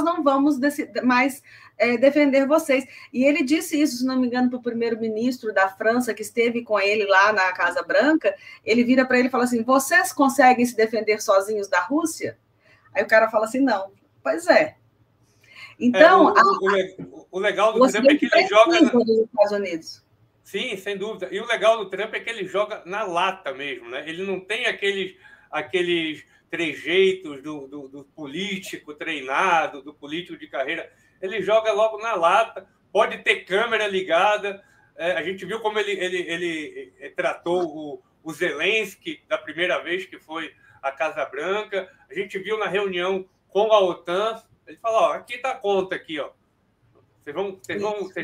não vamos mais defender vocês. E ele disse isso, se não me engano, para o primeiro-ministro da França, que esteve com ele lá na Casa Branca. Ele vira para ele e fala assim, vocês conseguem se defender sozinhos da Rússia? Aí o cara fala assim, não. Pois é. Então... o legal do Trump é que ele joga... dos Estados Unidos. Sim, sem dúvida. E o legal do Trump é que ele joga na lata mesmo, né? Ele não tem aqueles trejeitos do político treinado, do político de carreira. Ele joga logo na lata, pode ter câmera ligada, A gente viu como ele tratou o Zelensky da primeira vez que foi à Casa Branca. A gente viu na reunião com a OTAN, ele falou, ó, aqui está a conta aqui, ó. Vocês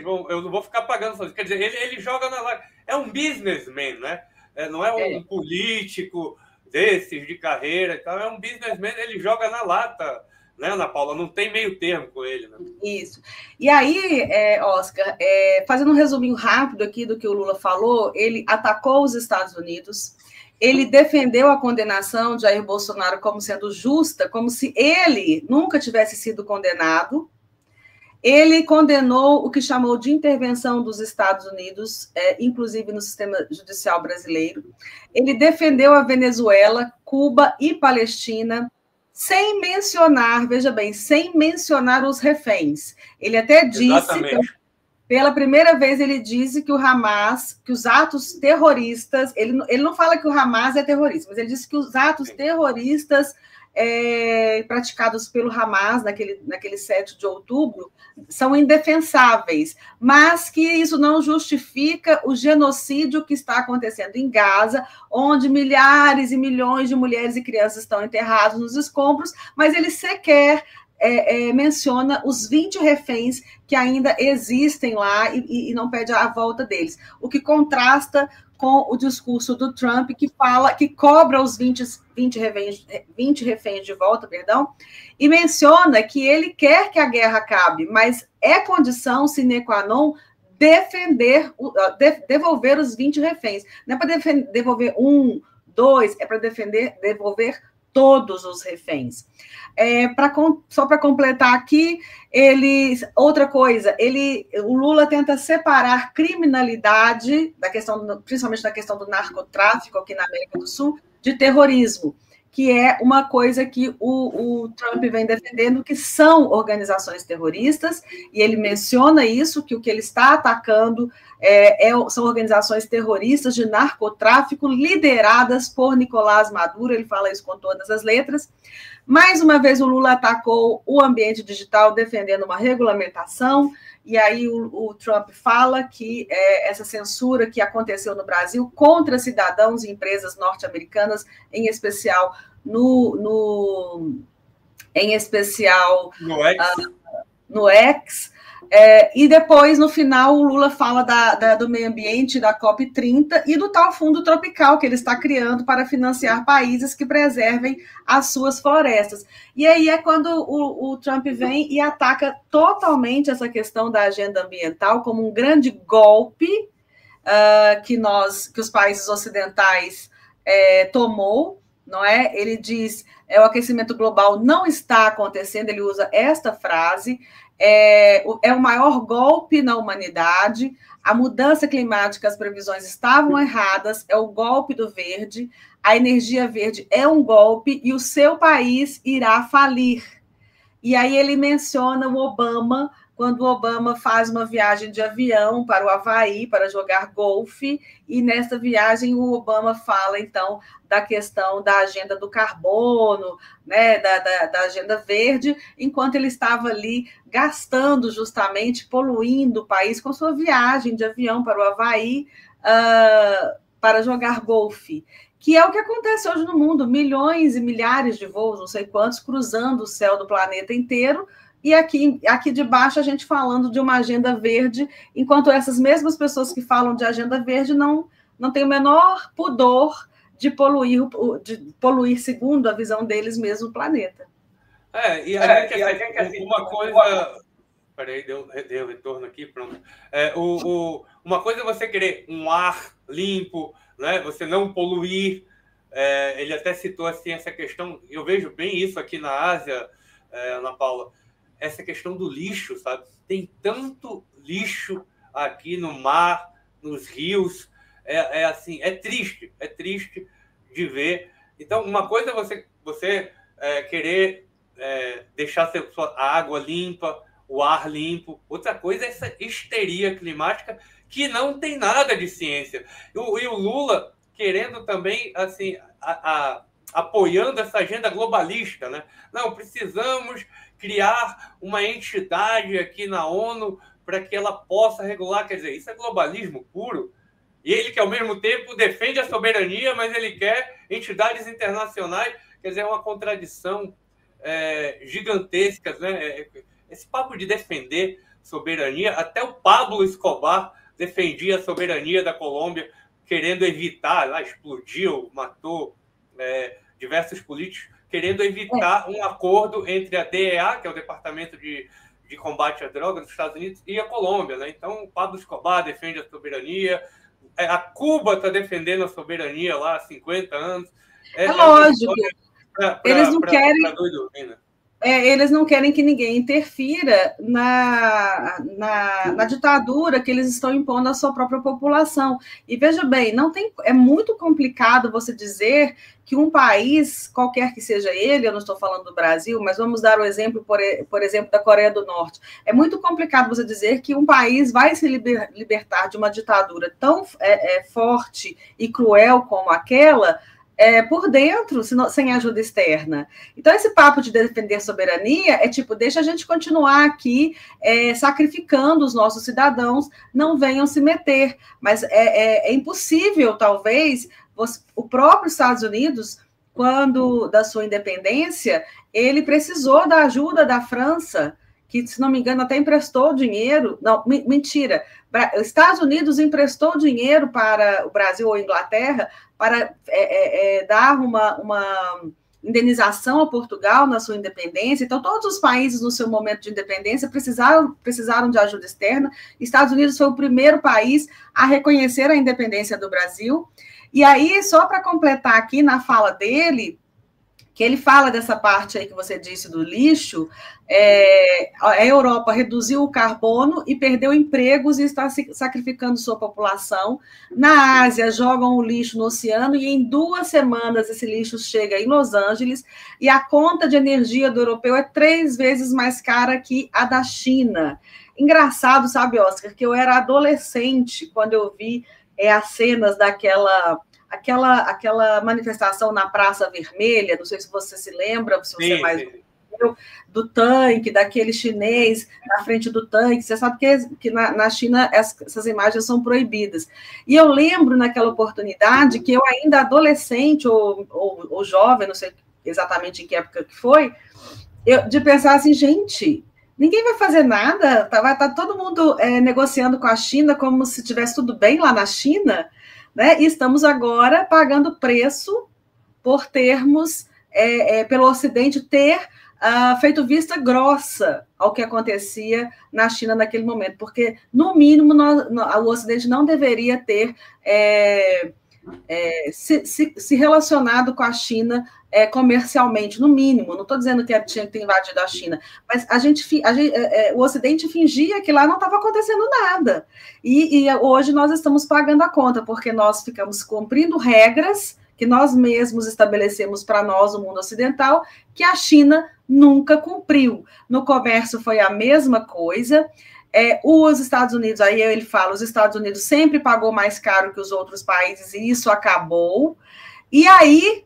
vão, eu não vou ficar pagando sozinho. Quer dizer, ele joga na... É um businessman, né? Não é um político desses de carreira e tal, é um businessman, ele joga na lata, né, Ana Paula? Não tem meio termo com ele, né? Isso. E aí, Oscar, fazendo um resuminho rápido aqui do que o Lula falou, ele atacou os Estados Unidos, ele defendeu a condenação de Jair Bolsonaro como sendo justa, como se ele nunca tivesse sido condenado. Ele condenou o que chamou de intervenção dos Estados Unidos, inclusive no sistema judicial brasileiro. Ele defendeu a Venezuela, Cuba e Palestina, sem mencionar, veja bem, sem mencionar os reféns. Ele até disse, pela primeira vez ele disse que o Hamas, que os atos terroristas, ele não fala que o Hamas é terrorista, mas ele disse que os atos terroristas praticados pelo Hamas naquele 7 de outubro são indefensáveis, mas que isso não justifica o genocídio que está acontecendo em Gaza, onde milhares e milhões de mulheres e crianças estão enterrados nos escombros, mas ele sequer menciona os 20 reféns que ainda existem lá e não pede a volta deles, o que contrasta com o discurso do Trump, que cobra os 20 reféns de volta, e menciona que ele quer que a guerra acabe, mas é condição sine qua non devolver os 20 reféns. Não é para devolver 1, 2, é para devolver todos os reféns. Só para completar aqui, outra coisa, o Lula tenta separar criminalidade, principalmente da questão do narcotráfico aqui na América do Sul, de terrorismo, que é uma coisa que o Trump vem defendendo, que são organizações terroristas, e ele menciona isso, que o que ele está atacando são organizações terroristas de narcotráfico lideradas por Nicolás Maduro, ele fala isso com todas as letras. Mais uma vez, o Lula atacou o ambiente digital, defendendo uma regulamentação, e aí o Trump fala que essa censura que aconteceu no Brasil contra cidadãos e empresas norte-americanas, em especial no X, e depois, no final, o Lula fala do meio ambiente, da COP30 e do tal fundo tropical que ele está criando para financiar países que preservem as suas florestas. E aí é quando o Trump vem e ataca totalmente essa questão da agenda ambiental como um grande golpe que os países ocidentais tomou, não é? Ele diz o aquecimento global não está acontecendo, ele usa esta frase, é o maior golpe na humanidade, a mudança climática, as previsões estavam erradas, é o golpe do verde, a energia verde é um golpe e o seu país irá falir. E aí ele menciona o Obama, quando o Obama faz uma viagem de avião para o Havaí para jogar golfe, e nessa viagem o Obama fala, então, da questão da agenda do carbono, né, da agenda verde, enquanto ele estava ali gastando justamente, poluindo o país com sua viagem de avião para o Havaí para jogar golfe. Que é o que acontece hoje no mundo, milhões e milhares de voos, não sei quantos, cruzando o céu do planeta inteiro, e aqui de baixo a gente falando de uma agenda verde, enquanto essas mesmas pessoas que falam de agenda verde não têm o menor pudor de poluir segundo a visão deles mesmo o planeta. E a gente uma coisa... Peraí, deu retorno aqui, pronto. Uma coisa é você querer um ar limpo, né? Você não poluir. Ele até citou assim, essa questão, eu vejo bem isso aqui na Ásia, Ana Paula, essa questão do lixo, sabe? Tem tanto lixo aqui no mar, nos rios, assim, é triste de ver. Então, uma coisa é você querer deixar a água limpa, o ar limpo, outra coisa é essa histeria climática que não tem nada de ciência. E o Lula querendo também, assim, apoiando essa agenda globalista, né? Não, precisamos criar uma entidade aqui na ONU para que ela possa regular. Quer dizer, isso é globalismo puro. E ele que, ao mesmo tempo, defende a soberania, mas ele quer entidades internacionais. Quer dizer, é uma contradição gigantesca, né? Esse papo de defender soberania, até o Pablo Escobar defendia a soberania da Colômbia, querendo evitar, lá explodiu, matou diversos políticos, querendo evitar um acordo entre a DEA, que é o Departamento de Combate à Droga dos Estados Unidos, e a Colômbia, né? Então, o Pablo Escobar defende a soberania, a Cuba está defendendo a soberania lá há 50 anos. É lógico. Eles não querem... Eles não querem que ninguém interfira na ditadura que eles estão impondo à sua própria população. E veja bem, é muito complicado você dizer que um país, qualquer que seja ele, eu não estou falando do Brasil, mas vamos dar o exemplo, por exemplo, da Coreia do Norte. É muito complicado você dizer que um país vai se libertar de uma ditadura tão forte e cruel como aquela, por dentro, sem ajuda externa. Então, esse papo de defender soberania é tipo, deixa a gente continuar aqui sacrificando os nossos cidadãos, não venham se meter. Mas é impossível, talvez, o próprio Estados Unidos, quando da sua independência, ele precisou da ajuda da França, que, se não me engano, até emprestou dinheiro. Não, mentira. Os Estados Unidos emprestou dinheiro para o Brasil ou Inglaterra para dar uma indenização a Portugal na sua independência. Então, todos os países, no seu momento de independência, precisaram de ajuda externa. Estados Unidos foi o primeiro país a reconhecer a independência do Brasil. E aí, só para completar aqui na fala dele, que ele fala dessa parte aí que você disse do lixo, a Europa reduziu o carbono e perdeu empregos e está sacrificando sua população. Na Ásia, jogam o lixo no oceano e em 2 semanas esse lixo chega em Los Angeles e a conta de energia do europeu é 3 vezes mais cara que a da China. Engraçado, sabe, Oscar, que eu era adolescente quando eu vi as cenas daquela manifestação na Praça Vermelha, não sei se você se lembra, se você do tanque, daquele chinês na frente do tanque. Você sabe que na China essas imagens são proibidas. E eu lembro naquela oportunidade que eu ainda adolescente ou jovem, não sei exatamente em que época que foi, de pensar assim, gente, ninguém vai fazer nada, vai estar todo mundo negociando com a China como se tivesse tudo bem lá na China, né? E estamos agora pagando preço por termos, pelo Ocidente ter feito vista grossa ao que acontecia na China naquele momento, porque, no mínimo, o Ocidente não deveria ter se relacionado com a China comercialmente, no mínimo. Não estou dizendo que tinha que ter invadido a China, mas o Ocidente fingia que lá não estava acontecendo nada. E hoje nós estamos pagando a conta, porque nós ficamos cumprindo regras que nós mesmos estabelecemos para nós, o mundo ocidental, que a China nunca cumpriu. No comércio foi a mesma coisa. Os Estados Unidos, aí ele fala, os Estados Unidos sempre pagou mais caro que os outros países e isso acabou. E aí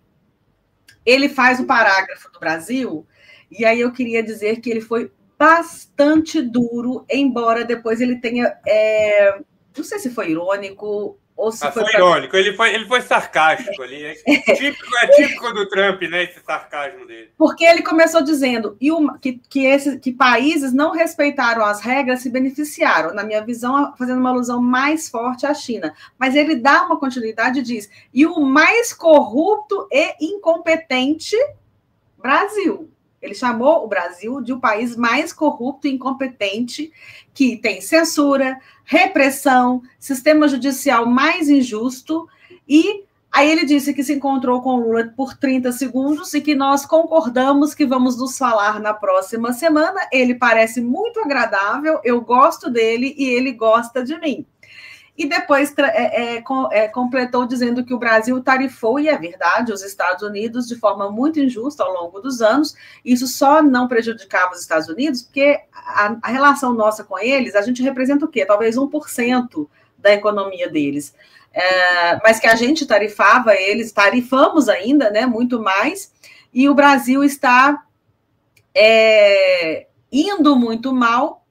ele faz o parágrafo do Brasil, e aí eu queria dizer que ele foi bastante duro, embora depois ele tenha, não sei se foi irônico, ou se foi irônico, ele foi sarcástico ali, é típico do Trump, né, esse sarcasmo dele. Porque ele começou dizendo que países não respeitaram as regras se beneficiaram, na minha visão, fazendo uma alusão mais forte à China. Mas ele dá uma continuidade e diz, e o mais corrupto e incompetente, Brasil. Ele chamou o Brasil de o país mais corrupto e incompetente, que tem censura, repressão, sistema judicial mais injusto, e aí ele disse que se encontrou com Lula por 30 segundos e que nós concordamos que vamos nos falar na próxima semana. Ele parece muito agradável, eu gosto dele e ele gosta de mim. E depois completou dizendo que o Brasil tarifou, e é verdade, os Estados Unidos de forma muito injusta ao longo dos anos. Isso só não prejudicava os Estados Unidos, porque a relação nossa com eles, a gente representa o quê? Talvez 1% da economia deles. Mas que a gente tarifava eles, tarifamos ainda, né, muito mais, e o Brasil está indo muito mal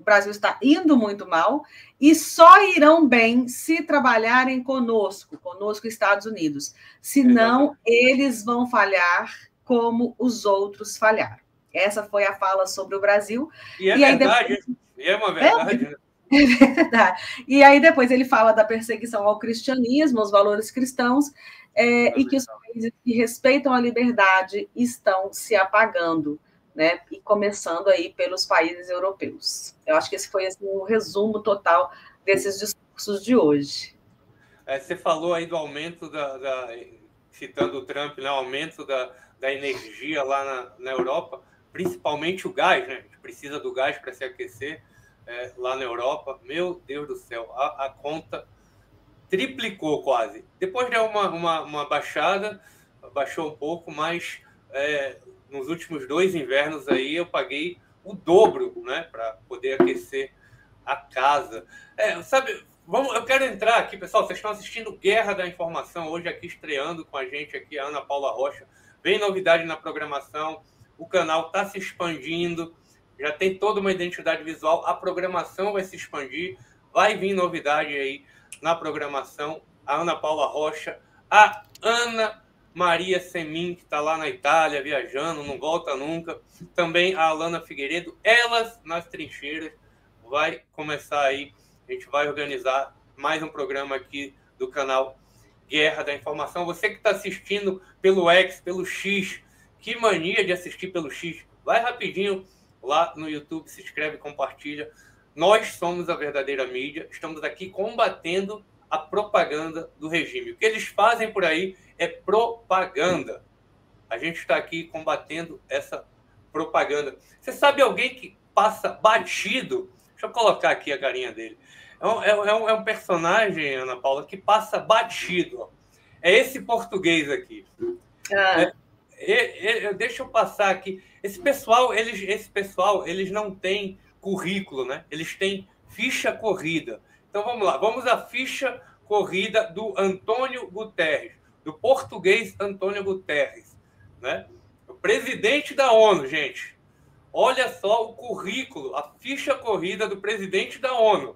o Brasil está indo muito mal e só irão bem se trabalharem conosco Estados Unidos. Senão, eles vão falhar como os outros falharam. Essa foi a fala sobre o Brasil. E é verdade, é uma verdade, né? É verdade. E aí depois ele fala da perseguição ao cristianismo, aos valores cristãos, e que os países que respeitam a liberdade estão se apagando, né? E começando aí pelos países europeus. Eu acho que esse foi assim, um resumo total desses discursos de hoje. Você falou aí do aumento citando o Trump, né? O aumento da energia lá na Europa, principalmente o gás, né? A gente precisa do gás para se aquecer. Lá na Europa, meu Deus do céu, a conta triplicou quase. Depois deu uma baixada, baixou um pouco, mas nos últimos 2 invernos aí eu paguei o dobro, né, para poder aquecer a casa. Sabe, eu quero entrar aqui, pessoal, vocês estão assistindo Guerra da Informação, hoje aqui estreando com a gente aqui, a Ana Paula Rocha. Vem novidade na programação, o canal está se expandindo, já tem toda uma identidade visual, a programação vai se expandir, vai vir novidade aí na programação. A Ana Paula Rocha, a Ana Maria Semin, que está lá na Itália, viajando, não volta nunca. Também a Alana Figueiredo, elas nas trincheiras. Vai começar aí, a gente vai organizar mais um programa aqui do canal Guerra da Informação. Você que está assistindo pelo X, pelo X, que mania de assistir pelo X, vai rapidinho lá no YouTube, se inscreve, compartilha. Nós somos a verdadeira mídia, estamos aqui combatendo a propaganda do regime. O que eles fazem por aí é propaganda. A gente está aqui combatendo essa propaganda. Você sabe alguém que passa batido? Deixa eu colocar aqui a carinha dele. É um personagem, Ana Paula, que passa batido. É esse português aqui. Deixa eu passar aqui. Esse pessoal, eles não têm currículo, né? Eles têm ficha corrida. Então, vamos lá. Vamos à ficha corrida do Antônio Guterres, do português Antônio Guterres, né? O presidente da ONU, gente. Olha só o currículo, a ficha corrida do presidente da ONU.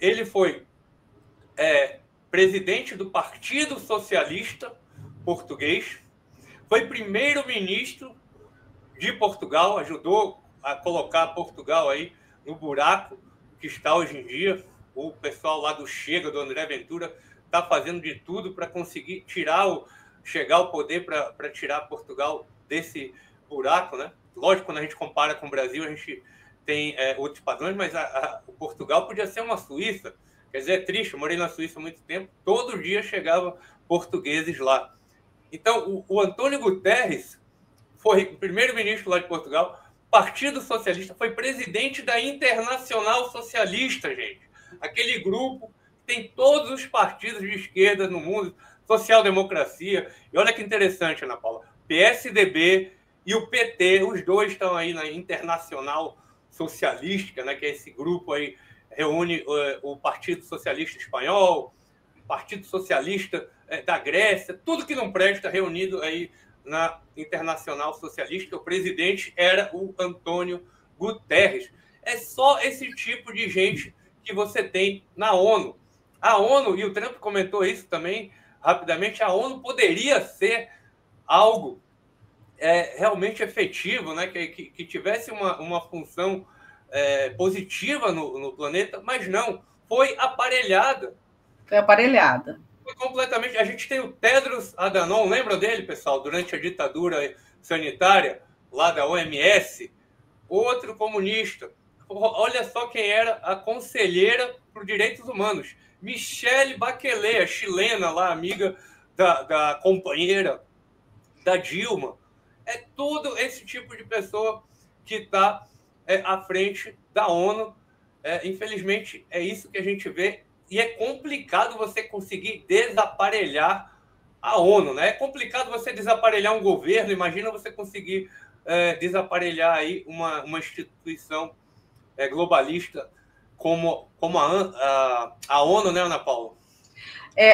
Ele foi presidente do Partido Socialista Português, foi primeiro-ministro de Portugal, ajudou a colocar Portugal aí no buraco que está hoje em dia. O pessoal lá do Chega, do André Ventura, está fazendo de tudo para conseguir chegar ao poder para tirar Portugal desse buraco, né? Lógico, quando a gente compara com o Brasil, a gente tem outros padrões, mas o Portugal podia ser uma Suíça. Quer dizer, é triste, eu morei na Suíça há muito tempo, todo dia chegavam portugueses lá. Então, o Antônio Guterres foi primeiro-ministro lá de Portugal, Partido Socialista, foi presidente da Internacional Socialista, gente. Aquele grupo que tem todos os partidos de esquerda no mundo, social-democracia. E olha que interessante, Ana Paula, PSDB e o PT, os dois estão aí na Internacional Socialística, né, que é esse grupo aí, reúne o Partido Socialista Espanhol, Partido Socialista da Grécia, tudo que não presta reunido aí na Internacional Socialista. O presidente era o Antônio Guterres. É só esse tipo de gente que você tem na ONU. A ONU, e o Trump comentou isso também rapidamente, a ONU poderia ser algo realmente efetivo, né? que tivesse uma função positiva no planeta, mas não, foi aparelhada. Foi aparelhada. Foi completamente. A gente tem o Tedros Adhanom, lembra dele, pessoal? Durante a ditadura sanitária lá da OMS, outro comunista. Olha só quem era a conselheira para os direitos humanos, Michelle Bachelet, a chilena lá, amiga da companheira da Dilma. É todo esse tipo de pessoa que está à frente da ONU. Infelizmente, é isso que a gente vê. E é complicado você conseguir desaparelhar a ONU, né? É complicado você desaparelhar um governo. Imagina você conseguir desaparelhar aí uma instituição globalista como a ONU, né, Ana Paula?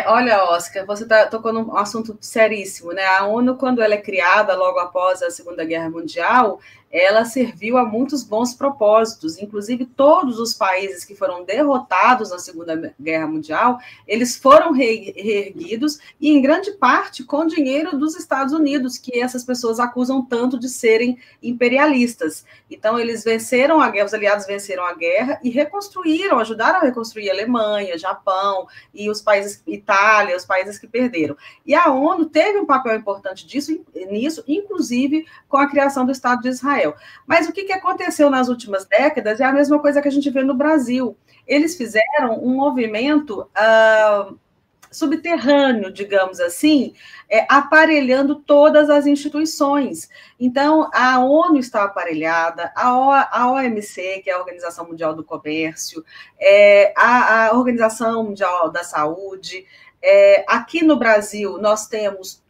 Olha, Oscar, você tocou num assunto seríssimo, né? A ONU, quando ela é criada logo após a Segunda Guerra Mundial, ela serviu a muitos bons propósitos, inclusive todos os países que foram derrotados na Segunda Guerra Mundial, eles foram reerguidos, e em grande parte com dinheiro dos Estados Unidos, que essas pessoas acusam tanto de serem imperialistas. Então, eles venceram a guerra, os aliados venceram a guerra e reconstruíram, ajudaram a reconstruir a Alemanha, Japão e os países, Itália, os países que perderam. E a ONU teve um papel importante nisso, inclusive com a criação do Estado de Israel. Mas o que aconteceu nas últimas décadas é a mesma coisa que a gente vê no Brasil. Eles fizeram um movimento subterrâneo, digamos assim, aparelhando todas as instituições. Então, a ONU está aparelhada, a OMC, que é a Organização Mundial do Comércio, a Organização Mundial da Saúde. Aqui no Brasil, nós temos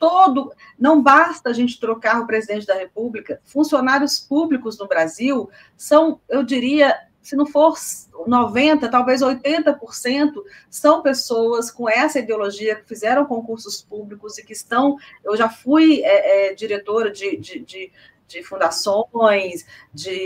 não basta a gente trocar o presidente da República, funcionários públicos no Brasil são, eu diria, se não for 90%, talvez 80%, são pessoas com essa ideologia que fizeram concursos públicos e que estão... Eu já fui diretora de fundações,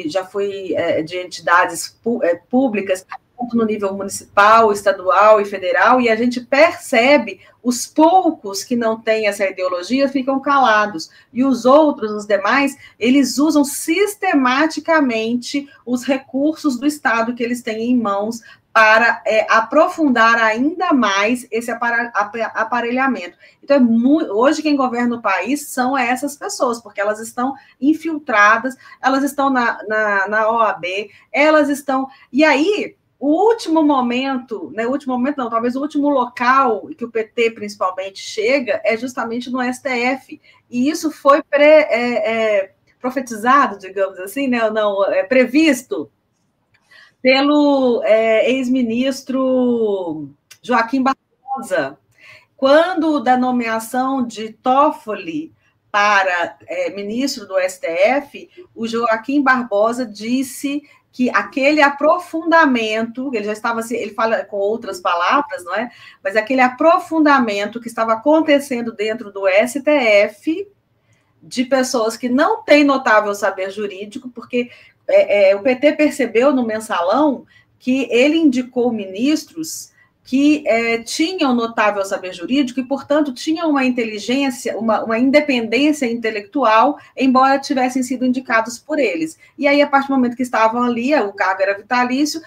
já fui de entidades públicas, tanto no nível municipal, estadual e federal, e a gente percebe os poucos que não têm essa ideologia ficam calados, e os outros, os demais, eles usam sistematicamente os recursos do Estado que eles têm em mãos para aprofundar ainda mais esse aparelhamento. Então, hoje quem governa o país são essas pessoas, porque elas estão infiltradas, elas estão na OAB, elas estão... E aí... O último momento, né, talvez o último local que o PT principalmente chega é justamente no STF, e isso foi profetizado, digamos assim, né, previsto pelo ex-ministro Joaquim Barbosa, quando da nomeação de Toffoli para ministro do STF, o Joaquim Barbosa disse que aquele aprofundamento, ele já estava, ele fala com outras palavras, não é? Mas aquele aprofundamento que estava acontecendo dentro do STF, de pessoas que não têm notável saber jurídico, porque o PT percebeu no mensalão que ele indicou ministros que tinham notável saber jurídico e, portanto, tinham uma inteligência, uma independência intelectual, embora tivessem sido indicados por eles. E aí, a partir do momento que estavam ali, o cargo era vitalício,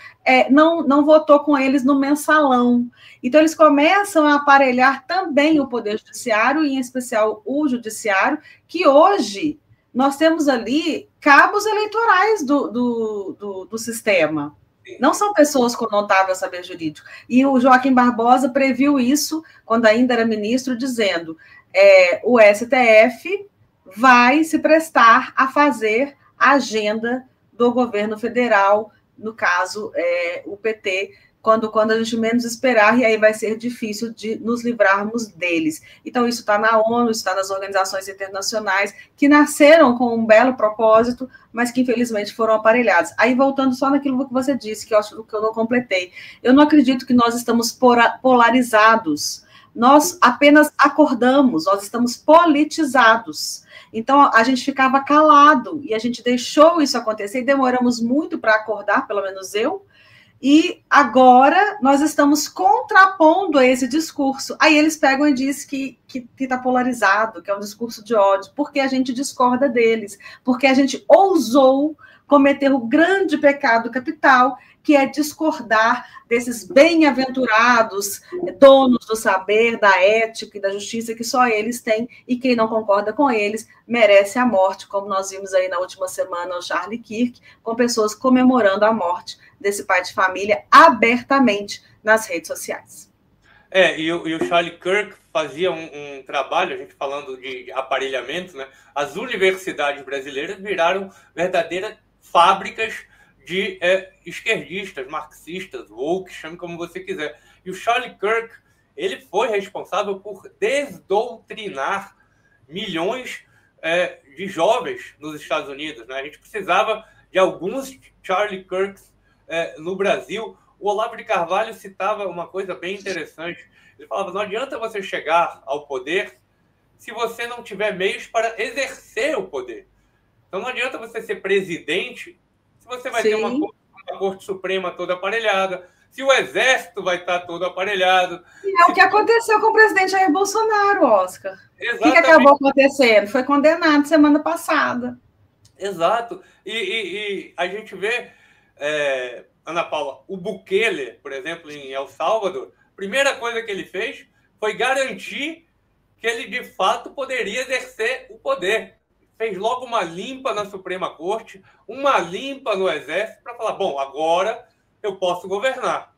não votou com eles no mensalão. Então, eles começam a aparelhar também o Poder Judiciário, e em especial o Judiciário, que hoje nós temos ali cabos eleitorais do sistema. Não são pessoas com notável saber jurídico. E o Joaquim Barbosa previu isso, quando ainda era ministro, dizendo o STF vai se prestar a fazer a agenda do governo federal, no caso, o PT, quando a gente menos esperar, e aí vai ser difícil de nos livrarmos deles. Então, isso está na ONU, está nas organizações internacionais, que nasceram com um belo propósito, mas que, infelizmente, foram aparelhados. Aí, voltando só naquilo que você disse, que eu acho que eu não completei. Eu não acredito que nós estamos polarizados. Nós apenas acordamos, nós estamos politizados. Então, a gente ficava calado, e a gente deixou isso acontecer, e demoramos muito para acordar, pelo menos eu. E agora nós estamos contrapondo a esse discurso. Aí eles pegam e dizem que está polarizado, que é um discurso de ódio, porque a gente discorda deles, porque a gente ousou cometer o grande pecado capital, que é discordar desses bem-aventurados donos do saber, da ética e da justiça que só eles têm, e quem não concorda com eles merece a morte, como nós vimos aí na última semana o Charlie Kirk, com pessoas comemorando a morte desse pai de família abertamente nas redes sociais. E o Charlie Kirk fazia um trabalho, a gente falando de aparelhamento, né? As universidades brasileiras viraram verdadeiras fábricas de esquerdistas, marxistas, woke, chame como você quiser. E o Charlie Kirk, ele foi responsável por desdoutrinar milhões de jovens nos Estados Unidos, né? A gente precisava de alguns Charlie Kirks no Brasil. o Olavo de Carvalho citava uma coisa bem interessante. Ele falava, não adianta você chegar ao poder se você não tiver meios para exercer o poder. Então não adianta você ser presidente se você vai ter uma Corte Suprema toda aparelhada, se o Exército vai estar todo aparelhado. E é o que aconteceu com o presidente Jair Bolsonaro, Oscar. Exatamente. O que acabou acontecendo? Foi condenado semana passada. Exato. E a gente vê, Ana Paula, o Bukele, por exemplo, em El Salvador, a primeira coisa que ele fez foi garantir que ele, de fato, poderia exercer o poder. Fez logo uma limpa na Suprema Corte, uma limpa no Exército, para falar, bom, agora eu posso governar,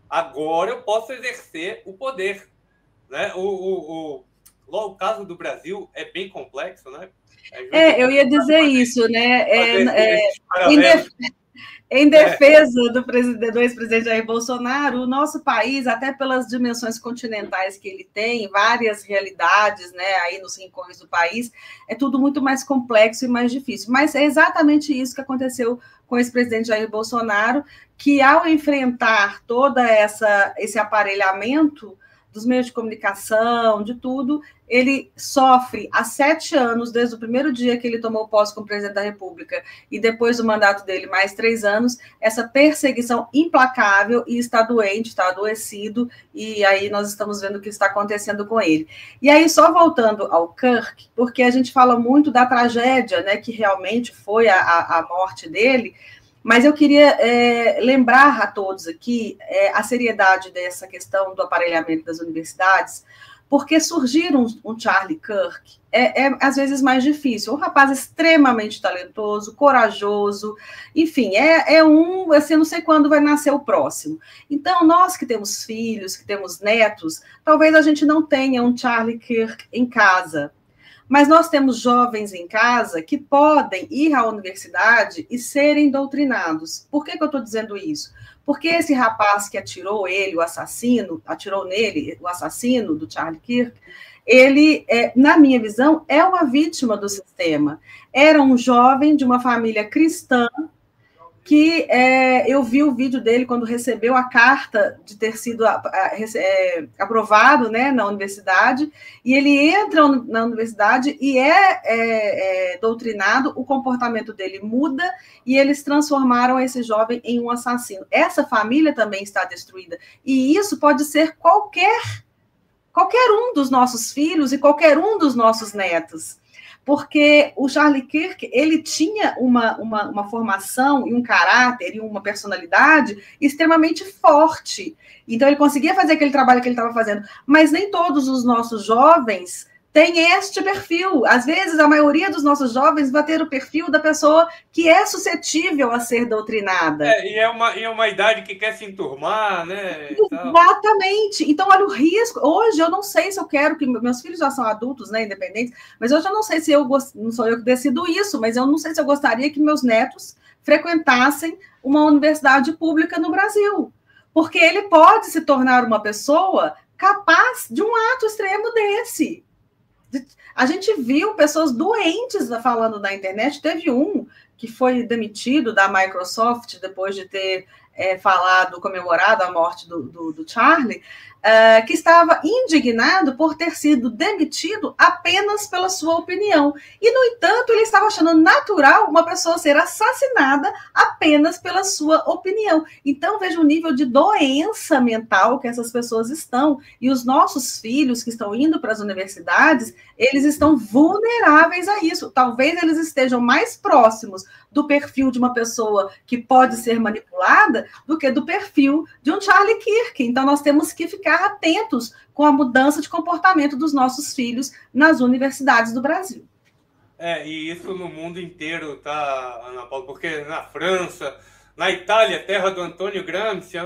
agora eu posso exercer o poder. Né? O caso do Brasil é bem complexo, né? Eu ia dizer isso, né? Em defesa do ex-presidente Jair Bolsonaro, o nosso país, até pelas dimensões continentais que ele tem, várias realidades, né, aí nos rincões do país, é tudo muito mais complexo e mais difícil. Mas é exatamente isso que aconteceu com o ex-presidente Jair Bolsonaro, que ao enfrentar todo esse aparelhamento dos meios de comunicação, de tudo, ele sofre há 7 anos, desde o primeiro dia que ele tomou posse como presidente da República, e depois do mandato dele, mais 3 anos, essa perseguição implacável, e está doente, está adoecido, e aí nós estamos vendo o que está acontecendo com ele. E aí, só voltando ao Kirk, porque a gente fala muito da tragédia, né, que realmente foi a morte dele, mas eu queria lembrar a todos aqui a seriedade dessa questão do aparelhamento das universidades, porque surgir um Charlie Kirk às vezes mais difícil. Um rapaz extremamente talentoso, corajoso, enfim, assim, eu não sei quando vai nascer o próximo. Então, nós que temos filhos, que temos netos, talvez a gente não tenha um Charlie Kirk em casa, mas nós temos jovens em casa que podem ir à universidade e serem doutrinados. Por que eu estou dizendo isso? Porque esse rapaz que atirou nele o assassino do Charlie Kirk, ele, na minha visão, é uma vítima do sistema. Era um jovem de uma família cristã que eu vi o vídeo dele quando recebeu a carta de ter sido aprovado, né, na universidade, e ele entra na universidade e é doutrinado, o comportamento dele muda e eles transformaram esse jovem em um assassino. Essa família também está destruída, e isso pode ser qualquer um dos nossos filhos e qualquer um dos nossos netos. Porque o Charlie Kirk, ele tinha uma formação e um caráter e uma personalidade extremamente forte. Então, ele conseguia fazer aquele trabalho que ele estava fazendo. Mas nem todos os nossos jovens têm este perfil. Às vezes, a maioria dos nossos jovens vai ter o perfil da pessoa que é suscetível a ser doutrinada. E é uma idade que quer se enturmar, né? Exatamente. Então, olha o risco. Hoje, eu não sei se eu quero que... Meus filhos já são adultos, né, independentes, mas hoje eu não sei se não sou eu que decido isso, mas eu não sei se eu gostaria que meus netos frequentassem uma universidade pública no Brasil. Porque ele pode se tornar uma pessoa capaz de um ato extremo desse. A gente viu pessoas doentes falando na internet. Teve um que foi demitido da Microsoft depois de ter comemorado a morte do Charlie, que estava indignado por ter sido demitido apenas pela sua opinião. E, no entanto, ele estava achando natural uma pessoa ser assassinada apenas pela sua opinião. Então, veja o nível de doença mental que essas pessoas estão. E os nossos filhos que estão indo para as universidades, eles estão vulneráveis a isso. Talvez eles estejam mais próximos do perfil de uma pessoa que pode ser manipulada do que do perfil de um Charlie Kirk. Então, nós temos que ficar atentos com a mudança de comportamento dos nossos filhos nas universidades do Brasil. E isso no mundo inteiro, tá, Ana Paula? Porque na França, na Itália, terra do Antônio Gramsci,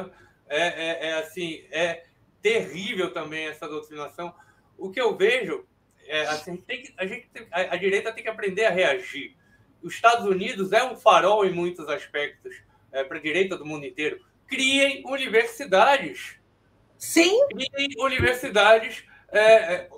é terrível também essa doutrinação. O que eu vejo a direita tem que aprender a reagir. Os Estados Unidos é um farol em muitos aspectos para a direita do mundo inteiro. Criem universidades. Sim. Criem universidades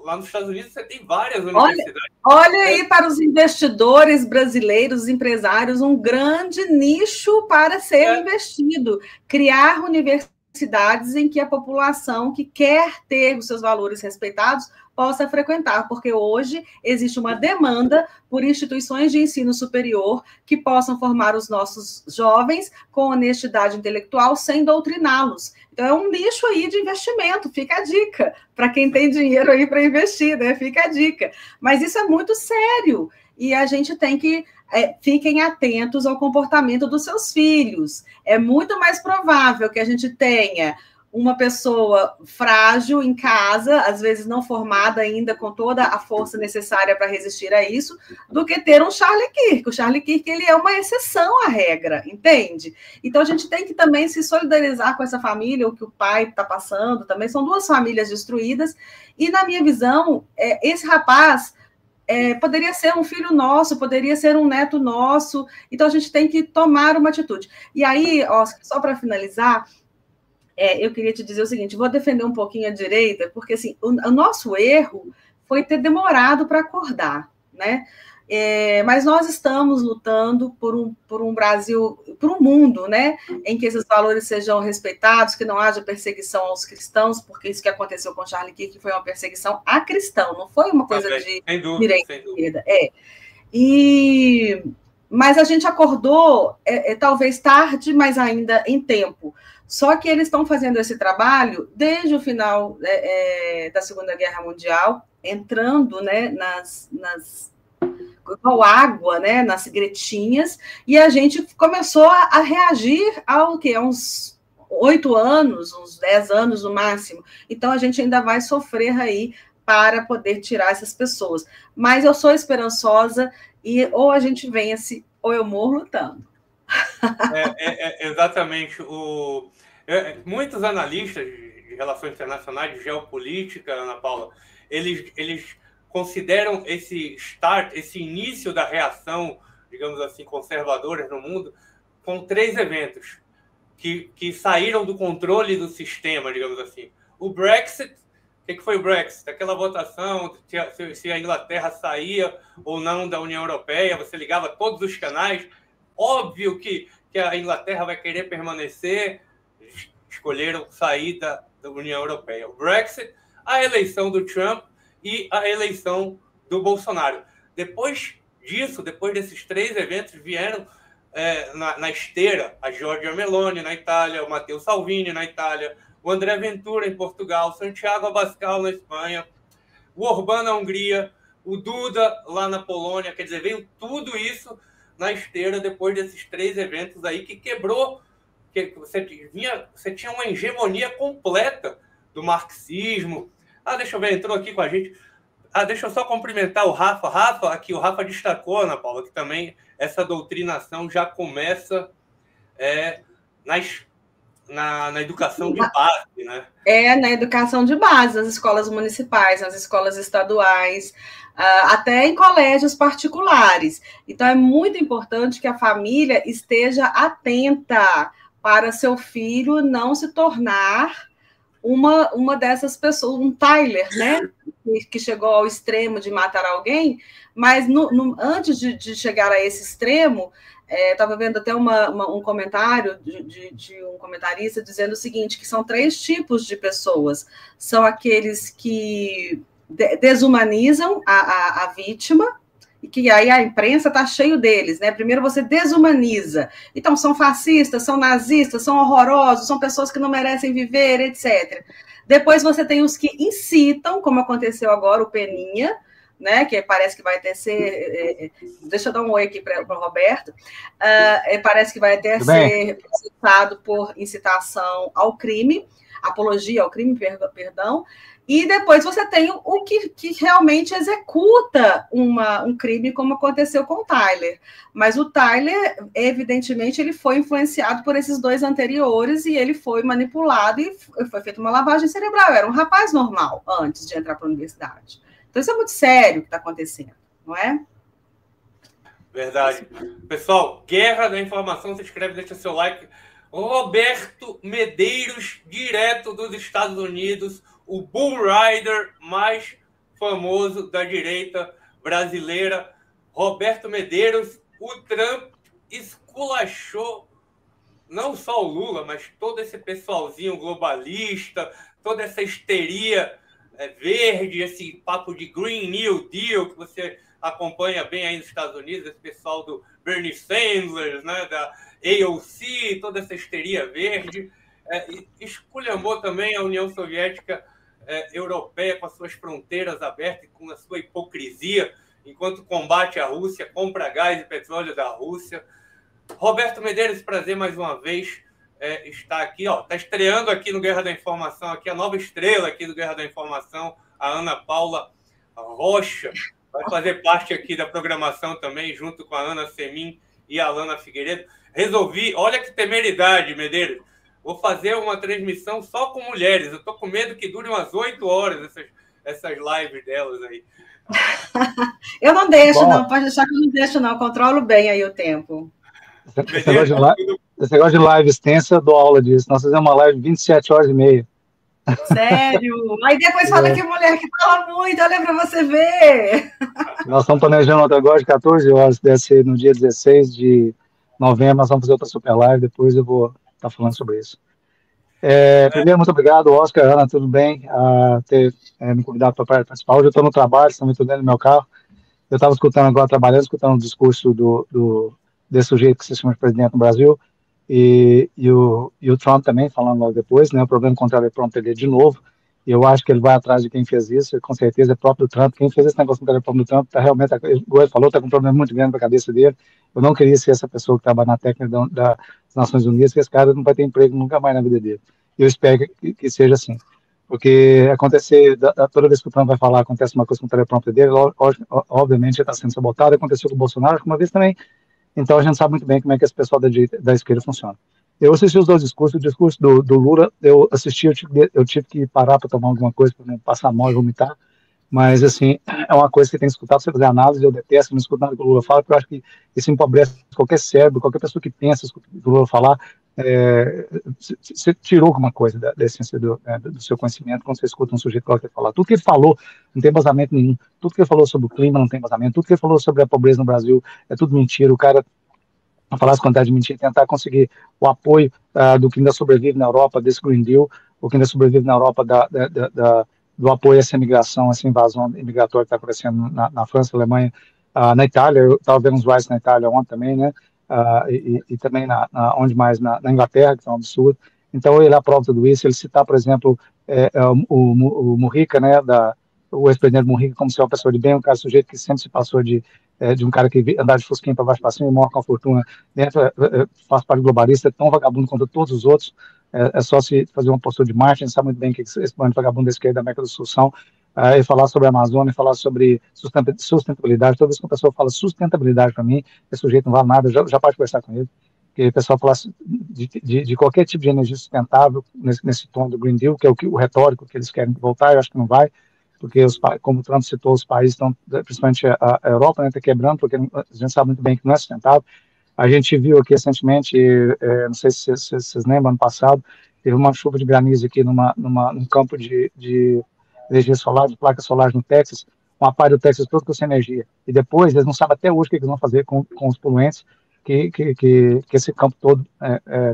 lá nos Estados Unidos você tem várias universidades. Olha aí para os investidores brasileiros, empresários, um grande nicho para ser investido. Criar universidades em que a população que quer ter os seus valores respeitados possa frequentar, porque hoje existe uma demanda por instituições de ensino superior que possam formar os nossos jovens com honestidade intelectual sem doutriná-los. Então, é um nicho aí de investimento, fica a dica, para quem tem dinheiro aí para investir, né? Fica a dica. Mas isso é muito sério, e a gente tem que... fiquem atentos ao comportamento dos seus filhos. É muito mais provável que a gente tenha uma pessoa frágil em casa, às vezes não formada ainda com toda a força necessária para resistir a isso, do que ter um Charlie Kirk. O Charlie Kirk, ele é uma exceção à regra, entende? Então, a gente tem que também se solidarizar com essa família, o que o pai está passando, também são duas famílias destruídas, e, na minha visão, esse rapaz... poderia ser um filho nosso, poderia ser um neto nosso, então a gente tem que tomar uma atitude. E aí, Oscar, só para finalizar, eu queria te dizer o seguinte, vou defender um pouquinho a direita, porque assim, o nosso erro foi ter demorado para acordar, né? Mas nós estamos lutando por um Brasil, por um mundo, né, em que esses valores sejam respeitados, que não haja perseguição aos cristãos, porque isso que aconteceu com Charlie Kirk foi uma perseguição a cristão, não foi uma coisa de direita e esquerda. Mas a gente acordou, talvez tarde, mas ainda em tempo. Só que eles estão fazendo esse trabalho desde o final da Segunda Guerra Mundial, entrando, né, com água, né, nas gretinhas, e a gente começou a reagir ao que? Há uns 8 anos, uns 10 anos no máximo. Então, a gente ainda vai sofrer aí para poder tirar essas pessoas. Mas eu sou esperançosa e ou a gente vence ou eu morro lutando. Exatamente. Muitos analistas de relações internacionais, de geopolítica, Ana Paula, eles consideram esse início da reação, digamos assim, conservadora no mundo, com 3 eventos que saíram do controle do sistema, digamos assim. O Brexit, o que foi o Brexit? Aquela votação, se a Inglaterra saía ou não da União Europeia, você ligava todos os canais, óbvio que a Inglaterra vai querer permanecer, escolheram sair da União Europeia. O Brexit, a eleição do Trump e a eleição do Bolsonaro. Depois disso, depois desses 3 eventos, vieram na esteira a Giorgia Meloni na Itália, o Matteo Salvini na Itália, o André Ventura em Portugal, Santiago Abascal na Espanha, o Orbán na Hungria, o Duda lá na Polônia. Quer dizer, veio tudo isso na esteira depois desses 3 eventos aí que quebrou, que você tinha uma hegemonia completa do marxismo. Deixa eu ver, entrou aqui com a gente. Deixa eu só cumprimentar o Rafa. Aqui o Rafa destacou, Ana Paula, que também essa doutrinação já começa na educação de base, né? Na educação de base, nas escolas municipais, nas escolas estaduais, até em colégios particulares. Então, é muito importante que a família esteja atenta para seu filho não se tornar uma dessas pessoas, um Tyler, né, que chegou ao extremo de matar alguém, mas antes de chegar a esse extremo, estava vendo até um comentário de um comentarista dizendo o seguinte, que são 3 tipos de pessoas. São aqueles que desumanizam a vítima, e que aí a imprensa está cheio deles, né? Primeiro você desumaniza. Então, são fascistas, são nazistas, são horrorosos, são pessoas que não merecem viver, etc. Depois você tem os que incitam, como aconteceu agora, o Peninha, né? Que parece que vai ter ser... deixa eu dar um oi aqui para o Roberto. Parece que vai até ser processado por incitação ao crime, apologia ao crime, perdão. E depois você tem o que realmente executa um crime, como aconteceu com o Tyler. Mas o Tyler, evidentemente, ele foi influenciado por esses 2 anteriores e ele foi manipulado e foi feita uma lavagem cerebral. Era um rapaz normal antes de entrar para a universidade. Então, isso é muito sério o que está acontecendo, não é? Verdade. Pessoal, Guerra da Informação, se inscreve, deixa seu like. Roberto Medeiros, direto dos Estados Unidos, o bull rider mais famoso da direita brasileira, Roberto Medeiros. O Trump esculachou não só o Lula, mas todo esse pessoalzinho globalista, toda essa histeria verde, esse papo de Green New Deal que você acompanha bem aí nos Estados Unidos, esse pessoal do Bernie Sanders, né, da AOC, toda essa histeria verde. Esculhambou também a União Soviética Europeia com as suas fronteiras abertas e com a sua hipocrisia, enquanto combate a Rússia, compra gás e petróleo da Rússia. Roberto Medeiros, prazer mais uma vez estar aqui. Está estreando aqui no Guerra da Informação, aqui a nova estrela aqui do Guerra da Informação, a Ana Paula Rocha. Vai fazer parte aqui da programação também, junto com a Ana Semin e a Alana Figueiredo. Resolvi, olha que temeridade, Medeiros, vou fazer uma transmissão só com mulheres. Eu estou com medo que dure umas 8 horas essas lives delas aí. Eu não deixo, não. Pode deixar que eu não deixo, não. Eu controlo bem aí o tempo. Esse negócio de live extensa, eu dou aula disso. Nós fizemos uma live de 27 horas e meia. Sério? Aí depois fala que mulher que fala muito, olha para você ver. Nós estamos planejando outra agora de 14 horas, deve ser no dia 16 de novembro, nós vamos fazer outra super live, depois eu vou estar falando sobre isso. Primeiro, muito obrigado, Oscar, Ana, tudo bem? Ter me convidado para participar. Hoje eu estou no trabalho, estão me dentro do meu carro. Eu estava escutando agora, trabalhando, escutando o discurso desse sujeito que se chama de presidente no Brasil, e o Trump também, falando logo depois, né, o problema contrário é pronto perder de novo, e eu acho que ele vai atrás de quem fez isso, com certeza é próprio Trump. Quem fez esse negócio com o telefone do Trump, realmente, igual ele falou, está com um problema muito grande na cabeça dele. Eu não queria ser essa pessoa que trabalha na técnica das Nações Unidas, que esse cara não vai ter emprego nunca mais na vida dele. Eu espero que seja assim, porque toda vez que o Trump vai falar, acontece uma coisa com o teleprompter dele, obviamente ele está sendo sabotado. Aconteceu com o Bolsonaro, uma vez também. Então a gente sabe muito bem como é que esse pessoal da esquerda funciona. Eu assisti os dois discursos. O discurso do Lula, eu assisti, eu tive que parar para tomar alguma coisa, para não passar mal e vomitar, mas assim, é uma coisa que tem que escutar para você fazer análise. Eu detesto não escutar nada que o Lula fala, porque eu acho que isso empobrece qualquer cérebro, qualquer pessoa que pensa, escuta o Lula falar. Você tirou alguma coisa da essência do seu conhecimento quando você escuta um sujeito que falar. Tudo que ele falou não tem vazamento nenhum, tudo que ele falou sobre o clima não tem vazamento, tudo que ele falou sobre a pobreza no Brasil é tudo mentira. O cara falar as quantidades de mentira, tentar conseguir o apoio do que ainda sobrevive na Europa, desse Green Deal, o que ainda sobrevive na Europa do apoio a essa imigração, essa invasão imigratória que está acontecendo na França, Alemanha, na Itália. Eu estava vendo uns riots na Itália ontem também, né? E também onde mais, na Inglaterra, que é um absurdo. Então ele aprova tudo isso. Ele citar, por exemplo, o Mujica, né, o ex-presidente Mujica, como se fosse uma pessoa de bem, um cara sujeito que sempre se passou de um cara que andava de fusquinha para baixo para cima e morre com a fortuna dentro, faz parte globalista, é tão vagabundo quanto todos os outros. É só se fazer uma postura de marcha. A gente sabe muito bem que esse bando de vagabundo da esquerda da América do Sul são. E falar sobre a Amazônia, falar sobre sustentabilidade. Toda vez que a pessoa fala sustentabilidade para mim, esse sujeito não vale nada, já pode conversar com ele. Porque o pessoal fala de qualquer tipo de energia sustentável nesse tom do Green Deal, que é o retórico que eles querem voltar. Eu acho que não vai, porque como o Trump citou, os países estão, principalmente a Europa, né, está quebrando, porque a gente sabe muito bem que não é sustentável. A gente viu aqui recentemente, não sei se vocês lembram, ano passado, teve uma chuva de granizo aqui num campo de energia solar, de placas solares no Texas, uma parte do Texas todo com essa energia. E depois, eles não sabem até hoje o que eles vão fazer com os poluentes que esse campo todo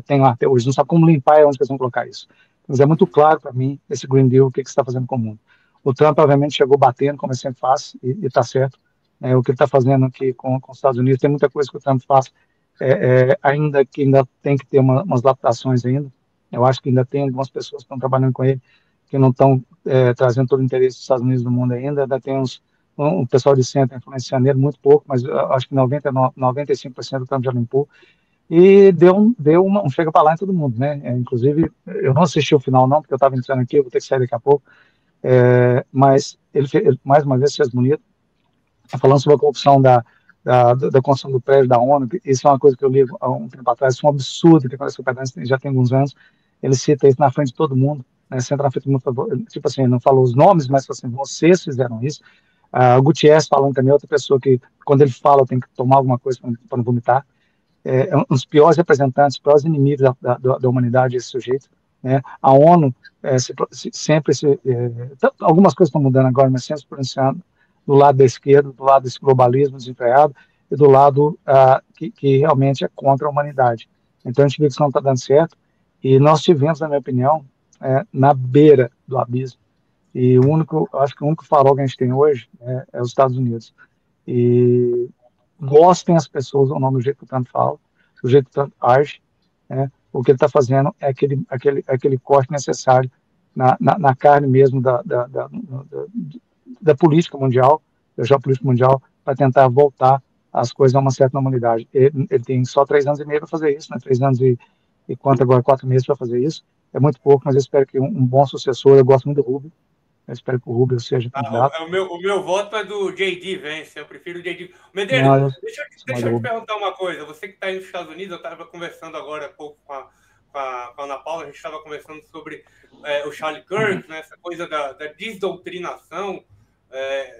tem lá até hoje. Não sabe como limpar e onde eles vão colocar isso. Mas é muito claro para mim, esse Green Deal, o que está fazendo com o mundo. O Trump, obviamente, chegou batendo, como ele sempre faz, e está certo. O que ele está fazendo aqui com os Estados Unidos, tem muita coisa que o Trump faz, ainda tem que ter umas adaptações ainda. Eu acho que ainda tem algumas pessoas que estão trabalhando com ele que não estão trazendo todo o interesse dos Estados Unidos no mundo ainda tem um pessoal de centro influenciando ele, muito pouco, mas acho que 95% do Trump já limpou, e deu um chega para lá em todo mundo, né? Inclusive, eu não assisti o final não, porque eu estava entrando aqui, eu vou ter que sair daqui a pouco, mas ele mais uma vez fez bonito, falando sobre a corrupção da construção do prédio da ONU. Isso é uma coisa que eu li há um tempo atrás, isso é um absurdo que aconteceu com o Pedro, já tem alguns anos. Ele cita isso na frente de todo mundo, né, senta na frente de todo mundo, tipo assim, não falou os nomes, mas assim, vocês fizeram isso. O Gutierrez falando também, outra pessoa que, quando ele fala, tem que tomar alguma coisa para não vomitar. Um dos piores representantes, os piores inimigos da humanidade, esse sujeito. né? A ONU algumas coisas estão mudando agora, mas sempre se pronunciando do lado da esquerda, do lado desse globalismo desenfreado e do lado que realmente é contra a humanidade. Então a gente vê que isso não está dando certo e nós tivemos, na minha opinião, na beira do abismo. E acho que o único farol que a gente tem hoje é os Estados Unidos. E gostem as pessoas ou não do jeito que o Trump fala, do jeito que o Trump age, né? O que ele está fazendo é aquele corte necessário na carne mesmo da política mundial, da geopolítica mundial, para tentar voltar as coisas a uma certa normalidade. Ele tem só 3 anos e meio para fazer isso, né? 3 anos e quanto agora, 4 meses para fazer isso. É muito pouco, mas eu espero que um bom sucessor. Eu gosto muito do Rubio. Eu espero que o Rubio seja candidato. O meu voto é do J.D. Vance. Eu prefiro o J.D. Medeiros, deixa eu te perguntar uma coisa. Você que está aí nos Estados Unidos, eu estava conversando agora há pouco com a Ana Paula, a gente estava conversando sobre o Charlie Kirk, né, essa coisa da desdoutrinação,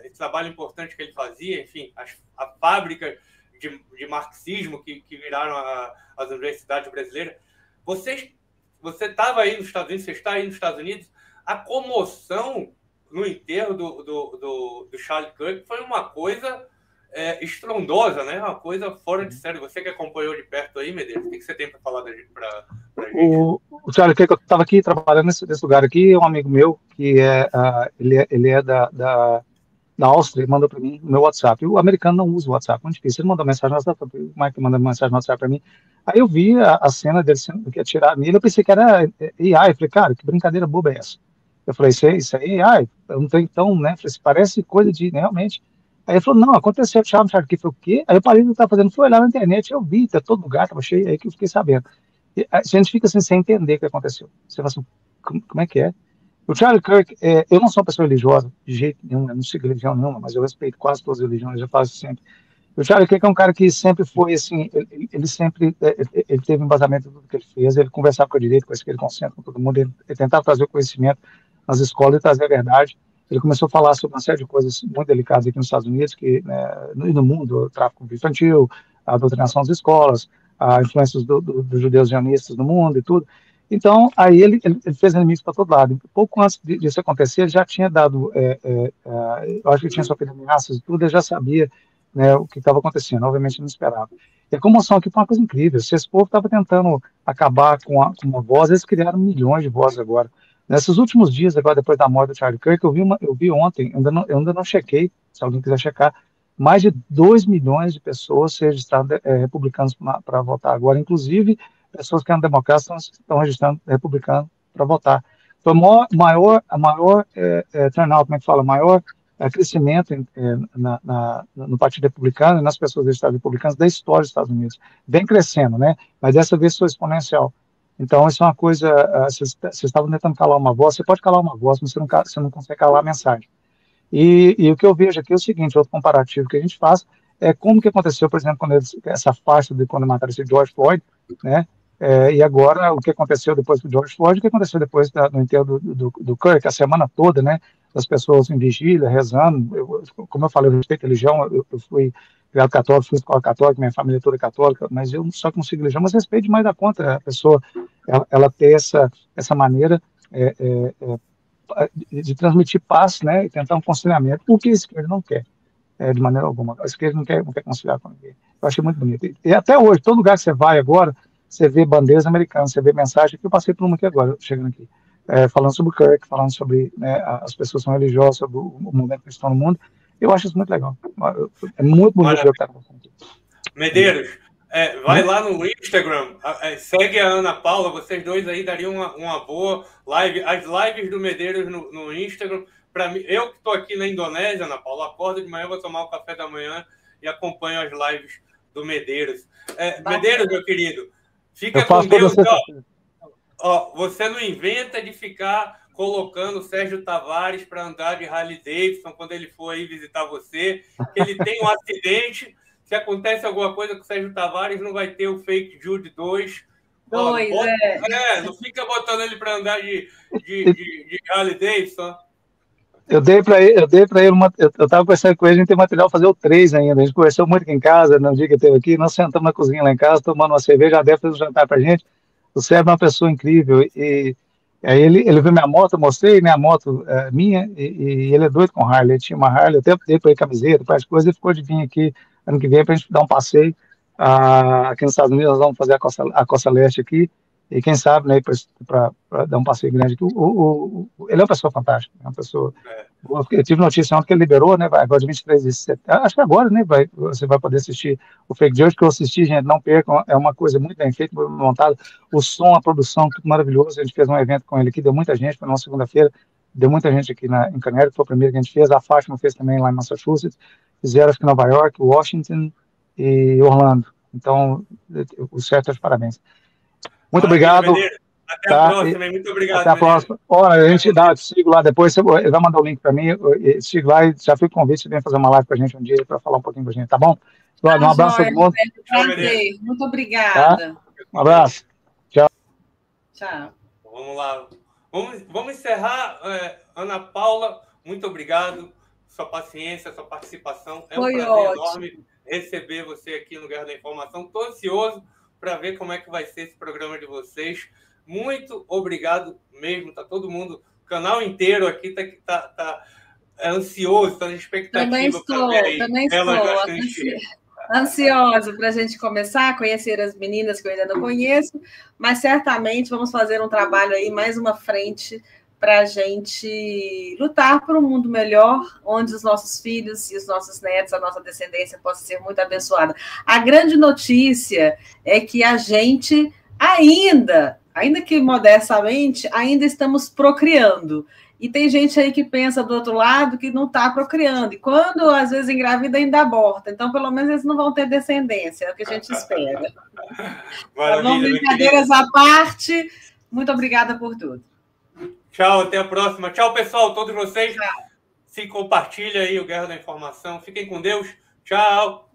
esse trabalho importante que ele fazia, enfim, a fábrica de marxismo que viraram as universidades brasileiras. Você estava aí nos Estados Unidos, você está aí nos Estados Unidos, a comoção no enterro do Charlie Kirk foi uma coisa estrondosa, né? Uma coisa fora de série. Você que acompanhou de perto aí, Medeiros, o que você tem para falar da gente, pra gente? O Charlie Kirk, eu estava aqui trabalhando nesse lugar aqui, um amigo meu, que ele é da Áustria, mandou para mim no meu WhatsApp. O americano não usa o WhatsApp, muito difícil. Ele mandou mensagem no WhatsApp, o Mike mandou mensagem no WhatsApp para mim. Aí eu vi a cena dele sendo que atirar nele, eu pensei que era AI. Eu falei, cara, que brincadeira boba é essa? Eu falei, isso aí é AI. Eu não tenho, então, né? Falei, parece coisa de, né, realmente. Aí ele falou, não, aconteceu, Charlie Kirk, foi o quê? Aí eu parei do que estava fazendo, fui olhar na internet, eu vi, tá todo lugar, estava cheio, aí que eu fiquei sabendo. E a gente fica assim, sem entender o que aconteceu. Você fala assim, como é que é? O Charlie Kirk, eu não sou uma pessoa religiosa, de jeito nenhum, eu não sigo religião nenhuma, mas eu respeito quase todas as religiões, eu faço sempre. O Charlie Kirk é um cara que sempre foi assim, ele sempre ele teve embasamento em tudo que ele fez, ele conversava com a direita, com a esquerda, com o centro, com todo mundo, ele tentava trazer o conhecimento nas escolas e trazer a verdade. Ele começou a falar sobre uma série de coisas muito delicadas aqui nos Estados Unidos, no mundo, o tráfico infantil, a doutrinação das escolas, a influência dos judeus zionistas no mundo e tudo. Então, aí ele fez inimigos para todo lado. Pouco antes disso acontecer, ele já tinha dado, eu acho que ele tinha sofrido ameaças e tudo, ele já sabia, né, o que estava acontecendo, obviamente não esperava. E a comoção aqui foi uma coisa incrível. Se esse povo estava tentando acabar com uma voz, eles criaram milhões de vozes agora. Nesses últimos dias, agora depois da morte do Charlie Kirk, eu vi ontem, eu ainda não chequei, se alguém quiser checar, mais de 2 milhões de pessoas se registraram republicanos para votar agora, inclusive pessoas que eram democratas estão registrando republicano para votar. Foi a maior turnout, como é que fala, maior crescimento no Partido Republicano e nas pessoas registradas republicanas da história dos Estados Unidos. Vem crescendo, né? Mas dessa vez foi exponencial. Então, isso é uma coisa, vocês estavam tentando calar uma voz, você pode calar uma voz, mas você não consegue calar a mensagem. E o que eu vejo aqui é o seguinte, outro comparativo que a gente faz, é como que aconteceu, por exemplo, essa farsa de quando mataram esse George Floyd, né? E agora, o que aconteceu depois do George Floyd, o que aconteceu depois no enterro do Kirk, a semana toda, né? As pessoas em vigília, rezando. Como eu falei, eu respeito a religião, eu fui criado católico, fui escola católica, minha família toda é católica, mas eu só consigo religião, mas respeito demais da conta a pessoa, ela ter essa maneira de transmitir paz, né? E tentar um conciliamento, o que a esquerda não quer, de maneira alguma. A esquerda não quer conciliar com ninguém. Eu achei muito bonito. E até hoje, todo lugar que você vai agora, você vê bandeiras americanas, você vê mensagem, que eu passei por uma aqui agora, chegando aqui, falando sobre o Kirk, falando sobre, né, as pessoas são religiosas, sobre o momento cristão no mundo. Eu acho isso muito legal. É muito bonito ver o que está acontecendo aqui. Medeiros, vai lá no Instagram, segue a Ana Paula, vocês dois aí dariam uma boa live. As lives do Medeiros no Instagram, para mim, eu que estou aqui na Indonésia, Ana Paula, acordo de manhã, vou tomar o café da manhã e acompanho as lives do Medeiros. Medeiros, meu querido, fica com Deus. Ó, você não inventa de ficar colocando o Sérgio Tavares para andar de Harley Davidson quando ele for aí visitar você, que ele tem um acidente. Se acontece alguma coisa com o Sérgio Tavares, não vai ter o Fake Jude 2. Não fica botando ele para andar de Harley Davidson. Eu dei para ele, eu estava conversando com ele, a gente tem material para fazer o 3 ainda. A gente conversou muito aqui em casa, no dia que ele esteve aqui, nós sentamos na cozinha lá em casa, tomando uma cerveja, já deve fazer um jantar para a gente. O Sérgio é uma pessoa incrível e Aí ele viu minha moto, eu mostrei, né, a moto minha, e ele é doido com Harley. Ele tinha uma Harley, eu tempo dei para ele camiseta, para as coisas, ele ficou de vir aqui ano que vem para a gente dar um passeio. Aqui nos Estados Unidos nós vamos fazer a costa leste aqui, e quem sabe, né, para dar um passeio grande aqui. Ele é uma pessoa fantástica, é uma pessoa... Eu tive notícia ontem que ele liberou, né, agora de 23 de setembro, acho que agora, né, você vai poder assistir o Fake Judge, que eu assisti, gente, não percam, é uma coisa muito bem feita, muito montada, o som, a produção, tudo maravilhoso. A gente fez um evento com ele aqui, deu muita gente, foi na segunda-feira, deu muita gente aqui em Canérico, foi o primeiro que a gente fez, a Fátima fez também lá em Massachusetts, fizeram acho que Nova York, Washington e Orlando. Então, o certo é os parabéns. Muito obrigado. Até a próxima, muito obrigado. Até a próxima. Olha, a gente sigo lá depois, ele vai mandar o link para mim, sigo lá e já fica o convite, você vem fazer uma live com a gente um dia para falar um pouquinho com a gente, tá bom? Olha, um abraço a todo mundo. Muito obrigada. Tá? Um abraço. Tchau. Tchau. Vamos lá. Vamos encerrar. Ana Paula, muito obrigado. Sua paciência, sua participação. É um prazer enorme receber você aqui no Guerra da Informação. Estou ansioso para ver como é que vai ser esse programa de vocês. Muito obrigado mesmo. Está todo mundo, o canal inteiro aqui está ansioso, está na expectativa para ver aí. Também estou. Ansiosa para a gente começar a conhecer as meninas que eu ainda não conheço, mas certamente vamos fazer um trabalho aí, mais uma frente, para a gente lutar por um mundo melhor, onde os nossos filhos e os nossos netos, a nossa descendência, possa ser muito abençoada. A grande notícia é que a gente ainda que modestamente, ainda estamos procriando. E tem gente aí que pensa do outro lado que não está procriando. E quando, às vezes, engravida, ainda aborta. Então, pelo menos, eles não vão ter descendência. É o que a gente espera. Tá bom? Brincadeiras à parte. Muito obrigada por tudo. Tchau, até a próxima. Tchau, pessoal. Todos vocês. Se compartilhem aí o Guerra da Informação. Fiquem com Deus. Tchau.